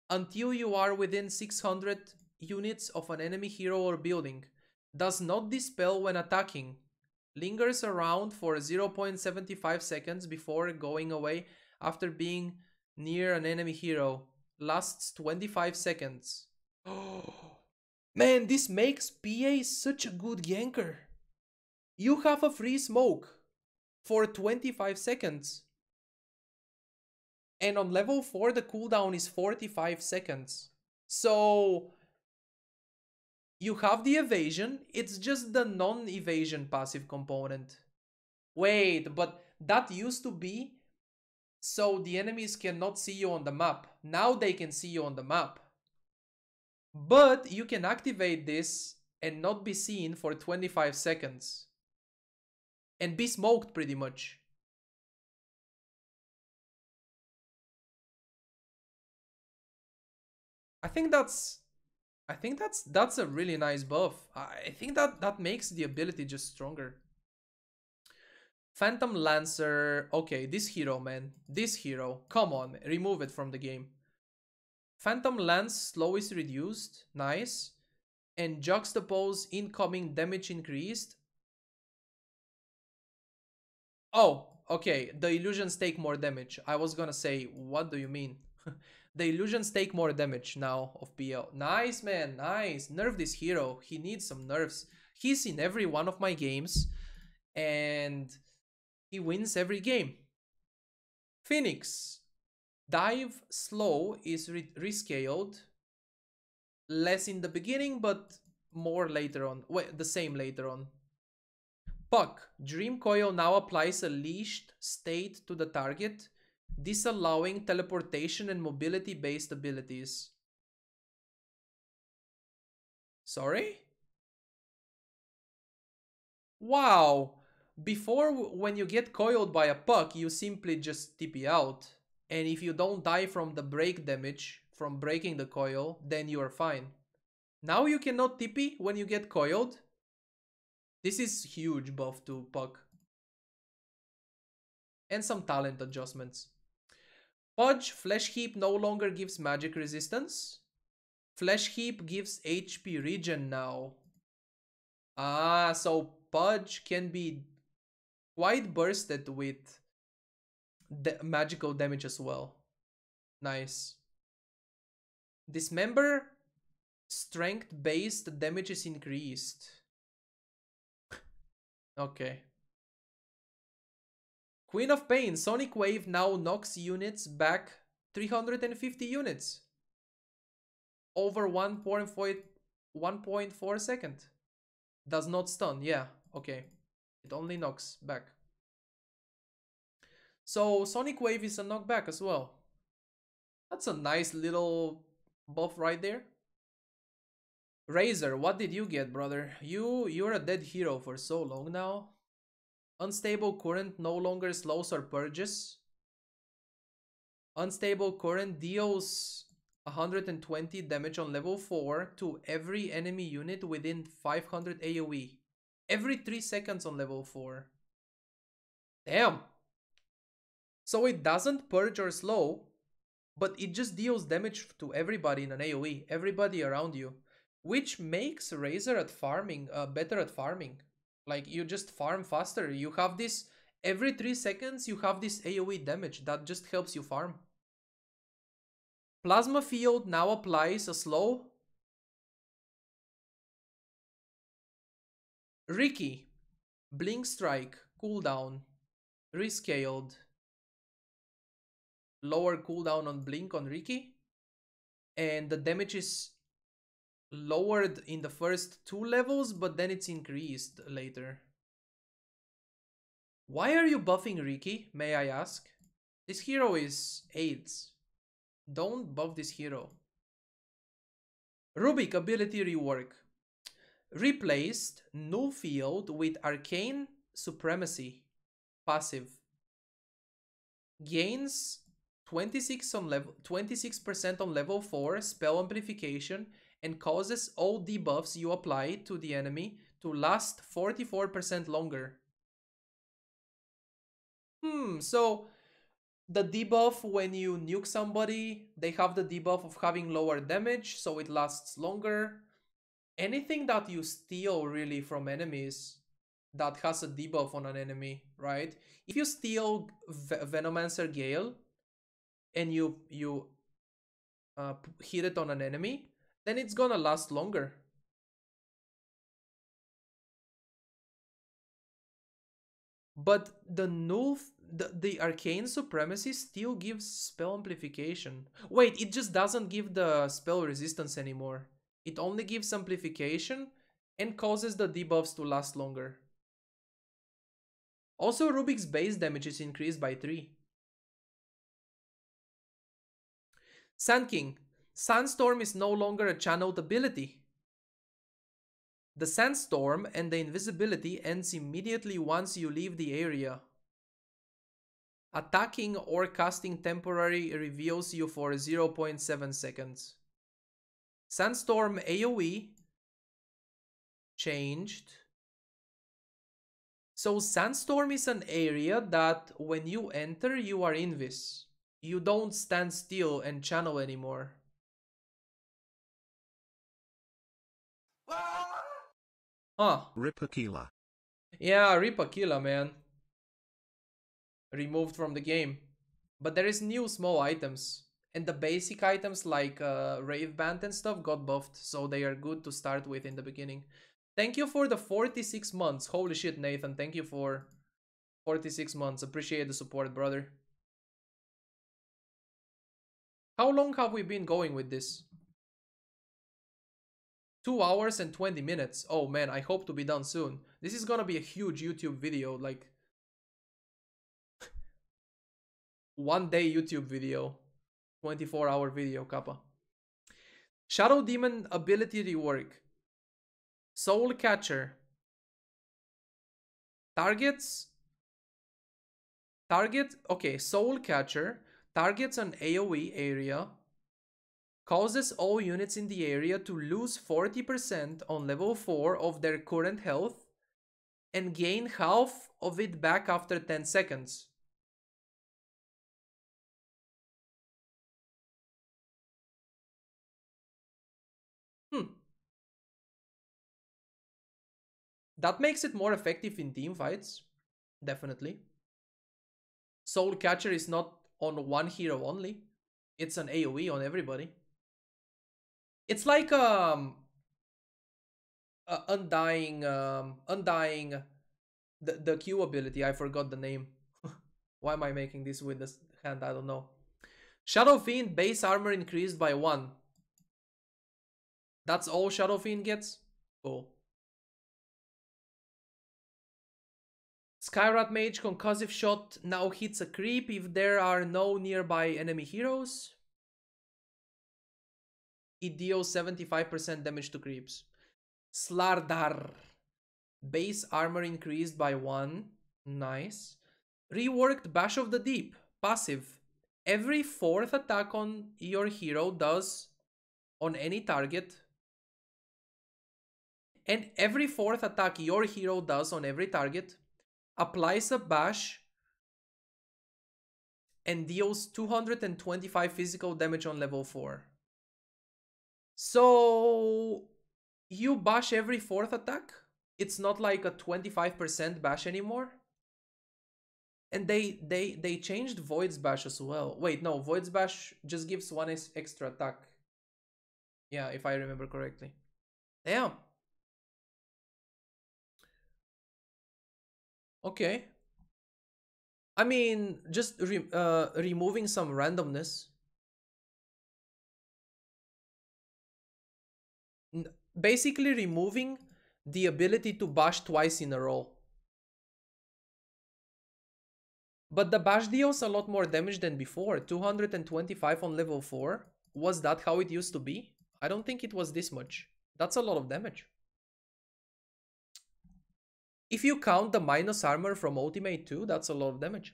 until you are within 600 units of an enemy hero or building. Does not dispel when attacking. Lingers around for 0.75 seconds before going away after being near an enemy hero. Lasts 25 seconds. Oh, man, this makes PA such a good ganker. You have a free smoke for 25 seconds. And on level 4, the cooldown is 45 seconds. So you have the evasion, it's just the non-evasion passive component. Wait, but that used to be so the enemies cannot see you on the map. Now they can see you on the map. But you can activate this and not be seen for 25 seconds. And be smoked pretty much. I think that's a really nice buff. I think that makes the ability just stronger. Phantom Lancer. Okay, this hero, man. This hero. Come on, remove it from the game. Phantom Lance slow is reduced. Nice. And juxtapose incoming damage increased. Oh, okay. The illusions take more damage. I was gonna say, what do you mean? The illusions take more damage now of PL. Nice, man. Nice. Nerf this hero. He needs some nerfs. He's in every one of my games. And he wins every game. Phoenix. Dive slow is rescaled. Less in the beginning, but more later on. Wait, the same later on. Puck. Dream Coil now applies a leashed state to the target, disallowing teleportation and mobility based abilities. Sorry? Wow. Before, when you get coiled by a puck, you simply just TP out. And if you don't die from the break damage from breaking the coil, then you are fine. Now you cannot TP when you get coiled. This is huge buff to puck. And some talent adjustments. Pudge, Flesh Heap no longer gives magic resistance. Flesh Heap gives HP regen now. Ah, so Pudge can be quite bursted with magical damage as well. Nice. Dismember, strength based damage is increased. Okay. Queen of Pain, Sonic Wave now knocks units back 350 units. Over 1.4 second. Does not stun, yeah, okay. It only knocks back. So Sonic Wave is a knockback as well. That's a nice little buff right there. Razor, what did you get, brother? You're a dead hero for so long now. Unstable Current no longer slows or purges. Unstable Current deals 120 damage on level 4 to every enemy unit within 500 AoE. Every 3 seconds on level 4. Damn! So it doesn't purge or slow, but it just deals damage to everybody in an AoE, everybody around you. Which makes Razor at farming better at farming. Like, you just farm faster. You have this, every 3 seconds you have this AoE damage that just helps you farm. Plasma Field now applies a slow. Ricky, Blink Strike, cooldown, rescaled. Lower cooldown on Blink on Ricky. And the damage is lowered in the first 2 levels, but then it's increased later. Why are you buffing Ricky, may I ask? This hero is AIDS. Don't buff this hero. Rubik ability rework. Replaced Null Field with Arcane Supremacy. Passive. Gains 26% on level 4 spell amplification and causes all debuffs you apply to the enemy to last 44% longer. So the debuff when you nuke somebody, they have the debuff of having lower damage, so it lasts longer. Anything that you steal really from enemies that has a debuff on an enemy, right? If you steal Venomancer Gale and you hit it on an enemy, then it's gonna last longer. But the Arcane Supremacy still gives spell amplification. Wait, it just doesn't give the spell resistance anymore. It only gives amplification and causes the debuffs to last longer. Also, Rubik's base damage is increased by 3. Sand King. Sandstorm is no longer a channeled ability. The Sandstorm and the invisibility ends immediately once you leave the area. Attacking or casting temporary reveals you for 0.7 seconds. Sandstorm AoE changed. So Sandstorm is an area that when you enter, you are invis. You don't stand still and channel anymore. Huh. Rip Aquila. Yeah, Rip Aquila, man. Removed from the game. But there is new small items. And the basic items like Rave Band and stuff got buffed. So they are good to start with in the beginning. Thank you for the 46 months. Holy shit, Nathan. Thank you for 46 months. Appreciate the support, brother. How long have we been going with this? 2 hours and 20 minutes. Oh man, I hope to be done soon. This is gonna be a huge YouTube video, like 1 day YouTube video. 24-hour video, Kappa. Shadow Demon ability rework. Soul Catcher. Okay, Soul Catcher targets an AoE area, causes all units in the area to lose 40% on level 4 of their current health and gain half of it back after 10 seconds. That makes it more effective in team fights. Definitely. Soul Catcher is not on one hero only. It's an AoE on everybody. It's like Undying the Q ability. I forgot the name. Why am I making this with this hand? I don't know. Shadow Fiend base armor increased by 1. That's all Shadow Fiend gets? Cool. Skywrath Mage concussive shot now hits a creep if there are no nearby enemy heroes. It deals 75% damage to creeps. Slardar. Base armor increased by 1. Nice. Reworked Bash of the Deep. Passive. Every 4th attack on your hero does on any target. And every 4th attack your hero does on every target applies a bash and deals 225 physical damage on level 4. So you bash every 4th attack. It's not like a 25% bash anymore. And they changed Void's Bash as well. Wait, no, Void's Bash just gives 1 extra attack. Yeah, if I remember correctly. Damn. Okay. I mean, just removing some randomness. Basically removing the ability to bash twice in a row. But the bash deals a lot more damage than before. 225 on level 4. Was that how it used to be? I don't think it was this much. That's a lot of damage. If you count the minus armor from Ultimate 2, that's a lot of damage.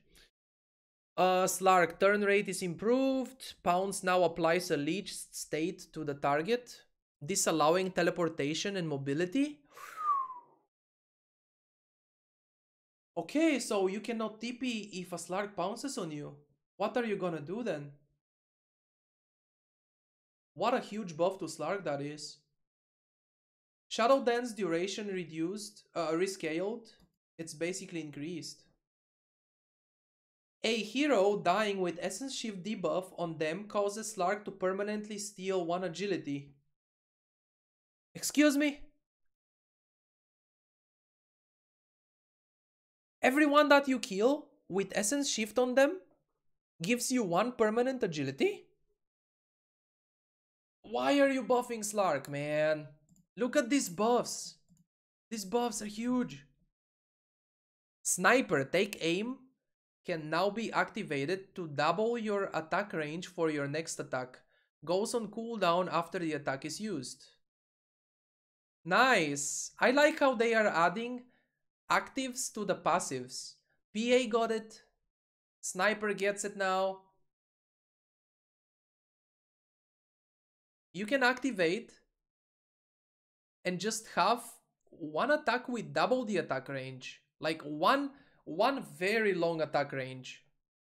Slark, turn rate is improved. Pounce now applies a leech state to the target, disallowing teleportation and mobility. Okay, so you cannot TP if a Slark pounces on you. What are you gonna do then? What a huge buff to Slark that is. Shadow Dance duration reduced, rescaled. It's basically increased. A hero dying with Essence Shift debuff on them causes Slark to permanently steal 1 agility. Excuse me? Everyone that you kill with Essence Shift on them gives you 1 permanent agility? Why are you buffing Slark, man? Look at these buffs. These buffs are huge. Sniper, take aim, can now be activated to double your attack range for your next attack. Goes on cooldown after the attack is used. Nice. I like how they are adding actives to the passives. PA got it. Sniper gets it now. You can activate and just have 1 attack with double the attack range. Like one very long attack range.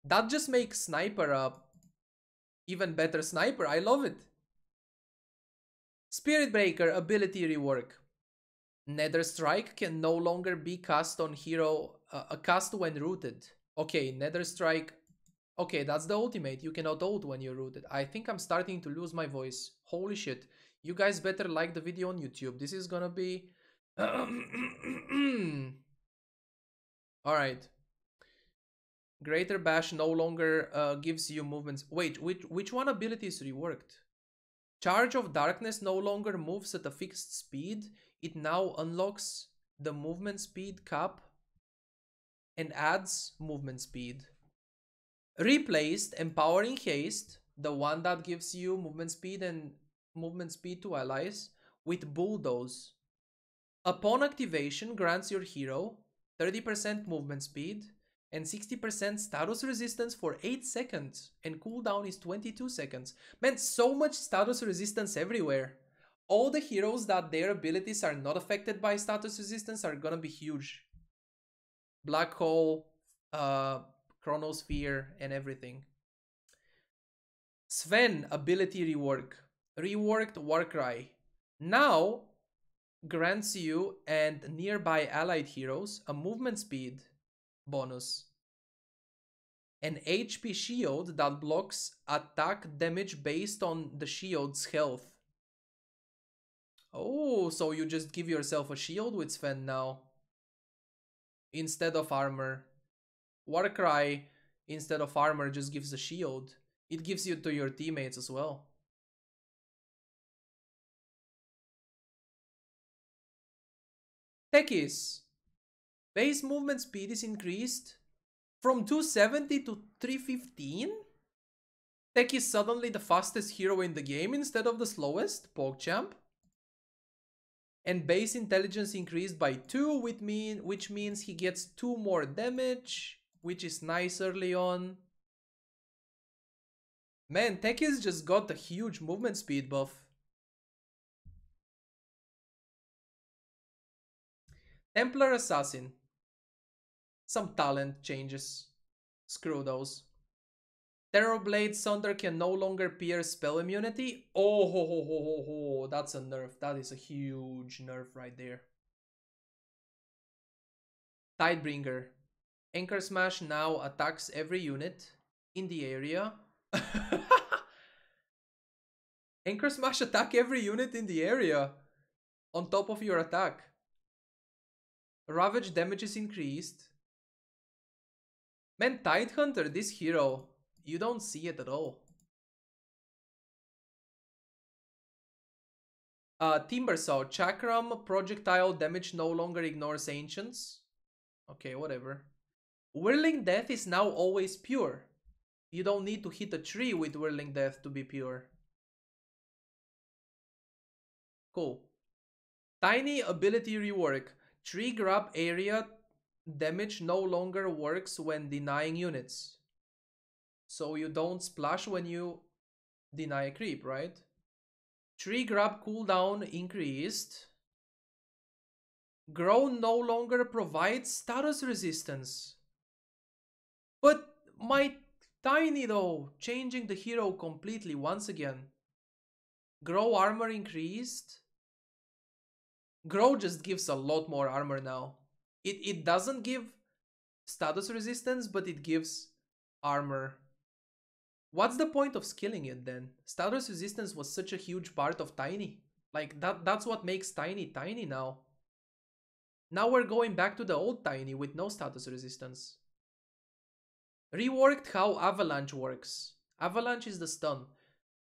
That just makes Sniper a even better sniper. I love it. Spirit Breaker ability rework. Nether Strike can no longer be cast on hero, cast when rooted. Okay, Nether Strike. Okay, that's the ultimate. You cannot ult when you're rooted. I think I'm starting to lose my voice. Holy shit. You guys better like the video on YouTube. This is gonna be... Alright. Greater Bash no longer gives you movements. Wait, which one ability is reworked? Charge of Darkness no longer moves at a fixed speed. It now unlocks the movement speed cap and adds movement speed. Replaced Empowering Haste, the one that gives you movement speed and movement speed to allies, with Bulldoze. Upon activation, grants your hero 30% movement speed and 60% status resistance for 8 seconds, and cooldown is 22 seconds. Man, so much status resistance everywhere. All the heroes that their abilities are not affected by status resistance are gonna be huge. Black Hole, Chronosphere, and everything. Sven ability rework. Reworked Warcry. Now, grants you and nearby allied heroes a movement speed bonus. An HP shield that blocks attack damage based on the shield's health. Oh, so you just give yourself a shield with Sven now. Instead of armor. Warcry, instead of armor, just gives a shield. It gives you to your teammates as well. Techies. Base movement speed is increased from 270 to 315? Tech is suddenly the fastest hero in the game instead of the slowest, PogChamp. And base intelligence increased by 2, which means he gets 2 more damage, which is nice early on. Man, Tekis just got a huge movement speed buff. Templar Assassin. Some talent changes. Screw those. Terrorblade Sunder can no longer pierce spell immunity. Oh, ho, ho, ho, ho, ho. That's a nerf. That is a huge nerf right there. Tidebringer. Anchor Smash now attacks every unit in the area. Anchor Smash attack every unit in the area on top of your attack. Ravage damage is increased. Man, Tidehunter, this hero, you don't see it at all. Timbersaw, Chakram, projectile damage no longer ignores ancients. Okay, whatever. Whirling Death is now always pure. You don't need to hit a tree with Whirling Death to be pure. Cool. Tiny ability rework. Tree grab area damage no longer works when denying units. So you don't splash when you deny a creep, right? Tree grab cooldown increased. Grow no longer provides status resistance. But my Tiny though, changing the hero completely once again. Grow armor increased. Grow just gives a lot more armor now. It doesn't give status resistance, but it gives armor. What's the point of skilling it then? Status resistance was such a huge part of Tiny. Like that's what makes Tiny Tiny now. Now we're going back to the old Tiny with no status resistance. Reworked how Avalanche works. Avalanche is the stun.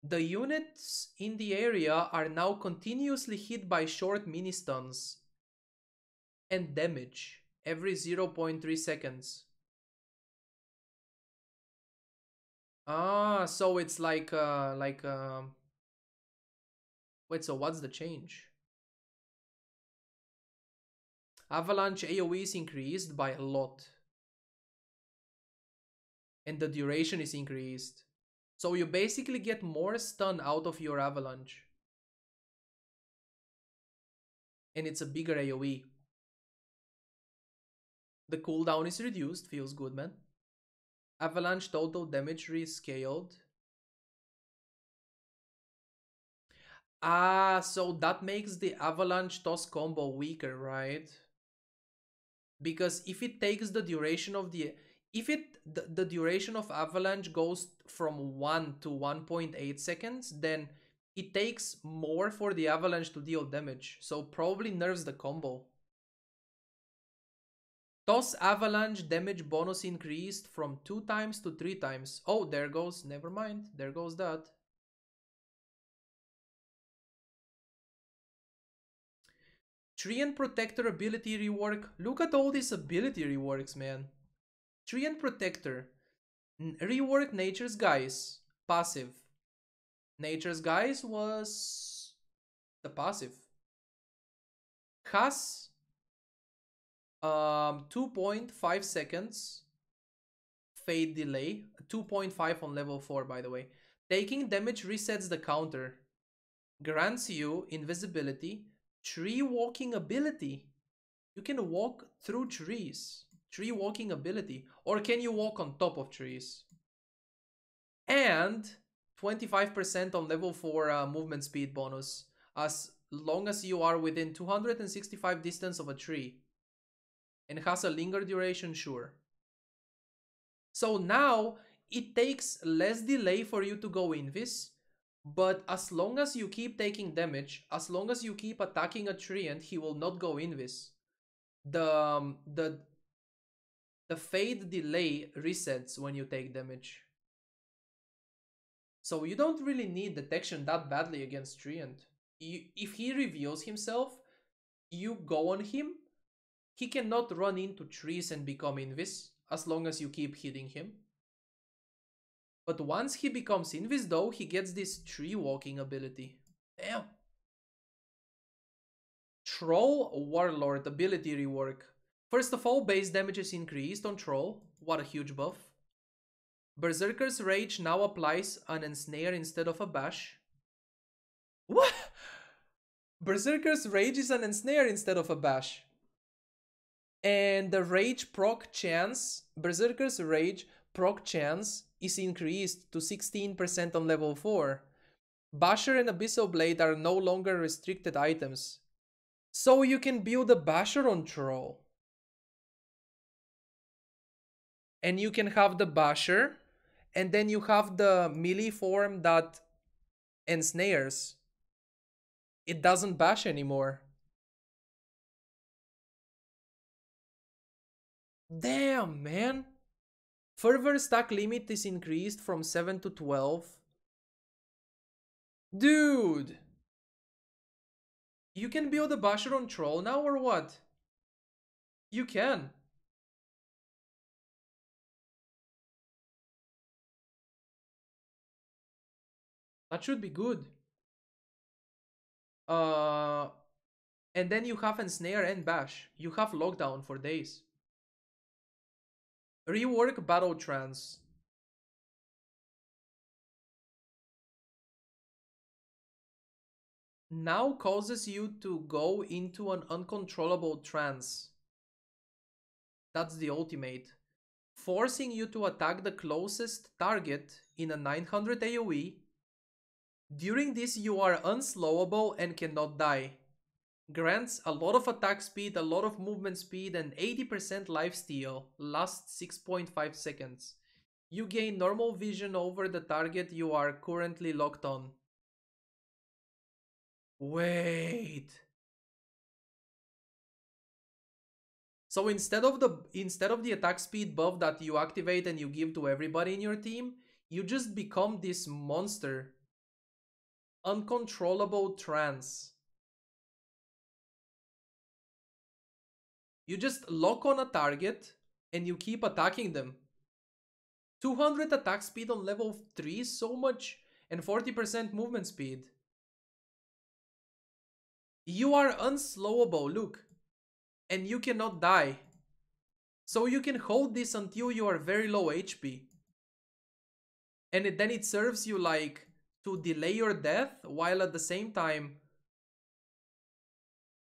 The units in the area are now continuously hit by short mini stuns and damage every 0.3 seconds. Ah, so it's like wait, so what's the change? Avalanche AoE is increased by a lot. And the duration is increased. So you basically get more stun out of your Avalanche. And it's a bigger AoE. The cooldown is reduced, feels good, man. Avalanche total damage rescaled. Ah, so that makes the Avalanche toss combo weaker, right? Because if it takes the duration of the duration of Avalanche goes from 1 to 1.8 seconds, then it takes more for the Avalanche to deal damage. So probably nerfs the combo. Toss Avalanche damage bonus increased from 2 times to 3 times. Oh, there goes, never mind, there goes that. Treant Protector ability rework. Look at all these ability reworks, man. Treant Protector. Rework Nature's Guise. Passive. Nature's Guise was the passive. Has 2.5 seconds fade delay. 2.5 on level 4, by the way. Taking damage resets the counter. Grants you invisibility. Tree walking ability. You can walk through trees. Tree walking ability. Or can you walk on top of trees? And 25% on level 4 movement speed bonus as long as you are within 265 distance of a tree. And has a linger duration, sure. So now it takes less delay for you to go invis, but as long as you keep taking damage, as long as you keep attacking a treant, he will not go invis. The fade delay resets when you take damage. So you don't really need detection that badly against treant. If he reveals himself, you go on him, he cannot run into trees and become invis as long as you keep hitting him. But once he becomes invis though, he gets this tree walking ability. Damn. Troll Warlord ability rework. First of all, base damage is increased on Troll. What a huge buff. Berserker's Rage now applies an Ensnare instead of a Bash. What? Berserker's Rage is an Ensnare instead of a Bash. And the Rage proc chance, Berserker's Rage proc chance is increased to 16% on level 4. Basher and Abyssal Blade are no longer restricted items. So you can build a Basher on Troll. And you can have the Basher, and then you have the melee form that ensnares. It doesn't bash anymore. Damn, man. Fervor stack limit is increased from 7 to 12. Dude! You can build a Basher on Troll now or what? You can. That should be good. And then you have Ensnare and Bash. You have Lockdown for days. Rework Battle Trance. Now causes you to go into an uncontrollable trance. That's the ultimate. Forcing you to attack the closest target in a 900 AoE. During this you are unslowable and cannot die. Grants a lot of attack speed, a lot of movement speed, and 80% lifesteal. Lasts 6.5 seconds. You gain normal vision over the target you are currently locked on. Wait. So instead of the attack speed buff that you activate and you give to everybody in your team, you just become this monster. Uncontrollable trance. You just lock on a target and you keep attacking them. 200 attack speed on level 3, so much, and 40% movement speed. You are unslowable, look, and you cannot die. So you can hold this until you are very low HP. And then it serves you like to delay your death while at the same time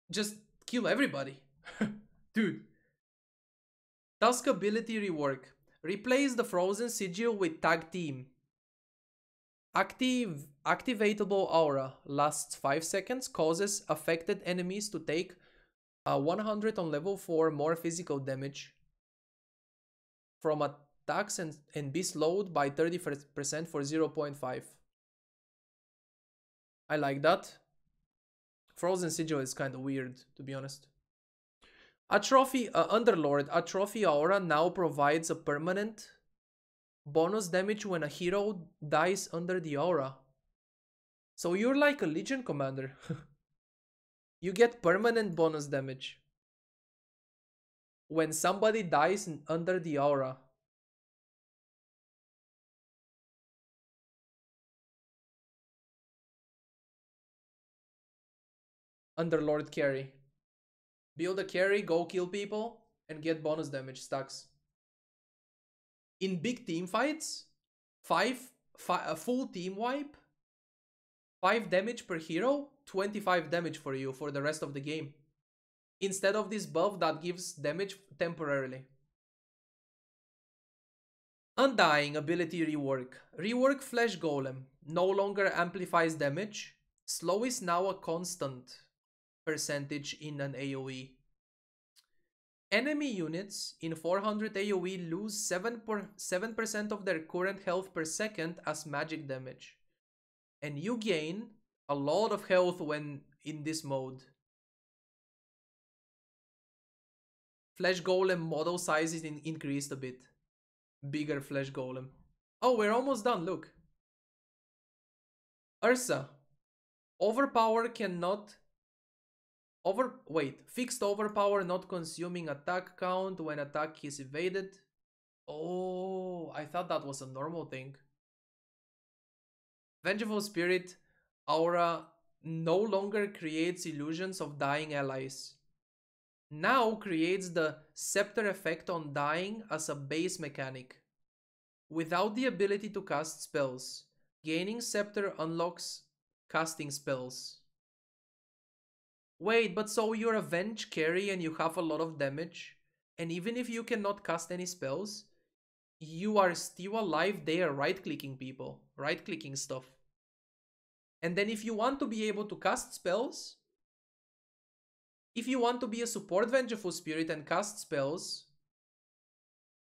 just kill everybody. Dude. Task ability rework. Replace the frozen sigil with tag team. Activatable aura. Lasts 5 seconds. Causes affected enemies to take 100 on level 4 more physical damage from attacks and be slowed by 30% for 0.5. I like that. Frozen sigil is kind of weird, to be honest. Atrophy Underlord. Atrophy aura now provides a permanent bonus damage when a hero dies under the aura. So you're like a Legion commander. You get permanent bonus damage when somebody dies under the aura. Underlord carry. Build a carry, go kill people, and get bonus damage stacks. In big team fights, a full team wipe, 5 damage per hero, 25 damage for you for the rest of the game. Instead of this buff that gives damage temporarily. Undying ability rework. Rework Flesh Golem. No longer amplifies damage. Slow is now a constant percentage in an AoE. Enemy units in 400 AoE lose 7% of their current health per second as magic damage. And you gain a lot of health when in this mode. Flesh Golem model size is increased a bit. Bigger Flesh Golem. Oh, we're almost done, look. Ursa. Overpower cannot... Fixed overpower not consuming attack count when attack is evaded. Oh, I thought that was a normal thing. Vengeful Spirit aura no longer creates illusions of dying allies. Now creates the Scepter effect on dying as a base mechanic. Without the ability to cast spells, gaining Scepter unlocks casting spells. Wait, but so you're a Venge carry and you have a lot of damage, and even if you cannot cast any spells, you are still alive there right-clicking people, right-clicking stuff. And then if you want to be able to cast spells, if you want to be a support Vengeful Spirit and cast spells,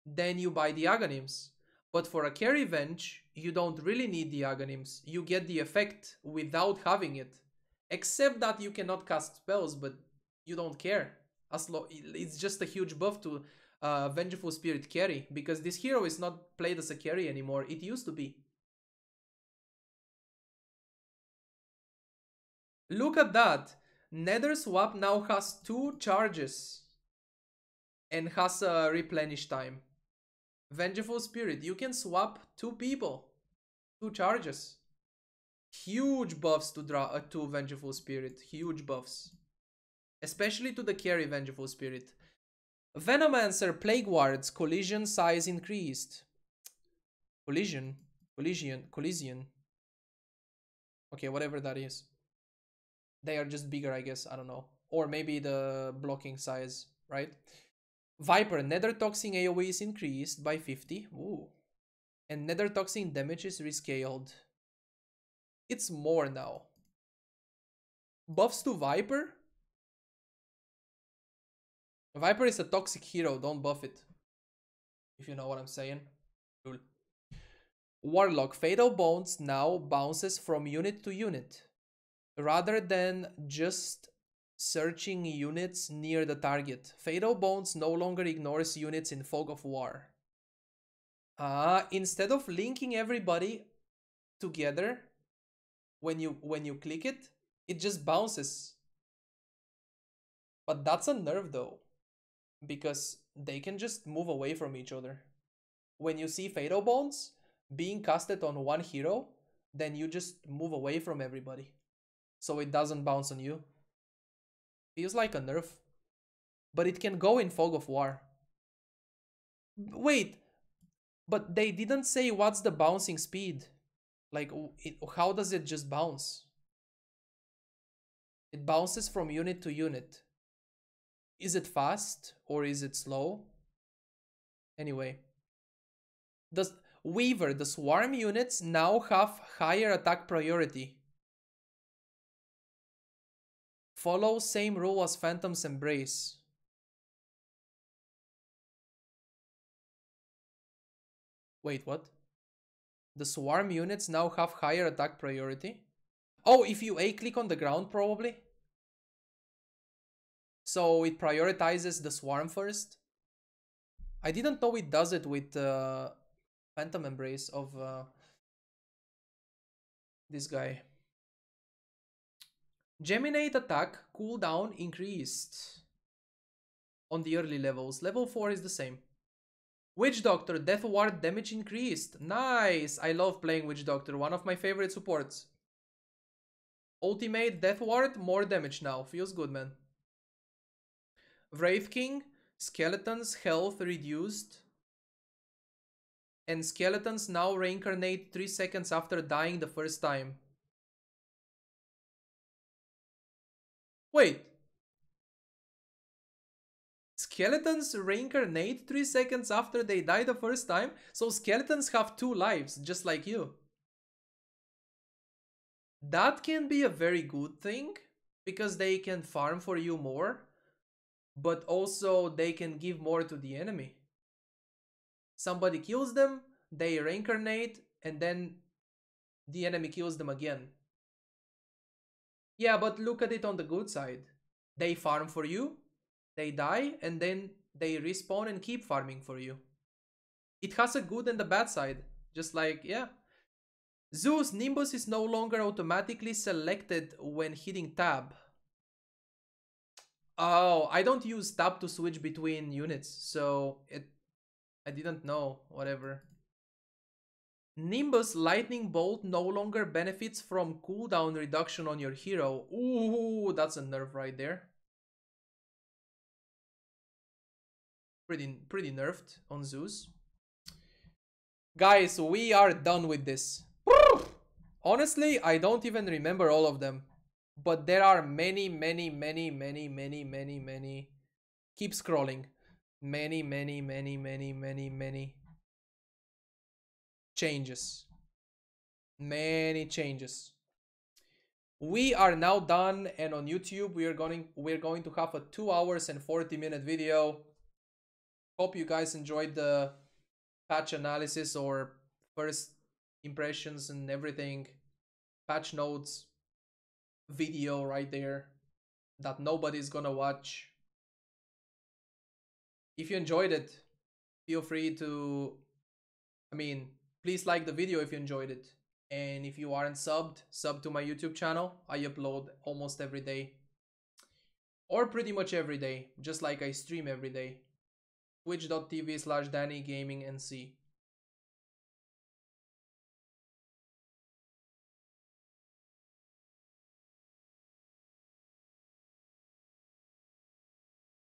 then you buy the Aghanims. But for a carry Venge, you don't really need the Aghanims. You get the effect without having it. Except that you cannot cast spells, but you don't care. It's just a huge buff to Vengeful Spirit carry, because this hero is not played as a carry anymore. It used to be. Look at that. Nether Swap now has 2 charges and has a replenish time. Vengeful Spirit, you can swap 2 people, 2 charges. Huge buffs to to Vengeful Spirit, huge buffs. Especially to the carry Vengeful Spirit. Venomancer Plague Wards, collision size increased. Collision. Okay, whatever that is. They are just bigger, I guess, I don't know. Or maybe the blocking size, right? Viper, Nether Toxin AoE is increased by 50. Ooh. And Nether Toxin damage is rescaled. It's more now. Buffs to Viper? Viper is a toxic hero, don't buff it. If you know what I'm saying. Cool. Warlock, Fatal Bones now bounces from unit to unit, rather than just searching units near the target. Fatal Bones no longer ignores units in Fog of War. Instead of linking everybody together, when you click it, it just bounces. But that's a nerf though, because they can just move away from each other. When you see Fatal Bones being casted on one hero, then you just move away from everybody, so it doesn't bounce on you. Feels like a nerf. But it can go in Fog of War. Wait, but they didn't say what's the bouncing speed. Like, how does it just bounce? It bounces from unit to unit. Is it fast or is it slow? Anyway. The Weaver, the swarm units now have higher attack priority. Follow same rule as Phantom's Embrace. Wait, what? The swarm units now have higher attack priority? Oh, if you A-click on the ground, probably? So it prioritizes the swarm first? I didn't know it does it with Phantom Embrace of this guy. Geminate attack cooldown increased on the early levels. Level 4 is the same. Witch Doctor, Death Ward damage increased. Nice! I love playing Witch Doctor, one of my favorite supports. Ultimate Death Ward, more damage now. Feels good, man. Wraith King, Skeleton's health reduced. And Skeletons now reincarnate 3 seconds after dying the first time. Wait. Skeletons reincarnate 3 seconds after they die the first time? So skeletons have 2 lives, just like you. That can be a very good thing because they can farm for you more, but also they can give more to the enemy. Somebody kills them, they reincarnate, and then the enemy kills them again. Yeah, but look at it on the good side. They farm for you, they die, and then they respawn and keep farming for you. It has a good and a bad side. Just like, yeah. Zeus, Nimbus is no longer automatically selected when hitting tab. Oh, I don't use tab to switch between units, so I didn't know, whatever. Nimbus Lightning Bolt no longer benefits from cooldown reduction on your hero. Ooh, that's a nerf right there. Pretty nerfed on Zeus. Guys, we are done with this. Honestly, I don't even remember all of them. But there are many. Keep scrolling. Many changes. Many changes. We are now done, and on YouTube we're going to have a 2 hours and 40-minute video. Hope you guys enjoyed the patch analysis or first impressions and everything. Patch notes video right there that nobody's gonna watch. If you enjoyed it, feel free to, please like the video if you enjoyed it. And if you aren't subbed, sub to my YouTube channel. I upload almost every day. Or pretty much every day, just like I stream every day. Twitch.tv/DannyGamingNC.